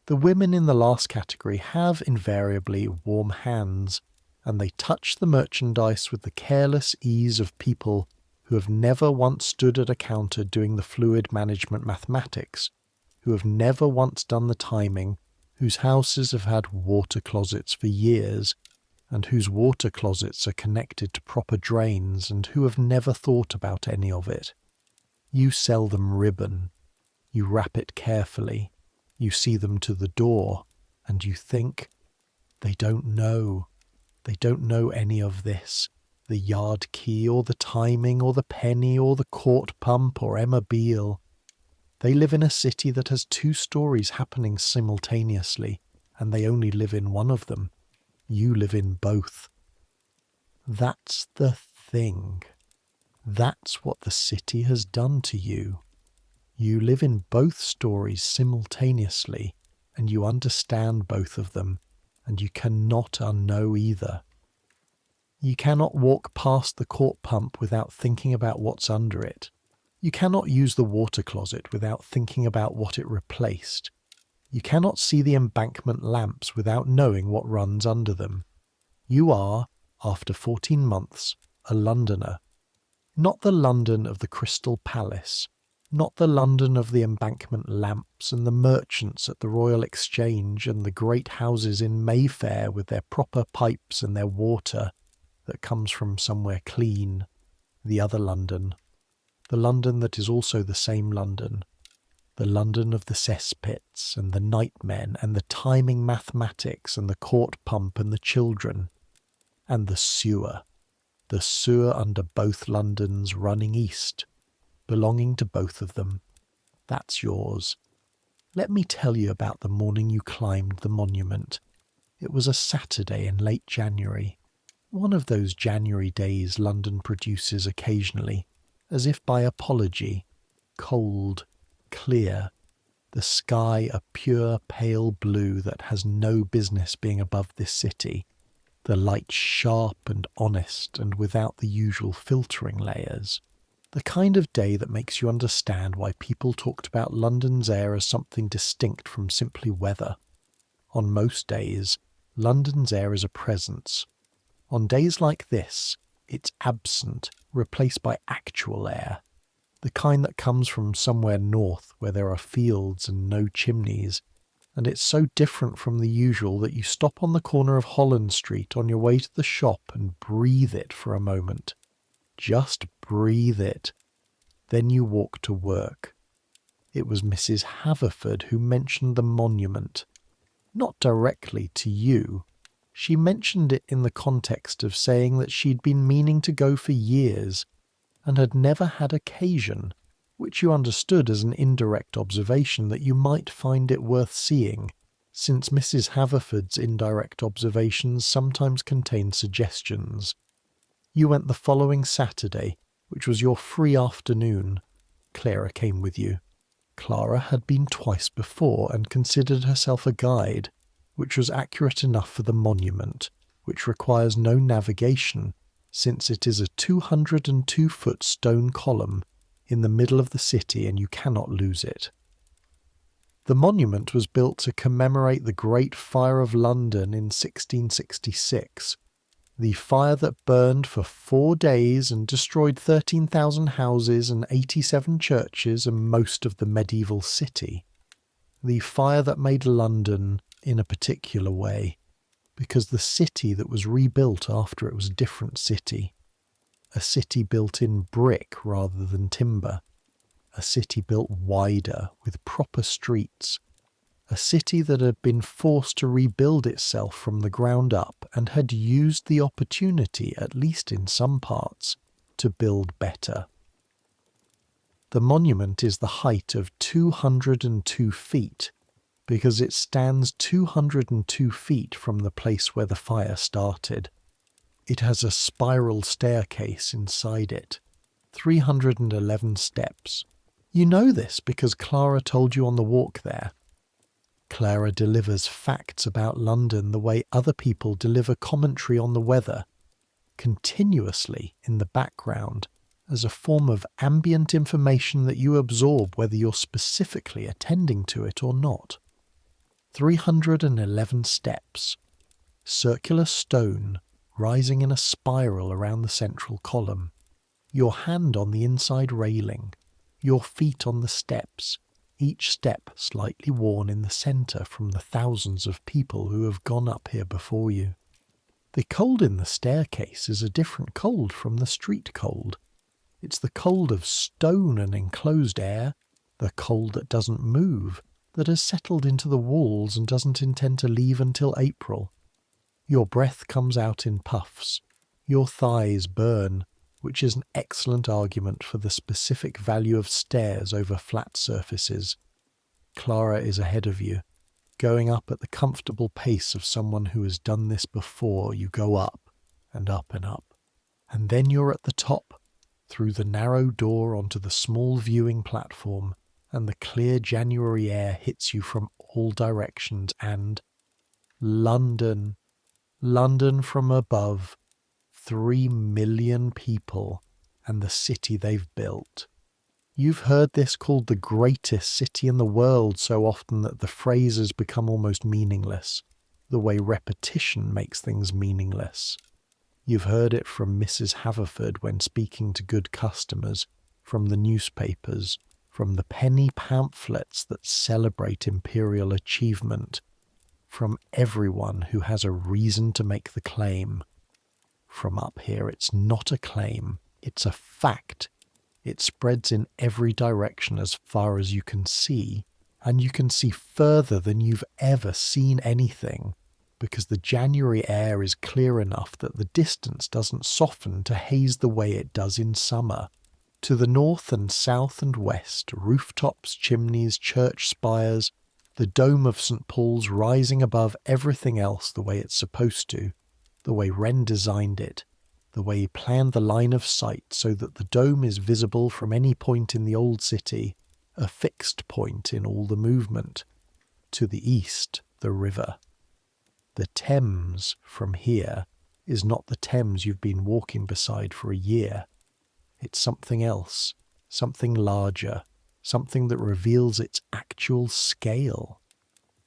The women in the last category have invariably warm hands, and they touch the merchandise with the careless ease of people who have never once stood at a counter doing the fluid management mathematics, who have never once done the timing, whose houses have had water closets for years, and whose water closets are connected to proper drains, and who have never thought about any of it. You sell them ribbon. You wrap it carefully. You see them to the door, and you think, they don't know. They don't know any of this. The yard key, or the timing, or the penny, or the court pump, or Emma Beale. They live in a city that has 2 stories happening simultaneously, and they only live in one of them. You live in both. That's the thing. That's what the city has done to you. You live in both stories simultaneously, and you understand both of them, and you cannot unknow either. You cannot walk past the court pump without thinking about what's under it. You cannot use the water closet without thinking about what it replaced. You cannot see the embankment lamps without knowing what runs under them. You are, after 14 months, a Londoner. Not the London of the Crystal Palace, not the London of the embankment lamps and the merchants at the Royal Exchange and the great houses in Mayfair with their proper pipes and their water that comes from somewhere clean. The other London. The London that is also the same London. The London of the cesspits and the nightmen and the timing mathematics and the court pump and the children. And the sewer under both Londons running east, belonging to both of them. That's yours. Let me tell you about the morning you climbed the monument. It was a Saturday in late January, one of those January days London produces occasionally, as if by apology, cold, clear, the sky a pure pale blue that has no business being above this city, the light sharp and honest and without the usual filtering layers. The kind of day that makes you understand why people talked about London's air as something distinct from simply weather. On most days, London's air is a presence. On days like this, it's absent, replaced by actual air, the kind that comes from somewhere north where there are fields and no chimneys, and it's so different from the usual that you stop on the corner of Holland Street on your way to the shop and breathe it for a moment. Just breathe it. Then you walk to work. It was Mrs. Haverford who mentioned the monument. Not directly to you. She mentioned it in the context of saying that she'd been meaning to go for years and had never had occasion, which you understood as an indirect observation that you might find it worth seeing, since Mrs. Haverford's indirect observations sometimes contain suggestions. You went the following Saturday, which was your free afternoon. Clara came with you. Clara had been twice before and considered herself a guide, which was accurate enough for the monument, which requires no navigation, since it is a 202-foot stone column in the middle of the city and you cannot lose it. The monument was built to commemorate the Great Fire of London in 1666. The fire that burned for 4 days and destroyed 13,000 houses and 87 churches and most of the medieval city. The fire that made London in a particular way, because the city that was rebuilt after it was a different city. A city built in brick rather than timber. A city built wider with proper streets. A city that had been forced to rebuild itself from the ground up and had used the opportunity, at least in some parts, to build better. The monument is the height of 202 feet, because it stands 202 feet from the place where the fire started. It has a spiral staircase inside it, 311 steps. You know this because Clara told you on the walk there. Clara delivers facts about London the way other people deliver commentary on the weather, continuously in the background, as a form of ambient information that you absorb whether you're specifically attending to it or not. 311 steps. Circular stone rising in a spiral around the central column. Your hand on the inside railing. Your feet on the steps. Each step slightly worn in the centre from the thousands of people who have gone up here before you. The cold in the staircase is a different cold from the street cold. It's the cold of stone and enclosed air, the cold that doesn't move, that has settled into the walls and doesn't intend to leave until April. Your breath comes out in puffs. Your thighs burn, which is an excellent argument for the specific value of stairs over flat surfaces. Clara is ahead of you, going up at the comfortable pace of someone who has done this before. You go up and up and up. And then you're at the top, through the narrow door onto the small viewing platform, and the clear January air hits you from all directions, and London, London from above, 3 million people, and the city they've built. You've heard this called the greatest city in the world so often that the phrase has become almost meaningless, the way repetition makes things meaningless. You've heard it from Mrs. Haverford when speaking to good customers, from the newspapers, from the penny pamphlets that celebrate imperial achievement, from everyone who has a reason to make the claim. From up here, it's not a claim, it's a fact. It spreads in every direction as far as you can see, and you can see further than you've ever seen anything, because the January air is clear enough that the distance doesn't soften to haze the way it does in summer. To the north and south and west, rooftops, chimneys, church spires, the dome of St. Paul's rising above everything else the way it's supposed to, the way Wren designed it, the way he planned the line of sight so that the dome is visible from any point in the old city, a fixed point in all the movement. To the east, the river. The Thames, from here, is not the Thames you've been walking beside for a year. It's something else, something larger, something that reveals its actual scale.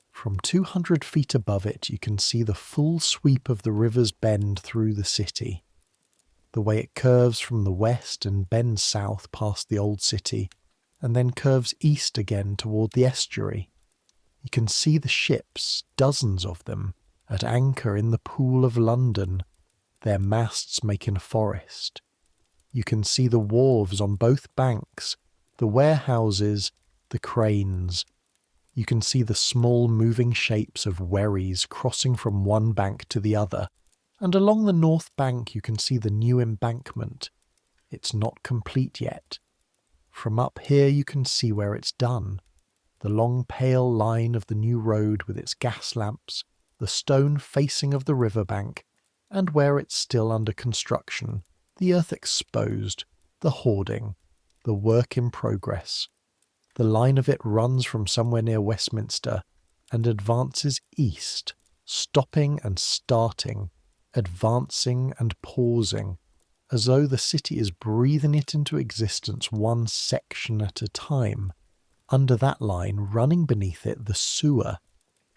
From 200 feet above it, you can see the full sweep of the river's bend through the city. The way it curves from the west and bends south past the old city, and then curves east again toward the estuary. You can see the ships, dozens of them, at anchor in the Pool of London, their masts making a forest. You can see the wharves on both banks, the warehouses, the cranes. You can see the small moving shapes of wherries crossing from one bank to the other, and along the north bank you can see the new embankment. It's not complete yet. From up here you can see where it's done. The long pale line of the new road with its gas lamps, the stone facing of the riverbank, and where it's still under construction, the earth exposed, the hoarding, the work in progress. The line of it runs from somewhere near Westminster and advances east, stopping and starting, advancing and pausing, as though the city is breathing it into existence one section at a time. Under that line, running beneath it, the sewer.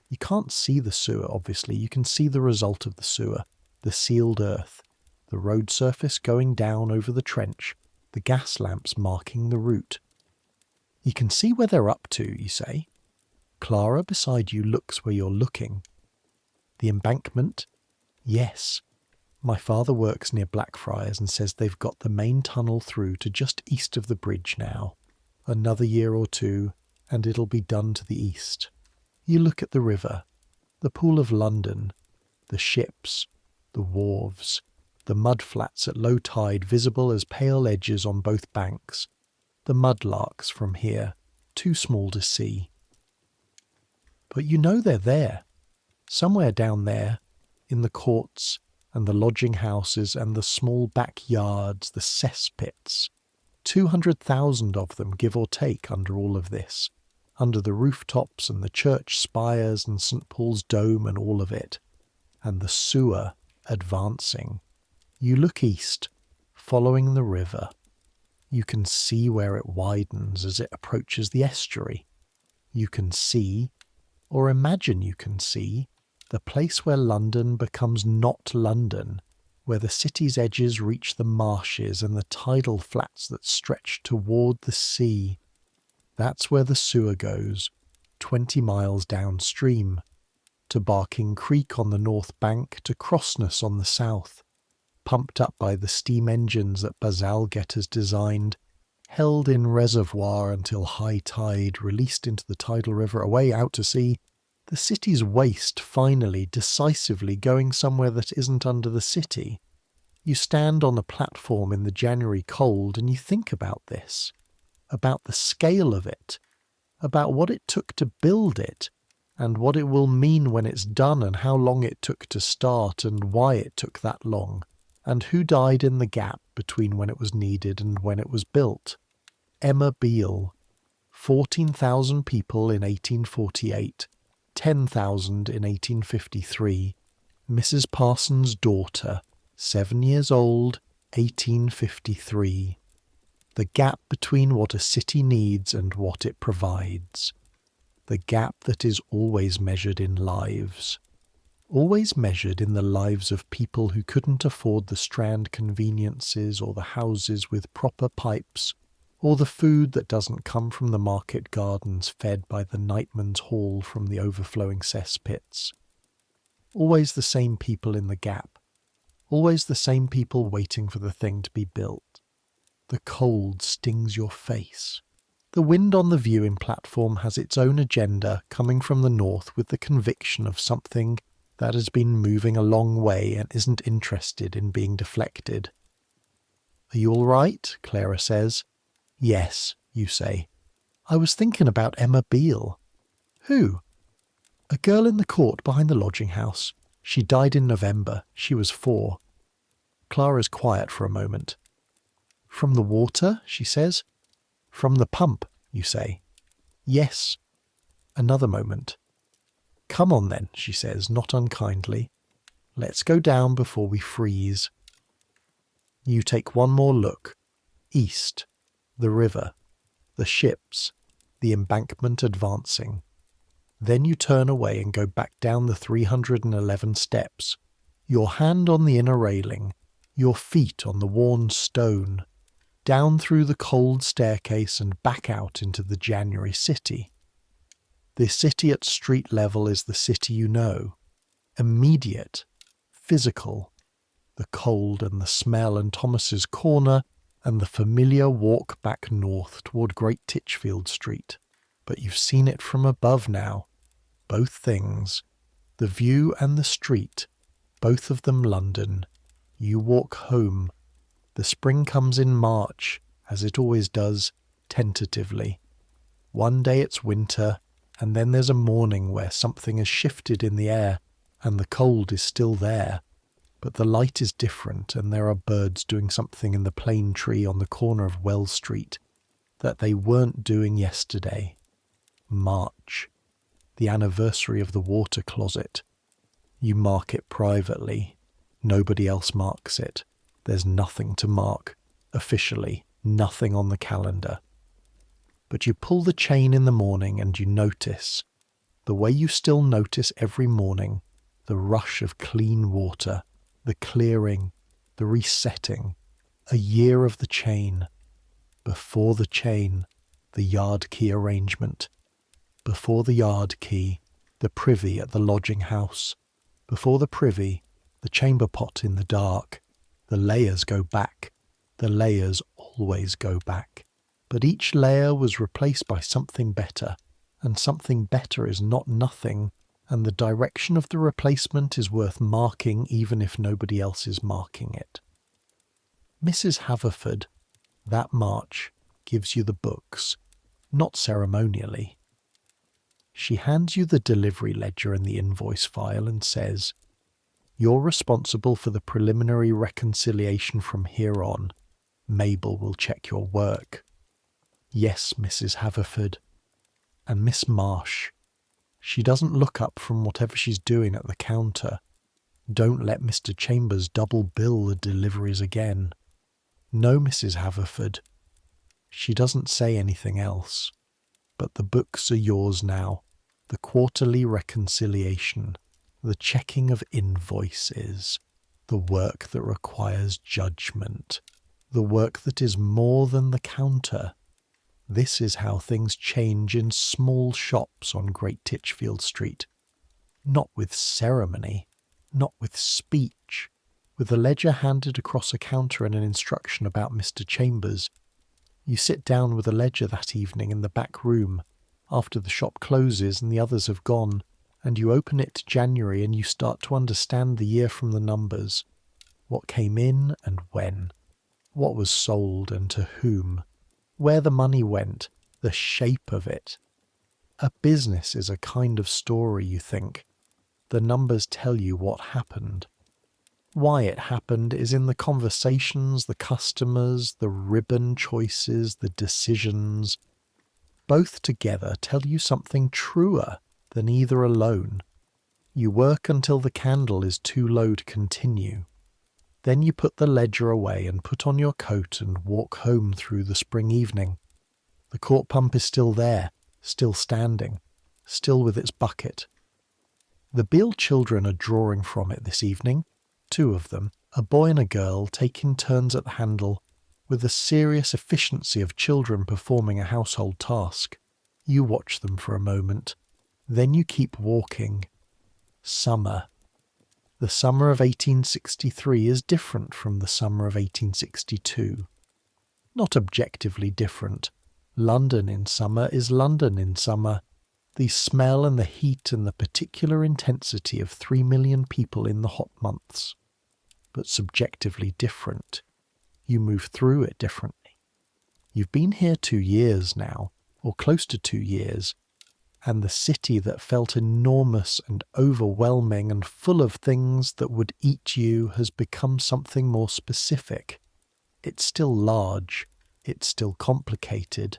You can't see the sewer, obviously. You can see the result of the sewer. the sealed earth, the road surface going down over the trench, the gas lamps marking the route. You can see where they're up to, you say. Clara beside you looks where you're looking. The embankment? Yes. My father works near Blackfriars and says they've got the main tunnel through to just east of the bridge now. Another year or two, and it'll be done to the east. You look at the river, the Pool of London, the ships, the wharves, the mud flats at low tide visible as pale edges on both banks, the mudlarks from here, too small to see. But you know they're there, somewhere down there, in the courts and the lodging houses and the small backyards, the cesspits. 200,000 of them, give or take, under all of this, under the rooftops and the church spires and St. Paul's Dome and all of it, and the sewer advancing. You look east, following the river. You can see where it widens as it approaches the estuary. You can see, or imagine you can see, the place where London becomes not London, where the city's edges reach the marshes and the tidal flats that stretch toward the sea. That's where the sewer goes, 20 miles downstream, to Barking Creek on the north bank, to Crossness on the south, pumped up by the steam engines that Bazalgette has designed, held in reservoir until high tide, released into the tidal river away out to sea, the city's waste finally, decisively going somewhere that isn't under the city. You stand on a platform in the January cold and you think about this, about the scale of it, about what it took to build it, and what it will mean when it's done, and how long it took to start, and why it took that long, and who died in the gap between when it was needed and when it was built. Emma Beale, 14,000 people in 1848, 10,000 in 1853, Mrs. Parsons' daughter, 7 years old, 1853. The gap between what a city needs and what it provides. The gap that is always measured in lives. Always measured in the lives of people who couldn't afford the Strand conveniences or the houses with proper pipes, or the food that doesn't come from the market gardens fed by the nightmen's haul from the overflowing cesspits. Always the same people in the gap. Always the same people waiting for the thing to be built. The cold stings your face. The wind on the viewing platform has its own agenda coming from the north with the conviction of something that has been moving a long way and isn't interested in being deflected. "Are you all right?" Clara says. "Yes," you say. "I was thinking about Emma Beale." "Who?" "A girl in the court behind the lodging house. She died in November. She was 4. Clara's quiet for a moment. "From the water?" she says. "From the pump," you say. "Yes." Another moment. "Come on then," she says, not unkindly. "Let's go down before we freeze." You take one more look. East. The river. The ships. The embankment advancing. Then you turn away and go back down the 311 steps, your hand on the inner railing, your feet on the worn stone, down through the cold staircase and back out into the January city. The city at street level is the city you know, immediate, physical, the cold and the smell and Thomas's Corner and the familiar walk back north toward Great Titchfield Street. But you've seen it from above now. Both things, the view and the street, both of them London. You walk home. The spring comes in March, as it always does, tentatively. One day it's winter, and then there's a morning where something has shifted in the air, and the cold is still there. But the light is different, and there are birds doing something in the plane tree on the corner of Wells Street that they weren't doing yesterday. March. The anniversary of the water closet. You mark it privately. Nobody else marks it. There's nothing to mark. Officially, nothing on the calendar. But you pull the chain in the morning and you notice, the way you still notice every morning, the rush of clean water, the clearing, the resetting, a year of the chain. Before the chain, the yard key arrangement. Before the yard key, the privy at the lodging house. Before the privy, the chamber pot in the dark. The layers go back. The layers always go back. But each layer was replaced by something better, and something better is not nothing, and the direction of the replacement is worth marking even if nobody else is marking it. Mrs. Haverford, that March, gives you the books, not ceremonially. She hands you the delivery ledger and the invoice file and says, "You're responsible for the preliminary reconciliation from here on. Mabel will check your work." "Yes, Mrs. Haverford." And Miss Marsh, she doesn't look up from whatever she's doing at the counter. Don't let Mr. Chambers double bill the deliveries again. No, Mrs. Haverford. She doesn't say anything else. But the books are yours now. The quarterly reconciliation, the checking of invoices, the work that requires judgment, the work that is more than the counter. This is how things change in small shops on Great Titchfield Street. Not with ceremony, not with speech, with a ledger handed across a counter and an instruction about Mr. Chambers. You sit down with a ledger that evening in the back room, after the shop closes and the others have gone, and you open it to January and you start to understand the year from the numbers. What came in and when. What was sold and to whom. Where the money went, the shape of it. A business is a kind of story, you think. The numbers tell you what happened. Why it happened is in the conversations, the customers, the ribbon choices, the decisions. Both together tell you something truer than either alone. You work until the candle is too low to continue. Then you put the ledger away and put on your coat and walk home through the spring evening. The court pump is still there, still standing, still with its bucket. The Beale children are drawing from it this evening, 2 of them, a boy and a girl, taking turns at the handle, with the serious efficiency of children performing a household task. You watch them for a moment, then you keep walking. Summer. The summer of 1863 is different from the summer of 1862. Not objectively different. London in summer is London in summer. The smell and the heat and the particular intensity of 3 million people in the hot months. But subjectively different. You move through it differently. You've been here 2 years now, or close to 2 years, and the city that felt enormous and overwhelming and full of things that would eat you has become something more specific. It's still large, it's still complicated.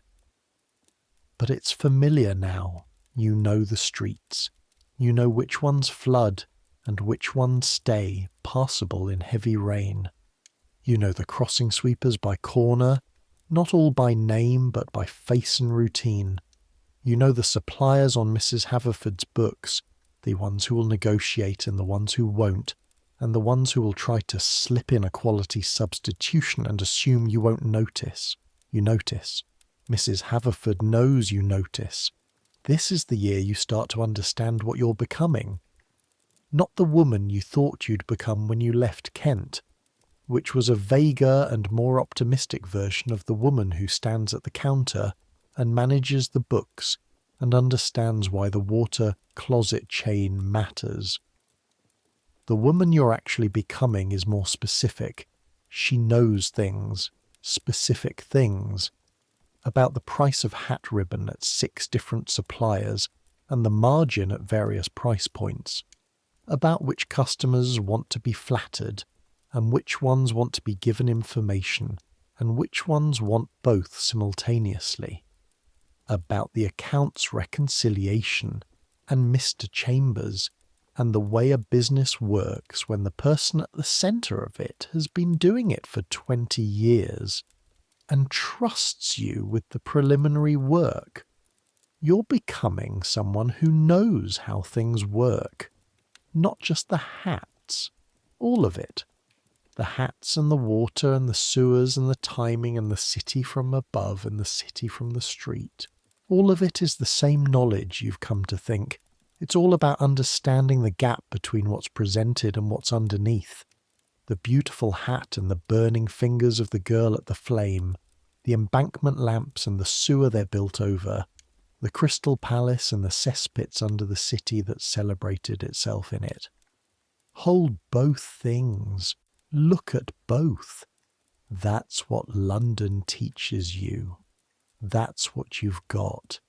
But it's familiar now. You know the streets. You know which ones flood and which ones stay passable in heavy rain. You know the crossing sweepers by corner, not all by name but by face and routine. You know the suppliers on Mrs. Haverford's books, the ones who will negotiate and the ones who won't, and the ones who will try to slip in a quality substitution and assume you won't notice. You notice. Mrs. Haverford knows you notice. This is the year you start to understand what you're becoming. Not the woman you thought you'd become when you left Kent, which was a vaguer and more optimistic version of the woman who stands at the counter and manages the books and understands why the water closet chain matters. The woman you're actually becoming is more specific. She knows things, specific things, about the price of hat ribbon at 6 different suppliers and the margin at various price points, about which customers want to be flattered and which ones want to be given information and which ones want both simultaneously, about the accounts reconciliation and Mr. Chambers and the way a business works when the person at the centre of it has been doing it for 20 years and trusts you with the preliminary work. You're becoming someone who knows how things work, not just the hats, All of it. The hats and the water and the sewers and the timing and the city from above and the city from the street. All of it is the same knowledge, you've come to think. It's all about understanding the gap between what's presented and what's underneath. The beautiful hat and the burning fingers of the girl at the flame, the embankment lamps and the sewer they're built over, the crystal palace and the cesspits under the city that celebrated itself in it. Hold both things. Look at both. That's what London teaches you. That's what you've got.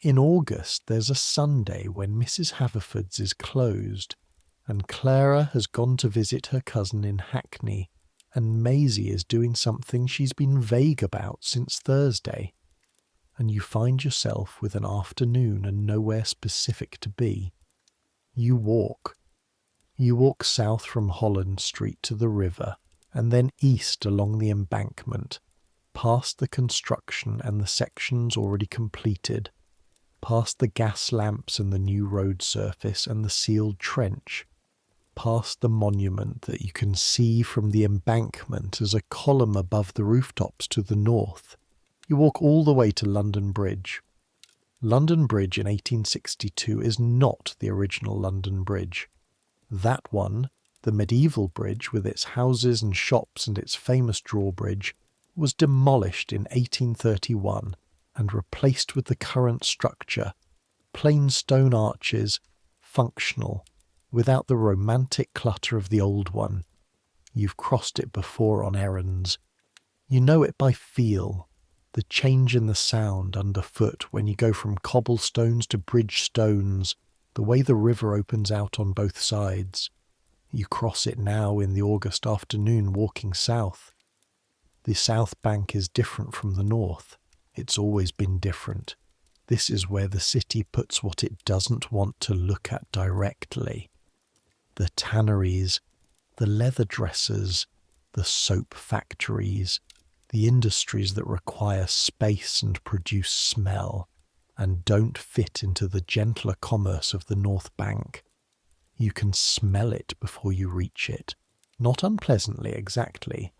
In August, there's a Sunday when Mrs. Haverford's is closed, and Clara has gone to visit her cousin in Hackney, and Maisie is doing something she's been vague about since Thursday, and you find yourself with an afternoon and nowhere specific to be. You walk. You walk south from Holland Street to the river, and then east along the embankment, past the construction and the sections already completed, past the gas lamps and the new road surface and the sealed trench, past the monument that you can see from the embankment as a column above the rooftops to the north. You walk all the way to London Bridge. London Bridge in 1862 is not the original London Bridge. That one, the medieval bridge with its houses and shops and its famous drawbridge, was demolished in 1831 and replaced with the current structure, plain stone arches, functional, without the romantic clutter of the old one. You've crossed it before on errands. You know it by feel, the change in the sound underfoot when you go from cobblestones to bridge stones, the way the river opens out on both sides. You cross it now in the August afternoon walking south. The south bank is different from the north. It's always been different. This is where the city puts what it doesn't want to look at directly. The tanneries, the leather dressers, the soap factories, the industries that require space and produce smell, and don't fit into the gentler commerce of the North Bank. You can smell it before you reach it, not unpleasantly exactly,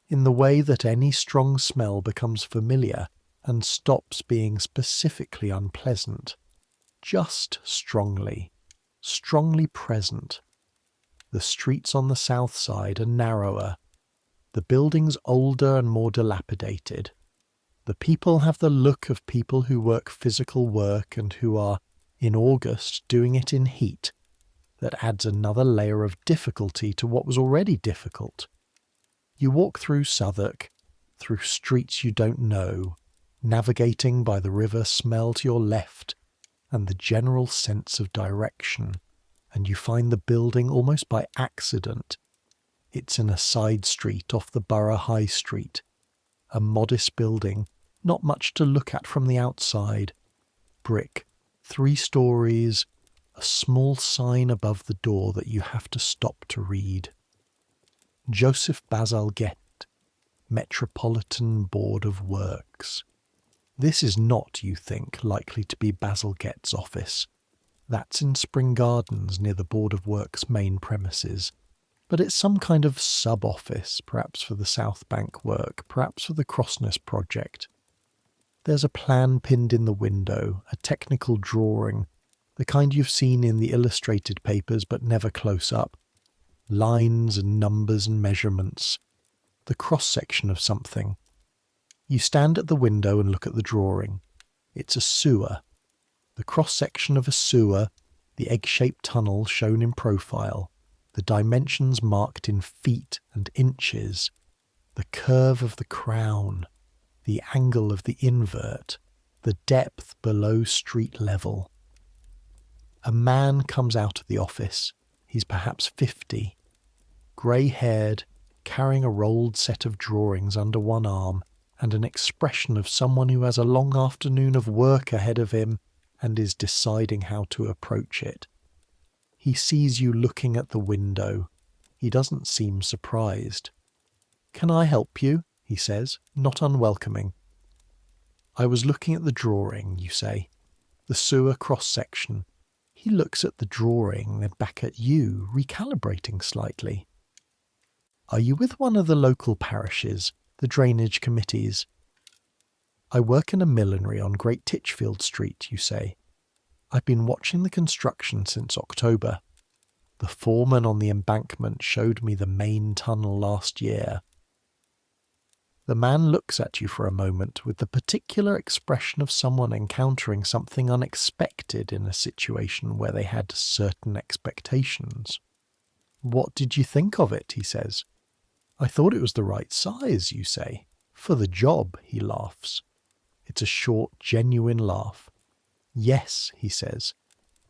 in the way that any strong smell becomes familiar and stops being specifically unpleasant, just strongly present. The streets on the south side are narrower, the buildings older and more dilapidated. The people have the look of people who work physical work and who are, in August, doing it in heat. That adds another layer of difficulty to what was already difficult. You walk through Southwark, through streets you don't know, navigating by the river smell to your left and the general sense of direction, and you find the building almost by accident. It's in a side street off the Borough High Street, a modest building, not much to look at from the outside. Brick, 3 stories, a small sign above the door that you have to stop to read. Joseph Bazalgette, Metropolitan Board of Works. This is not, you think, likely to be Bazalgette's office. That's in Spring Gardens near the Board of Works' main premises. But it's some kind of sub-office, perhaps for the South Bank work, perhaps for the Crossness project. There's a plan pinned in the window, a technical drawing, the kind you've seen in the illustrated papers but never close up. Lines and numbers and measurements. The cross-section of something. You stand at the window and look at the drawing. It's a sewer. The cross-section of a sewer, the egg-shaped tunnel shown in profile, the dimensions marked in feet and inches, the curve of the crown, the angle of the invert, the depth below street level. A man comes out of the office. He's perhaps 50, grey-haired, carrying a rolled set of drawings under one arm and an expression of someone who has a long afternoon of work ahead of him and is deciding how to approach it. He sees you looking at the window. He doesn't seem surprised. "Can I help you?" he says, not unwelcoming. "I was looking at the drawing," you say. "The sewer cross-section. He looks at the drawing, then back at you, recalibrating slightly. Are you with one of the local parishes, the drainage committees? I work in a millinery on Great Titchfield Street, you say. I've been watching the construction since October. The foreman on the embankment showed me the main tunnel last year. The man looks at you for a moment with the particular expression of someone encountering something unexpected in a situation where they had certain expectations. What did you think of it? He says. I thought it was the right size, you say. For the job, he laughs. It's a short, genuine laugh. Yes, he says.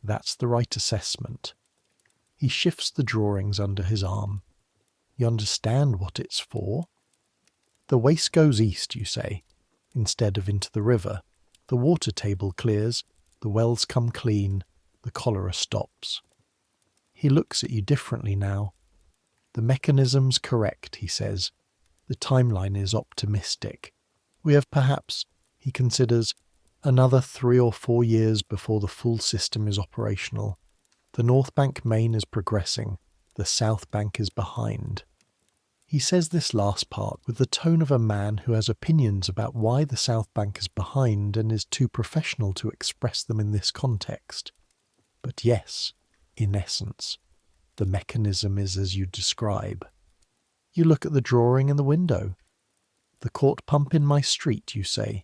That's the right assessment. He shifts the drawings under his arm. You understand what it's for? The waste goes east, you say, instead of into the river. The water table clears, the wells come clean, the cholera stops. He looks at you differently now. The mechanism's correct, he says. The timeline is optimistic. We have perhaps, he considers, another 3 or 4 years before the full system is operational. The North Bank main is progressing, the South Bank is behind. He says this last part with the tone of a man who has opinions about why the South Bank is behind and is too professional to express them in this context. But yes, in essence, the mechanism is as you describe. You look at the drawing in the window. The court pump in my street, you say.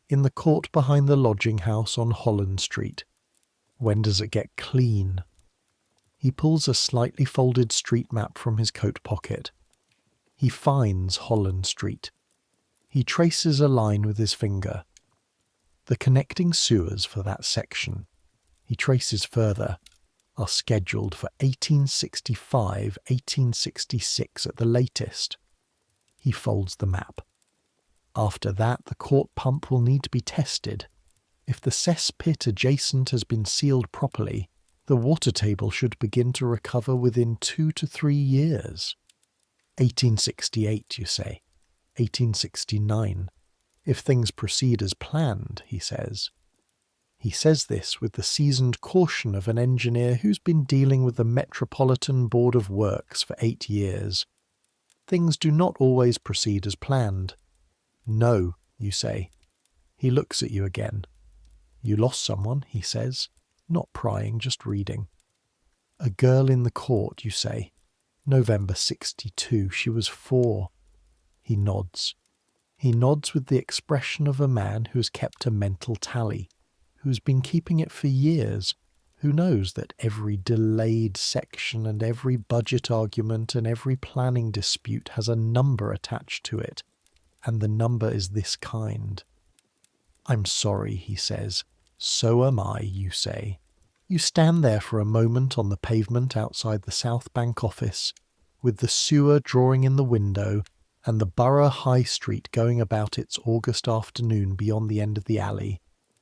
In the court behind the lodging house on Holland Street. When does it get clean? He pulls a slightly folded street map from his coat pocket. He finds Holland Street. He traces a line with his finger. The connecting sewers for that section, he traces further, are scheduled for 1865, 1866 at the latest. He folds the map. After that, the court pump will need to be tested. If the cesspit adjacent has been sealed properly, the water table should begin to recover within 2 to 3 years. 1868, you say. 1869. If things proceed as planned, he says. He says this with the seasoned caution of an engineer who's been dealing with the Metropolitan Board of Works for 8 years. Things do not always proceed as planned. No, you say. He looks at you again. You lost someone, he says. Not prying, just reading. A girl in the court, you say. November 62, she was 4. He nods. He nods with the expression of a man who has kept a mental tally, who has been keeping it for years, who knows that every delayed section and every budget argument and every planning dispute has a number attached to it, and the number is this kind. I'm sorry, he says. So am I, you say. You stand there for a moment on the pavement outside the South Bank office, with the sewer drawing in the window and the Borough High Street going about its August afternoon beyond the end of the alley,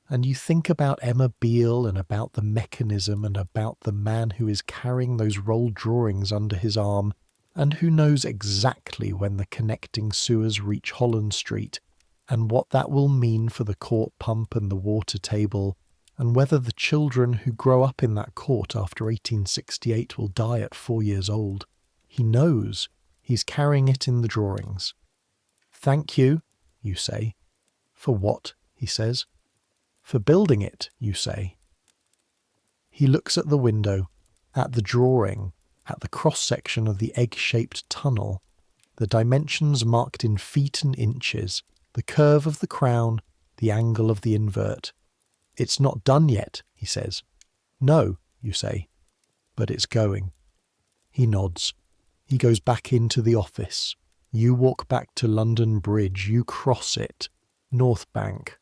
and you think about Emma Beale and about the mechanism and about the man who is carrying those rolled drawings under his arm and who knows exactly when the connecting sewers reach Holland Street and what that will mean for the court pump and the water table, and whether the children who grow up in that court after 1868 will die at 4 years old. He knows. He's carrying it in the drawings. Thank you, you say. For what? He says. For building it, you say. He looks at the window, at the drawing, at the cross-section of the egg-shaped tunnel, the dimensions marked in feet and inches, the curve of the crown, the angle of the invert. It's not done yet, he says. No, you say. But it's going. He nods. He goes back into the office. You walk back to London Bridge. You cross it. North Bank.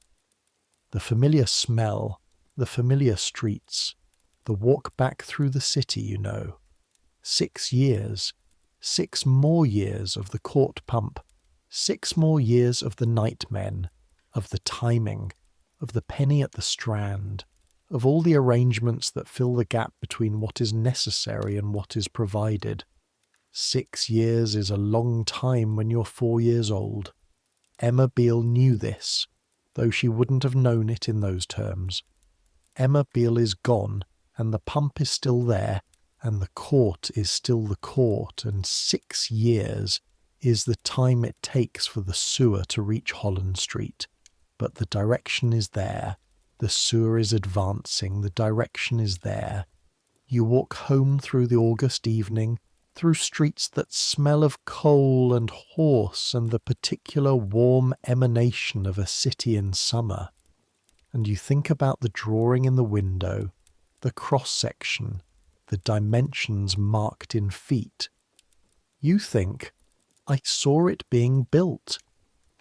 The familiar smell, the familiar streets, the walk back through the city, you know. 6 years. 6 more years of the court pump. 6 more years of the nightmen, of the timing, of the penny at the Strand, of all the arrangements that fill the gap between what is necessary and what is provided. 6 years is a long time when you're 4 years old. Emma Beale knew this, though she wouldn't have known it in those terms. Emma Beale is gone, and the pump is still there, and the court is still the court, and 6 years is the time it takes for the sewer to reach Holland Street. But the direction is there. The sewer is advancing. The direction is there. You walk home through the August evening, through streets that smell of coal and horse and the particular warm emanation of a city in summer. And you think about the drawing in the window, the cross-section, the dimensions marked in feet. You think, I saw it being built.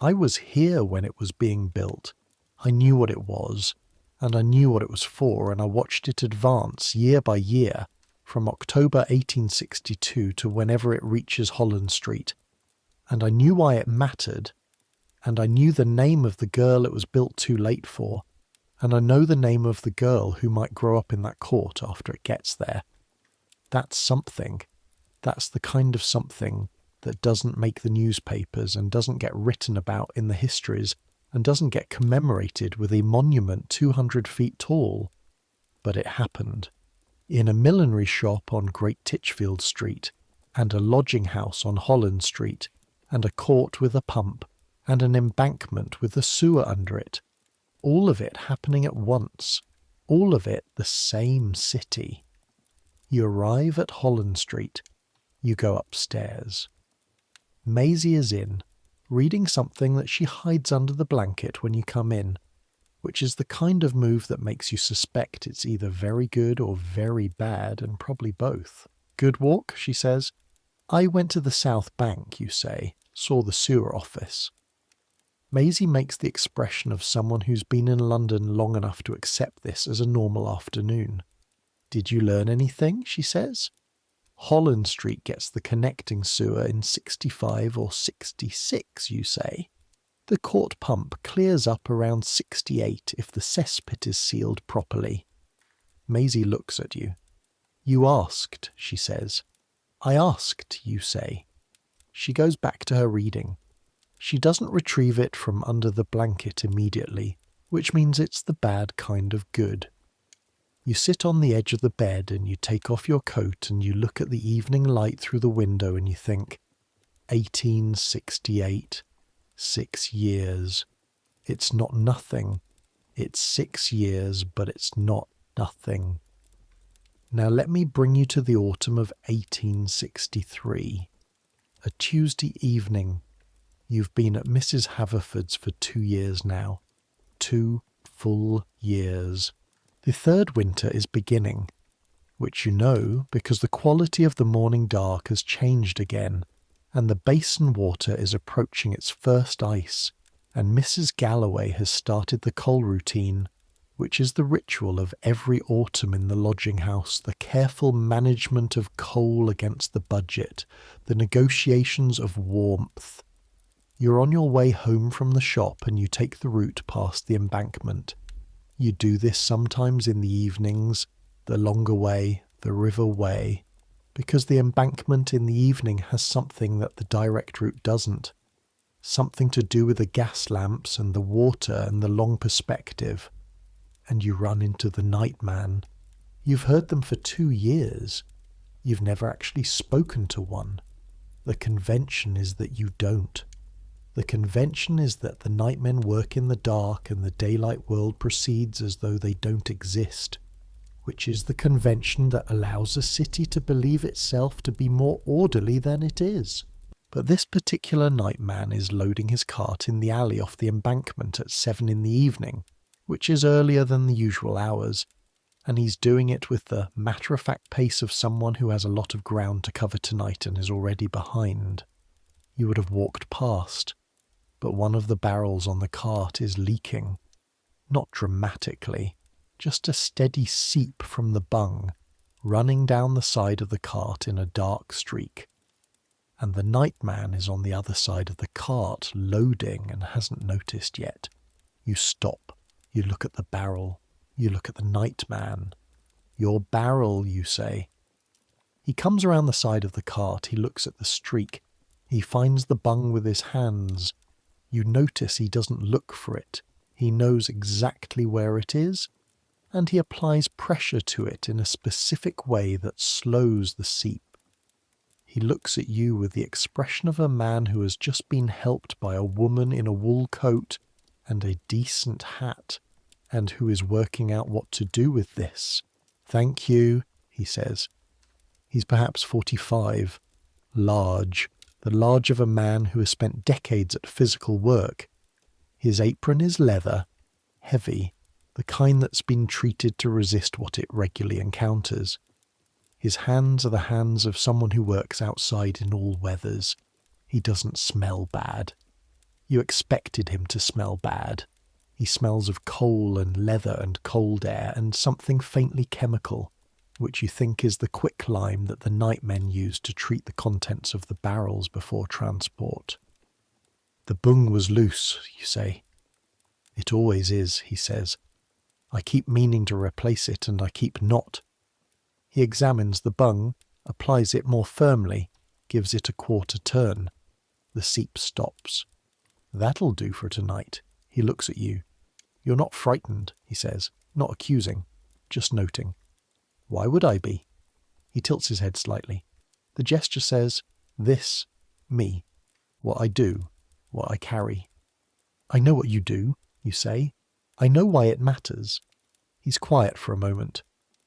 I was here when it was being built. I knew what it was, and I knew what it was for, and I watched it advance year by year, from October 1862 to whenever it reaches Holland Street. And I knew why it mattered, and I knew the name of the girl it was built too late for, and I know the name of the girl who might grow up in that court after it gets there. That's something. That's the kind of something that doesn't make the newspapers and doesn't get written about in the histories and doesn't get commemorated with a monument 200 feet tall. But it happened. In a millinery shop on Great Titchfield Street, and a lodging house on Holland Street, and a court with a pump, and an embankment with a sewer under it. All of it happening at once. All of it the same city. You arrive at Holland Street. You go upstairs. Maisie is in, reading something that she hides under the blanket when you come in, which is the kind of move that makes you suspect it's either very good or very bad, and probably both. Good walk, she says. I went to the South Bank, you say, saw the sewer office. Maisie makes the expression of someone who's been in London long enough to accept this as a normal afternoon. Did you learn anything, she says. Holland Street gets the connecting sewer in 65 or 66, you say. The court pump clears up around 68 if the cesspit is sealed properly. Maisie looks at you. You asked, she says. I asked, you say. She goes back to her reading. She doesn't retrieve it from under the blanket immediately, which means it's the bad kind of good. You sit on the edge of the bed and you take off your coat and you look at the evening light through the window and you think, 1868, 6 years. It's not nothing. It's 6 years, but it's not nothing. Now let me bring you to the autumn of 1863. A Tuesday evening. You've been at Mrs. Haverford's for 2 years now. 2 full years. The third winter is beginning, which you know because the quality of the morning dark has changed again, and the basin water is approaching its first ice, and Mrs. Galloway has started the coal routine, which is the ritual of every autumn in the lodging house, the careful management of coal against the budget, the negotiations of warmth. You're on your way home from the shop and you take the route past the embankment. You do this sometimes in the evenings, the longer way, the river way, because the embankment in the evening has something that the direct route doesn't. Something to do with the gas lamps and the water and the long perspective. And you run into the nightman. You've heard them for 2 years. You've never actually spoken to one. The convention is that you don't. The convention is that the nightmen work in the dark and the daylight world proceeds as though they don't exist, which is the convention that allows a city to believe itself to be more orderly than it is. But this particular nightman is loading his cart in the alley off the embankment at 7 in the evening, which is earlier than the usual hours, and he's doing it with the matter-of-fact pace of someone who has a lot of ground to cover tonight and is already behind. You would have walked past, but one of the barrels on the cart is leaking. Not dramatically, just a steady seep from the bung, running down the side of the cart in a dark streak. And the nightman is on the other side of the cart, loading, and hasn't noticed yet. You stop. You look at the barrel. You look at the nightman. Your barrel, you say. He comes around the side of the cart. He looks at the streak. He finds the bung with his hands. You notice he doesn't look for it. He knows exactly where it is. and he applies pressure to it in a specific way that slows the seep. He looks at you with the expression of a man who has just been helped by a woman in a wool coat and a decent hat, and who is working out what to do with this. "Thank you," he says. He's perhaps 45, large, the large of a man who has spent decades at physical work. His apron is leather, heavy, the kind that's been treated to resist what it regularly encounters. His hands are the hands of someone who works outside in all weathers. He doesn't smell bad. You expected him to smell bad. He smells of coal and leather and cold air and something faintly chemical, which you think is the quicklime that the nightmen use to treat the contents of the barrels before transport. "The bung was loose," you say. "It always is," he says. "I keep meaning to replace it and I keep not." He examines the bung, applies it more firmly, gives it a quarter turn. The seep stops. "That'll do for tonight." He looks at you. "You're not frightened," he says, not accusing, just noting. "Why would I be?" He tilts his head slightly. The gesture says, "This, me, what I do, what I carry." "I know what you do," you say. "I know why it matters." He's quiet for a moment.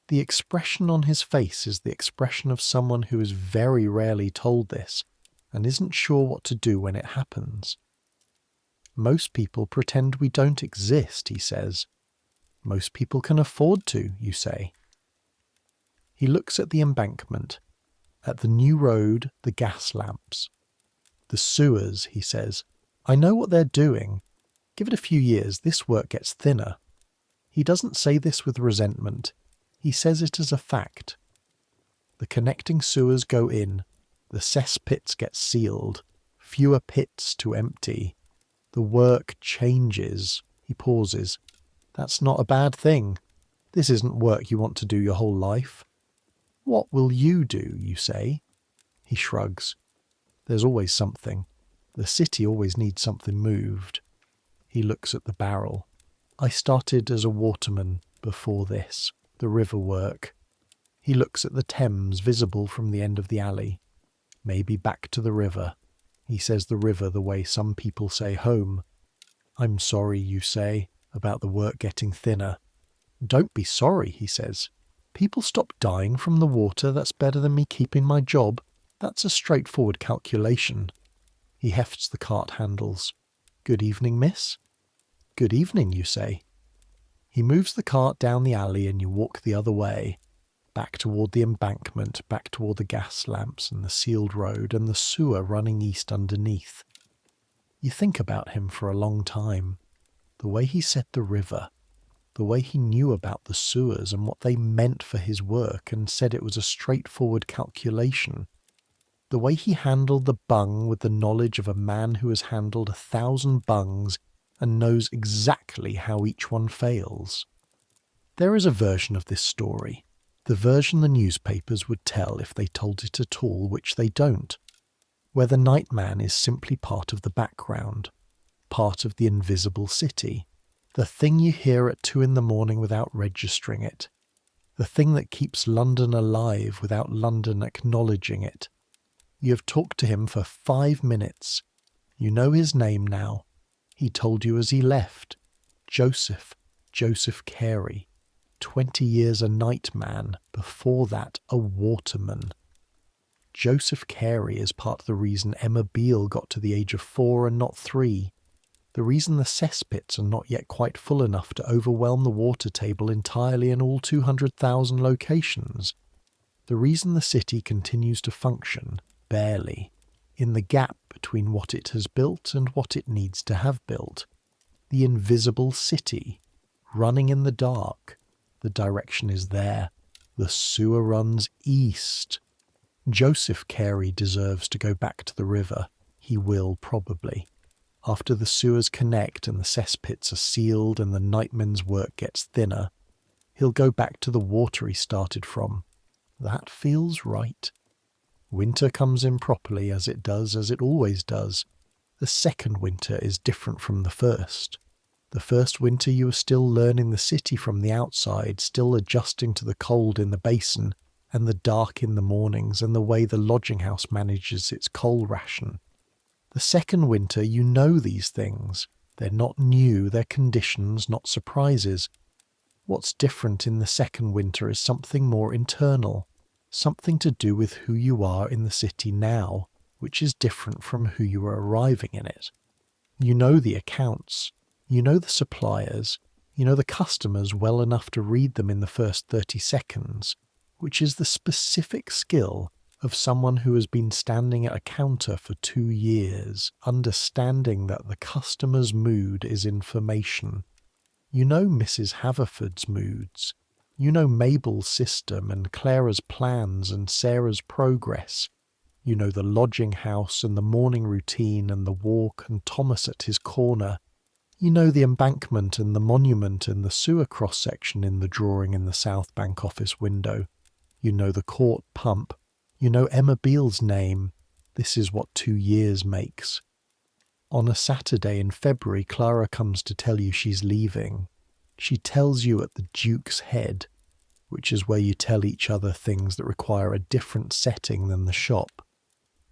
The expression on his face is the expression of someone who is very rarely told this and isn't sure what to do when it happens. "Most people pretend we don't exist," he says. "Most people can afford to," you say. He looks at the embankment, at the new road, the gas lamps. "The sewers," he says. "I know what they're doing. Give it a few years, this work gets thinner." He doesn't say this with resentment. He says it as a fact. The connecting sewers go in. The cesspits get sealed. Fewer pits to empty. The work changes. He pauses. "That's not a bad thing. This isn't work you want to do your whole life." "What will you do?" you say. He shrugs. "There's always something. The city always needs something moved." He looks at the barrel. "I started as a waterman before this, the river work." He looks at the Thames visible from the end of the alley. "Maybe back to the river." He says the river the way some people say home. "I'm sorry," you say, "about the work getting thinner." "Don't be sorry," he says. "People stop dying from the water, that's better than me keeping my job. That's a straightforward calculation." He hefts the cart handles. "Good evening, miss." "Good evening," you say. He moves the cart down the alley and you walk the other way, back toward the embankment, back toward the gas lamps and the sealed road and the sewer running east underneath. You think about him for a long time. The way he said the river, the way he knew about the sewers and what they meant for his work and said it was a straightforward calculation. The way he handled the bung with the knowledge of a man who has handled 1,000 bungs and knows exactly how each one fails. There is a version of this story, the version the newspapers would tell if they told it at all, which they don't, where the nightman is simply part of the background, part of the invisible city, the thing you hear at 2 a.m. without registering it, the thing that keeps London alive without London acknowledging it. You have talked to him for 5 minutes. You know his name now. He told you as he left. Joseph Carey. 20 years a nightman, before that a waterman. Joseph Carey is part of the reason Emma Beale got to the age of 4 and not 3. The reason the cesspits are not yet quite full enough to overwhelm the water table entirely in all 200,000 locations. The reason the city continues to function, barely, in the gap between what it has built and what it needs to have built. The invisible city, running in the dark. The direction is there. The sewer runs east. Joseph Carey deserves to go back to the river. He will, probably. After the sewers connect and the cesspits are sealed and the nightmen's work gets thinner, he'll go back to the water he started from. That feels right. Winter comes in properly, as it always does. The second winter is different from the first. The first winter you were still learning the city from the outside, still adjusting to the cold in the basin and the dark in the mornings and the way the lodging house manages its coal ration. The second winter you know these things. They're not new, they're conditions, not surprises. What's different in the second winter is something more internal, something to do with who you are in the city now, which is different from who you were arriving in it. You know the accounts, you know the suppliers, you know the customers well enough to read them in the first 30 seconds, which is the specific skill of someone who has been standing at a counter for 2 years, understanding that the customer's mood is information. You know Mrs. Haverford's moods. You know Mabel's system and Clara's plans and Sarah's progress. You know the lodging house and the morning routine and the walk and Thomas at his corner. You know the embankment and the monument and the sewer cross-section in the drawing in the South Bank office window. You know the court pump. You know Emma Beale's name. This is what 2 years makes. On a Saturday in February, Clara comes to tell you she's leaving. She tells you at the Duke's Head, which is where you tell each other things that require a different setting than the shop.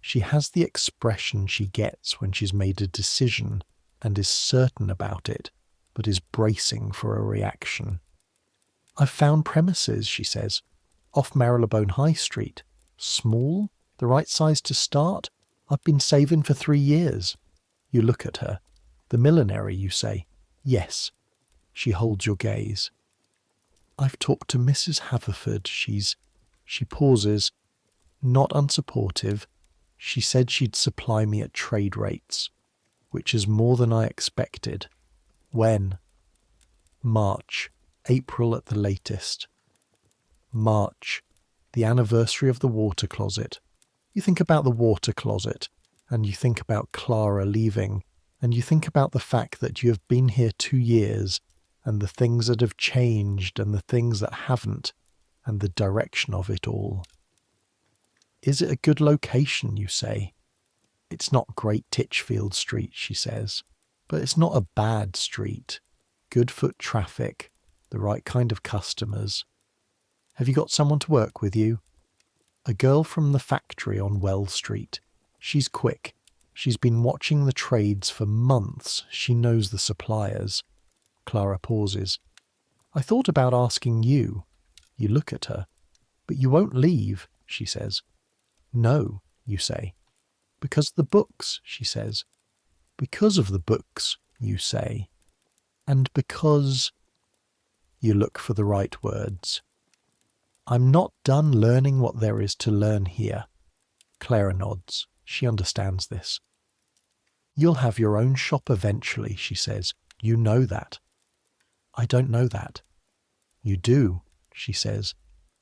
She has the expression she gets when she's made a decision and is certain about it, but is bracing for a reaction. "I've found premises," she says, "off Marylebone High Street. Small? The right size to start? I've been saving for 3 years. You look at her. "The millinery," you say. "Yes." She holds your gaze. "I've talked to Mrs. Haverford. She pauses. Not unsupportive. She said she'd supply me at trade rates, which is more than I expected. When? March. April at the latest. March. The anniversary of the water closet. You think about the water closet, and you think about Clara leaving, and you think about the fact that you have been here 2 years, and the things that have changed and the things that haven't, and the direction of it all. "Is it a good location?" you say. "It's not Great Titchfield Street," she says, "but it's not a bad street. Good foot traffic, the right kind of customers. Have you got someone to work with you?" "A girl from the factory on Wells Street. She's quick. She's been watching the trades for months. She knows the suppliers." Clara pauses. "I thought about asking you." You look at her. "But you won't leave," she says. "No," you say. "Because of the books," she says. "Because of the books," you say. "And because—" You look for the right words. "I'm not done learning what there is to learn here." Clara nods. She understands this. "You'll have your own shop eventually," she says. "You know that." "I don't know that." "You do," she says.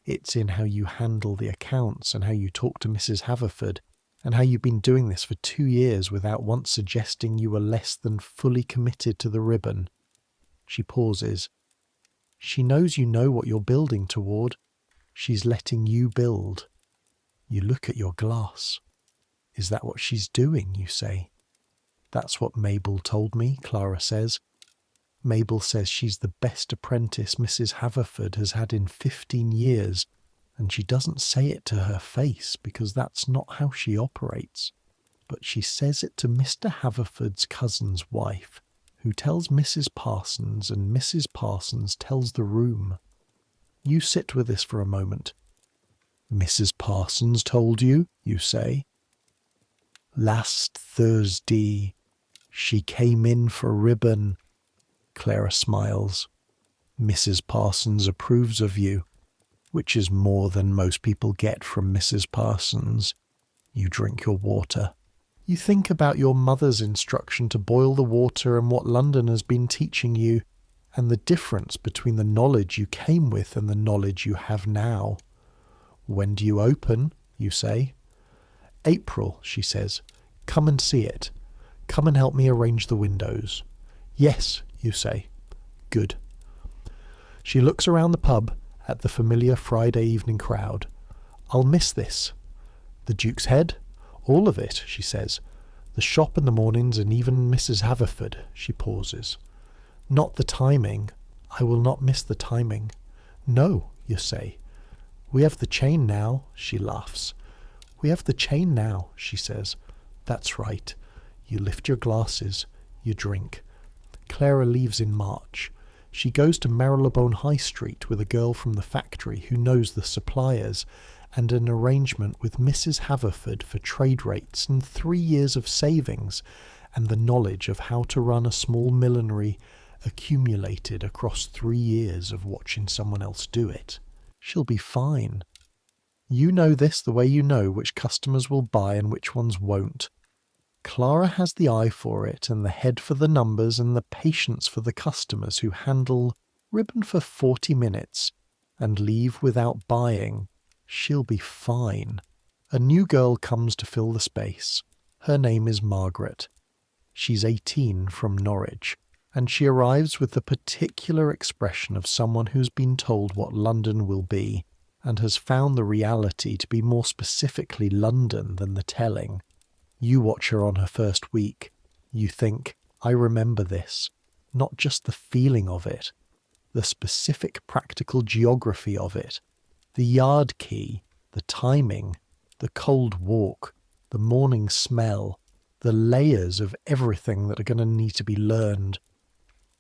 "It's in how you handle the accounts and how you talk to Mrs. Haverford and how you've been doing this for 2 years without once suggesting you were less than fully committed to the ribbon." She pauses. "She knows you know what you're building toward. She's letting you build." You look at your glass. "Is that what she's doing?" you say. "That's what Mabel told me," Clara says. "Mabel says she's the best apprentice Mrs. Haverford has had in 15 years, and she doesn't say it to her face because that's not how she operates. But she says it to Mr. Haverford's cousin's wife, who tells Mrs. Parsons, and Mrs. Parsons tells the room." You sit with this for a moment. "Mrs. Parsons told you," you say. "Last Thursday. She came in for ribbon." Clara smiles. "Mrs. Parsons approves of you, which is more than most people get from Mrs. Parsons." You drink your water. You think about your mother's instruction to boil the water and what London has been teaching you, and the difference between the knowledge you came with and the knowledge you have now. "When do you open?" you say. "April," she says. "Come and see it. Come and help me arrange the windows." "Yes," you say. "Good." She looks around the pub at the familiar Friday evening crowd. "I'll miss this." "The Duke's Head?" "All of it," she says. "The shop in the mornings and even Mrs. Haverford." She pauses. Not the timing. I will not miss the timing. No, you say. We have the chain now, she laughs. We have the chain now, she says. That's right. You lift your glasses. You drink. Clara leaves in March. She goes to Marylebone High Street with a girl from the factory who knows the suppliers, and an arrangement with Mrs. Haverford for trade rates and 3 years of savings, and the knowledge of how to run a small millinery accumulated across 3 years of watching someone else do it. She'll be fine. You know this the way you know which customers will buy and which ones won't. Clara has the eye for it and the head for the numbers and the patience for the customers who handle ribbon for 40 minutes and leave without buying. She'll be fine. A new girl comes to fill the space. Her name is Margaret. She's 18 from Norwich, and she arrives with the particular expression of someone who's been told what London will be and has found the reality to be more specifically London than the telling. You watch her on her first week. You think, I remember this. Not just the feeling of it, the specific practical geography of it, the yard key, the timing, the cold walk, the morning smell, the layers of everything that are going to need to be learned.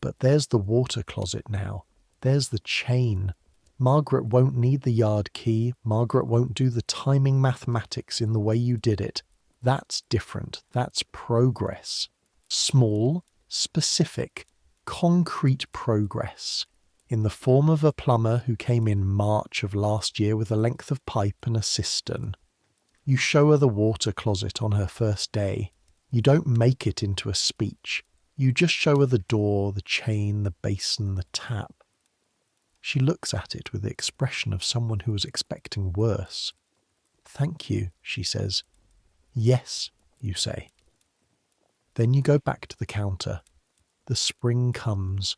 But there's the water closet now. There's the chain. Margaret won't need the yard key. Margaret won't do the timing mathematics in the way you did it. That's different. That's progress. Small, specific, concrete progress. In the form of a plumber who came in March of last year with a length of pipe and a cistern. You show her the water closet on her first day. You don't make it into a speech. You just show her the door, the chain, the basin, the tap. She looks at it with the expression of someone who was expecting worse. Thank you, she says. Yes, you say. Then you go back to the counter. The spring comes.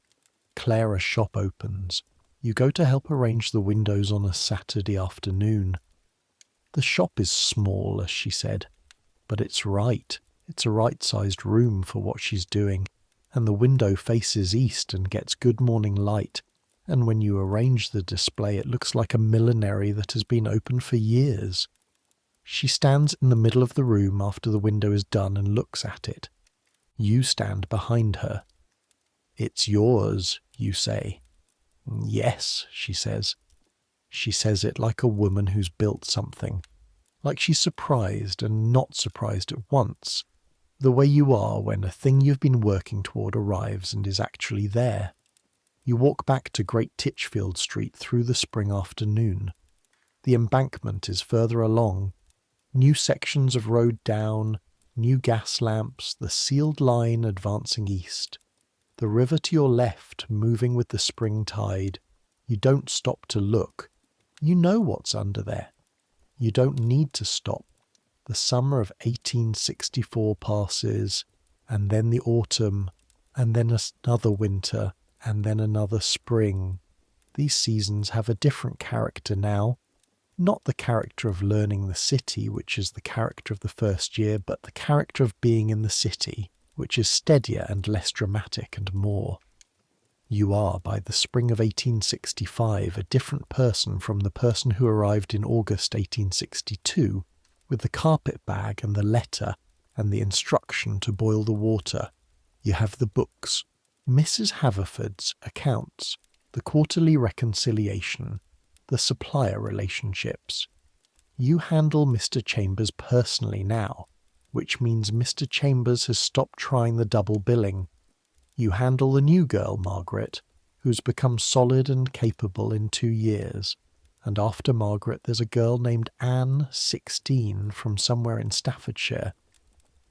Clara's shop opens. You go to help arrange the windows on a Saturday afternoon. The shop is small, as she said, but it's right. It's a right-sized room for what she's doing, and the window faces east and gets good morning light, and when you arrange the display it looks like a millinery that has been open for years. She stands in the middle of the room after the window is done and looks at it. You stand behind her. It's yours, you say. Yes, she says. She says it like a woman who's built something. Like she's surprised and not surprised at once. The way you are when a thing you've been working toward arrives and is actually there. You walk back to Great Titchfield Street through the spring afternoon. The embankment is further along. New sections of road down, new gas lamps, the sealed line advancing east. The river to your left moving with the spring tide. You don't stop to look. You know what's under there. You don't need to stop. The summer of 1864 passes, and then the autumn, and then another winter, and then another spring. These seasons have a different character now. Not the character of learning the city, which is the character of the first year, but the character of being in the city, which is steadier and less dramatic and more. You are, by the spring of 1865, a different person from the person who arrived in August 1862, with the carpet bag and the letter and the instruction to boil the water. You have the books, Mrs. Haverford's accounts, the quarterly reconciliation, the supplier relationships. You handle Mr. Chambers personally now, which means Mr. Chambers has stopped trying the double billing. You handle the new girl, Margaret, who's become solid and capable in 2 years. And after Margaret there's a girl named Anne, 16, from somewhere in Staffordshire,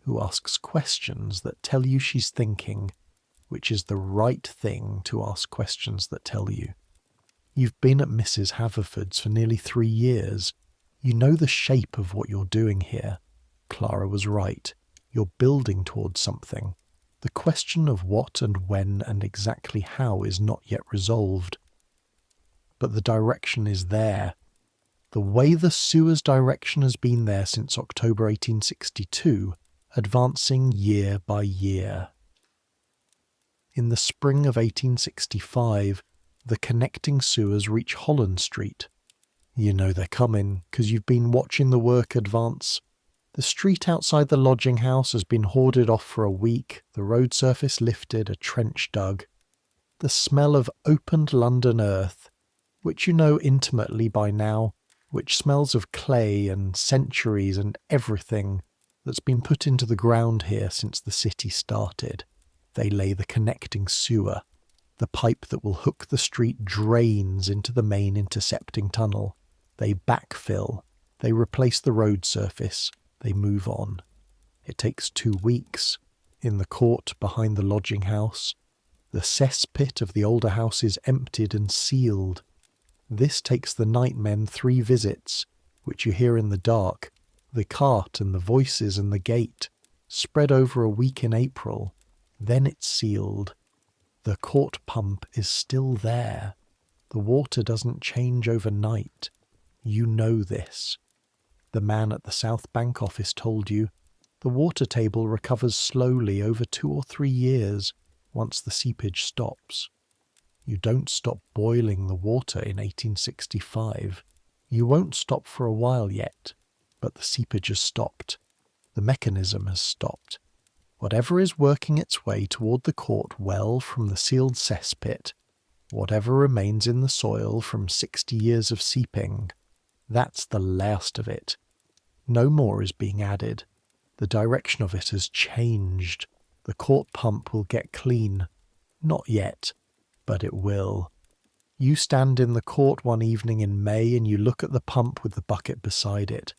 who asks questions that tell you she's thinking, which is the right thing to ask questions that tell you. You've been at Mrs. Haverford's for nearly 3 years. You know the shape of what you're doing here. Clara was right. You're building towards something. The question of what and when and exactly how is not yet resolved. But the direction is there. The way the sewer's direction has been there since October 1862, advancing year by year. In the spring of 1865, the connecting sewers reach Holland Street. You know they're coming, 'cause you've been watching the work advance. The street outside the lodging house has been hoarded off for a week, the road surface lifted, a trench dug. The smell of opened London earth, which you know intimately by now, which smells of clay and centuries and everything that's been put into the ground here since the city started. They lay the connecting sewer. The pipe that will hook the street drains into the main intercepting tunnel. They backfill. They replace the road surface. They move on. It takes 2 weeks. In the court behind the lodging house, the cesspit of the older house is emptied and sealed. This takes the nightmen 3 visits, which you hear in the dark, the cart and the voices and the gate, spread over a week in April. Then it's sealed. The court pump is still there. The water doesn't change overnight. You know this. The man at the South Bank office told you. The water table recovers slowly over 2 or 3 years once the seepage stops. You don't stop boiling the water in 1865. You won't stop for a while yet, but the seepage has stopped. The mechanism has stopped. Whatever is working its way toward the court well from the sealed cesspit, whatever remains in the soil from 60 years of seeping, that's the last of it. No more is being added. The direction of it has changed. The court pump will get clean. Not yet, but it will. You stand in the court one evening in May and you look at the pump with the bucket beside it.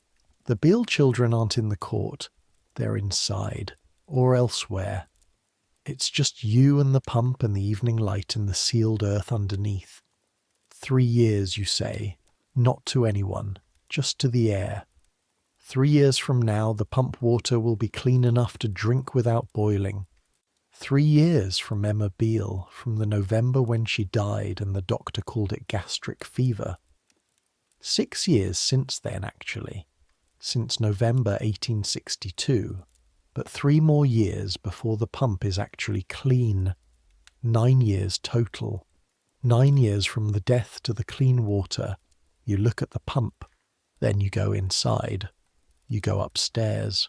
The Beale children aren't in the court. They're inside, or elsewhere. It's just you and the pump and the evening light and the sealed earth underneath. 3 years, you say, not to anyone, just to the air. 3 years from now, the pump water will be clean enough to drink without boiling. 3 years from Emma Beale, from the November when she died and the doctor called it gastric fever. 6 years since then, actually, since November 1862, but 3 more years before the pump is actually clean. 9 years total. 9 years from the death to the clean water. You look at the pump, then you go inside. You go upstairs.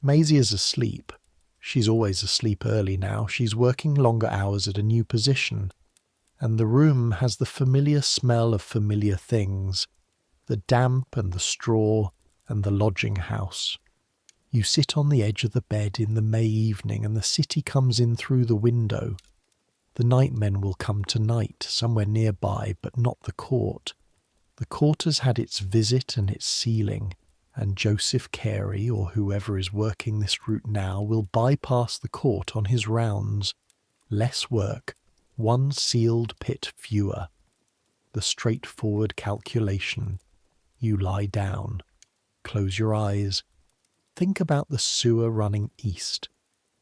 Maisie is asleep. She's always asleep early now. She's working longer hours at a new position. And the room has the familiar smell of familiar things, the damp and the straw and the lodging house. You sit on the edge of the bed in the May evening and the city comes in through the window. The nightmen will come tonight, somewhere nearby, but not the court. The court has had its visit and its sealing, and Joseph Carey, or whoever is working this route now, will bypass the court on his rounds. Less work, 1 sealed pit fewer. The straightforward calculation. You lie down. Close your eyes. Think about the sewer running east.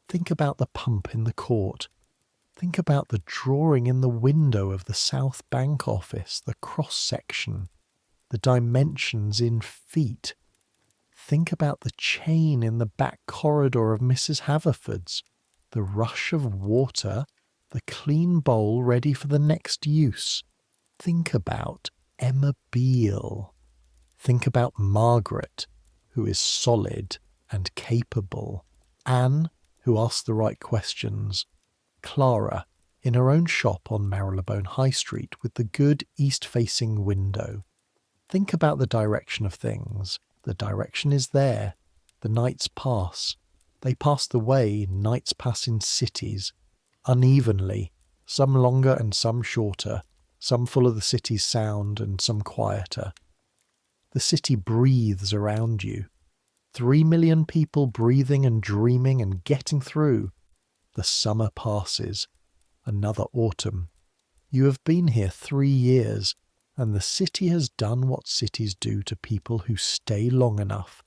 Think about the pump in the court. Think about the drawing in the window of the South Bank office, the cross-section, the dimensions in feet. Think about the chain in the back corridor of Mrs. Haverford's, the rush of water, the clean bowl ready for the next use. Think about Emma Beale. Think about Margaret, who is solid and capable. Anne, who asks the right questions. Clara, in her own shop on Marylebone High Street with the good east-facing window. Think about the direction of things. The direction is there. The nights pass. They pass the way nights pass in cities, unevenly, some longer and some shorter, some full of the city's sound and some quieter. The city breathes around you. 3 million people breathing and dreaming and getting through. The summer passes. Another autumn. You have been here 3 years, and the city has done what cities do to people who stay long enough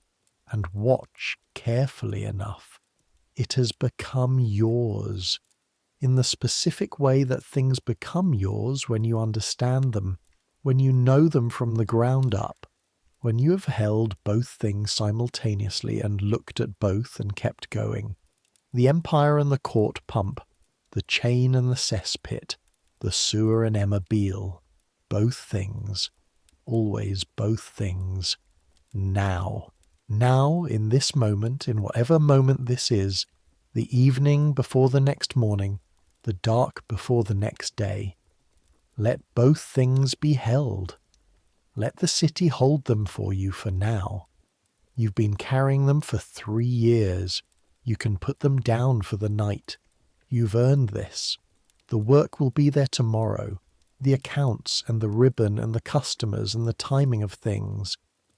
and watch carefully enough. It has become yours, in the specific way that things become yours when you understand them, when you know them from the ground up, when you have held both things simultaneously and looked at both and kept going. The empire and the court pump, the chain and the cesspit, the sewer and Emma Beale. Both things, always both things, now. Now, in this moment, in whatever moment this is, the evening before the next morning, the dark before the next day. Let both things be held. Let the city hold them for you for now. You've been carrying them for 3 years. You can put them down for the night. You've earned this. The work will be there tomorrow. The accounts and the ribbon and the customers and the timing of things.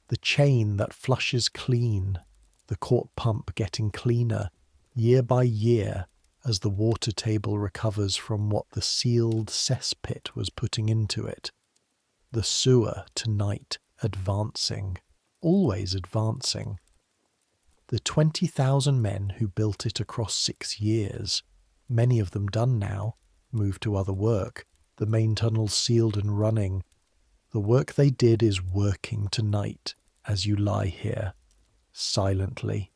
The chain that flushes clean. The court pump getting cleaner, year by year, as the water table recovers from what the sealed cesspit was putting into it. The sewer tonight advancing, always advancing. The 20,000 men who built it across 6 years, many of them done now, moved to other work, the main tunnels sealed and running. The work they did is working tonight as you lie here, silently,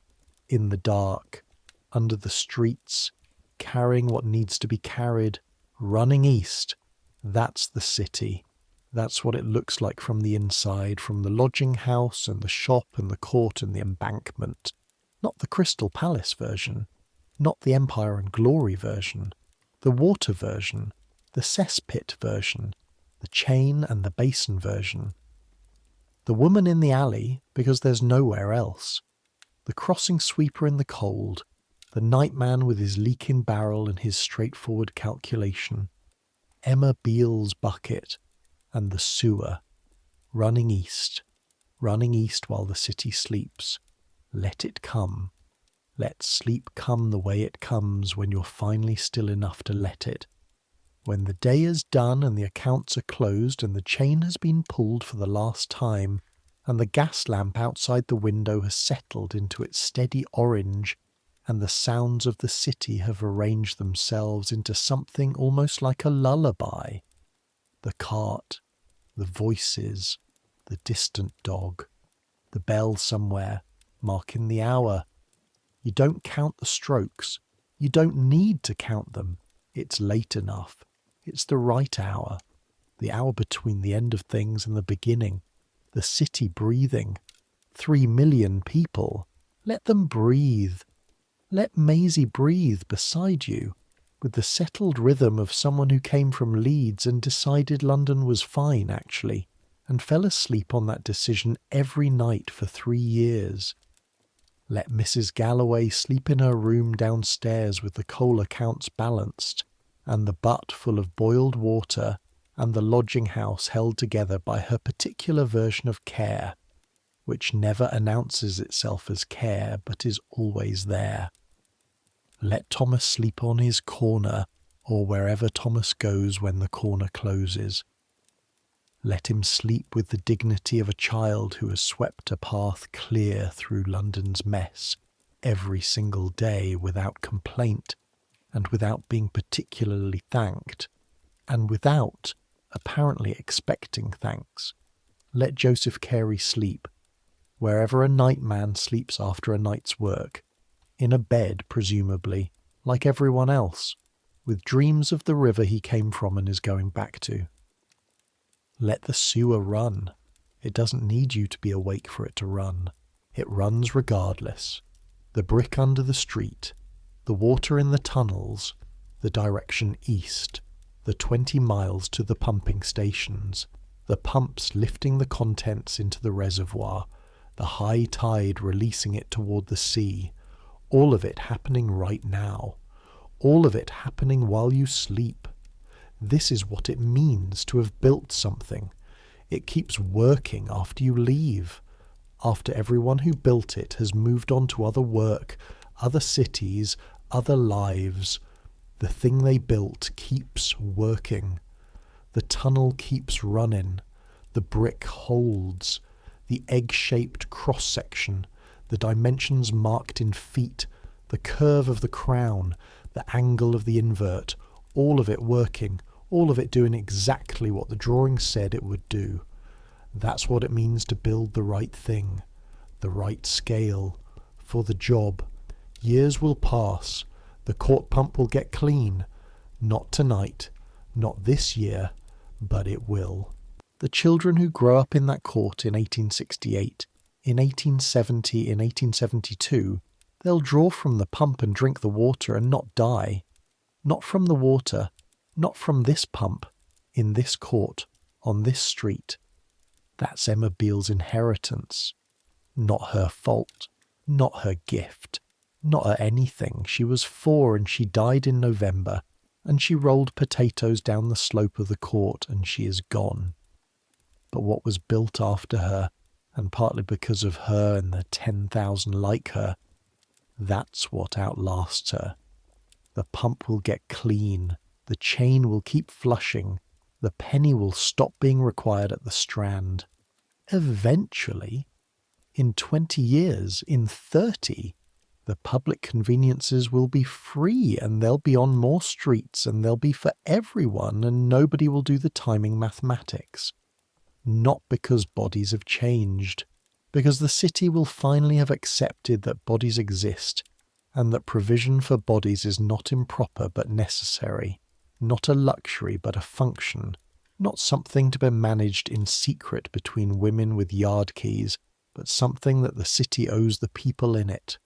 in the dark, under the streets, carrying what needs to be carried, running east. That's the city. That's what it looks like from the inside, from the lodging house and the shop and the court and the embankment. Not the Crystal Palace version, not the Empire and Glory version, the water version, the cesspit version, the chain and the basin version. The woman in the alley, because there's nowhere else. The crossing sweeper in the cold, the nightman with his leaking barrel and his straightforward calculation. Emma Beale's bucket, and the sewer, running east while the city sleeps. Let it come. Let sleep come the way it comes when you're finally still enough to let it. When the day is done and the accounts are closed and the chain has been pulled for the last time and the gas lamp outside the window has settled into its steady orange and the sounds of the city have arranged themselves into something almost like a lullaby. The cart, the voices, the distant dog, the bell somewhere, marking the hour. You don't count the strokes. You don't need to count them. It's late enough. It's the right hour. The hour between the end of things and the beginning. The city breathing. 3 million people. Let them breathe. Let Maisie breathe beside you, with the settled rhythm of someone who came from Leeds and decided London was fine, actually, and fell asleep on that decision every night for 3 years. Let Mrs. Galloway sleep in her room downstairs with the coal accounts balanced, and the butt full of boiled water, and the lodging house held together by her particular version of care, which never announces itself as care but is always there. Let Thomas sleep on his corner, or wherever Thomas goes when the corner closes. Let him sleep with the dignity of a child who has swept a path clear through London's mess every single day without complaint, and without being particularly thanked, and without apparently expecting thanks. Let Joseph Carey sleep, wherever a nightman sleeps after a night's work, in a bed, presumably, like everyone else, with dreams of the river he came from and is going back to. Let the sewer run. It doesn't need you to be awake for it to run. It runs regardless. The brick under the street, the water in the tunnels, the direction east, the 20 miles to the pumping stations, the pumps lifting the contents into the reservoir, the high tide releasing it toward the sea, all of it happening right now, all of it happening while you sleep. This is what it means to have built something. It keeps working after you leave, after everyone who built it has moved on to other work, other cities, other lives. The thing they built keeps working. The tunnel keeps running. The brick holds. The egg-shaped cross-section, the dimensions marked in feet, the curve of the crown, the angle of the invert, all of it working, all of it doing exactly what the drawing said it would do. That's what it means to build the right thing, the right scale, for the job. Years will pass, the court pump will get clean, Not tonight, not this year, but it will. The children who grow up in that court in 1868, in 1870, in 1872, they'll draw from the pump and drink the water and not die. Not from the water, not from this pump, in this court, on this street. That's Emma Beale's inheritance. Not her fault, not her gift, not her anything. She was 4 and she died in November, and she rolled potatoes down the slope of the court and she is gone. But what was built after her, and partly because of her and the 10,000 like her, that's what outlasts her. The pump will get clean, the chain will keep flushing, the penny will stop being required at the Strand. Eventually, in 20 years, in 30, the public conveniences will be free and they'll be on more streets and they'll be for everyone and nobody will do the timing mathematics. Not because bodies have changed, because the city will finally have accepted that bodies exist and that provision for bodies is not improper but necessary, not a luxury but a function, not something to be managed in secret between women with yard keys, but something that the city owes the people in it.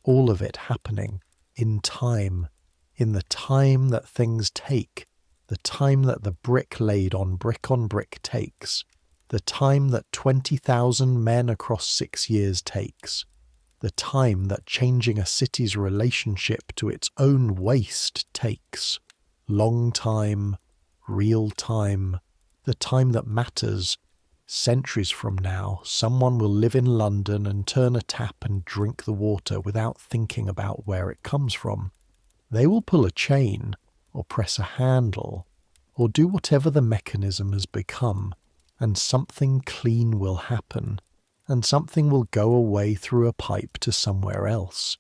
All of it happening in time, in the time that things take, the time that the brick laid on brick takes, the time that 20,000 men across 6 years takes, the time that changing a city's relationship to its own waste takes. Long time, real time, the time that matters. Centuries from now, someone will live in London and turn a tap and drink the water without thinking about where it comes from. They will pull a chain, or press a handle, or do whatever the mechanism has become, and something clean will happen, and something will go away through a pipe to somewhere else.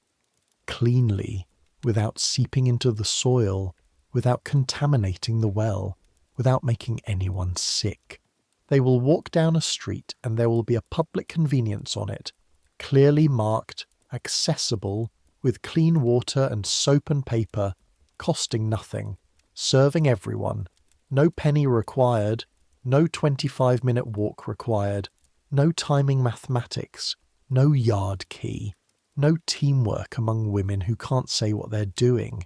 Cleanly, without seeping into the soil, without contaminating the well, without making anyone sick. They will walk down a street and there will be a public convenience on it, clearly marked, accessible, with clean water and soap and paper, costing nothing, serving everyone, no penny required, no 25-minute walk required, no timing mathematics, no yard key, no teamwork among women who can't say what they're doing.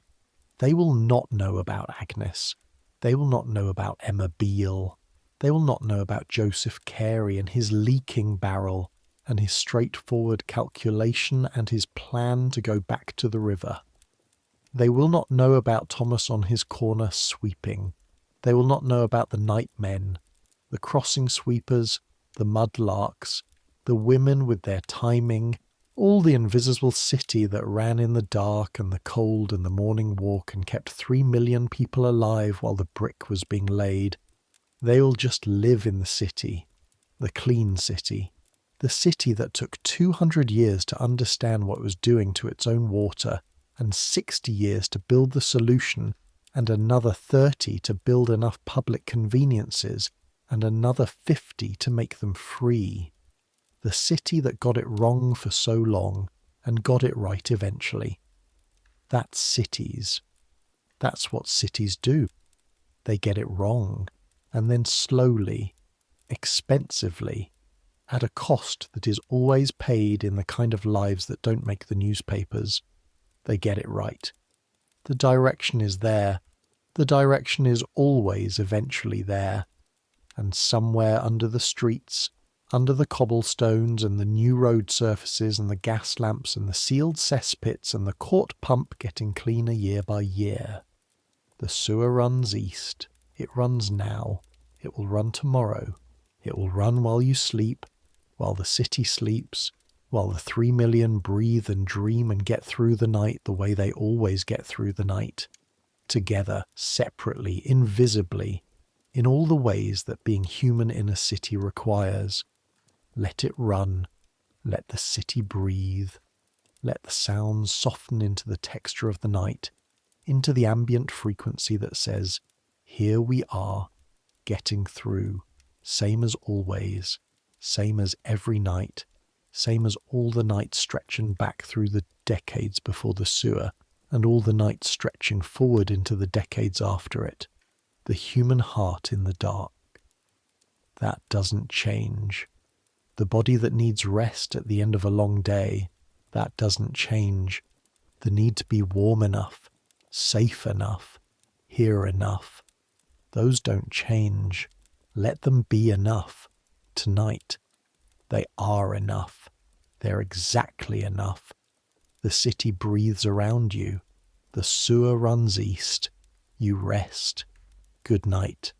They will not know about Agnes. They will not know about Emma Beale. They will not know about Joseph Carey and his leaking barrel and his straightforward calculation and his plan to go back to the river. They will not know about Thomas on his corner sweeping. They will not know about the nightmen, the crossing sweepers, the mudlarks, the women with their timing, all the invisible city that ran in the dark and the cold and the morning walk and kept 3 million people alive while the brick was being laid. They will just live in the city, the clean city, the city that took 200 years to understand what it was doing to its own water, and 60 years to build the solution, and another 30 to build enough public conveniences, and another 50 to make them free. The city that got it wrong for so long, and got it right eventually. That's cities. That's what cities do. They get it wrong. And then slowly, expensively, at a cost that is always paid in the kind of lives that don't make the newspapers, they get it right. The direction is there. The direction is always eventually there. And somewhere under the streets, under the cobblestones and the new road surfaces and the gas lamps and the sealed cesspits and the court pump getting cleaner year by year, the sewer runs east. It runs now. It will run tomorrow. It will run while you sleep, while the city sleeps, while the 3 million breathe and dream and get through the night the way they always get through the night. Together, separately, invisibly, in all the ways that being human in a city requires. Let it run. Let the city breathe. Let the sounds soften into the texture of the night, into the ambient frequency that says, here we are, getting through, same as always, same as every night, same as all the nights stretching back through the decades before the sewer, and all the night stretching forward into the decades after it. The human heart in the dark. That doesn't change. The body that needs rest at the end of a long day, that doesn't change. The need to be warm enough, safe enough, here enough. Those don't change. Let them be enough. Tonight, they are enough. They're exactly enough. The city breathes around you. The sewer runs east. You rest. Good night.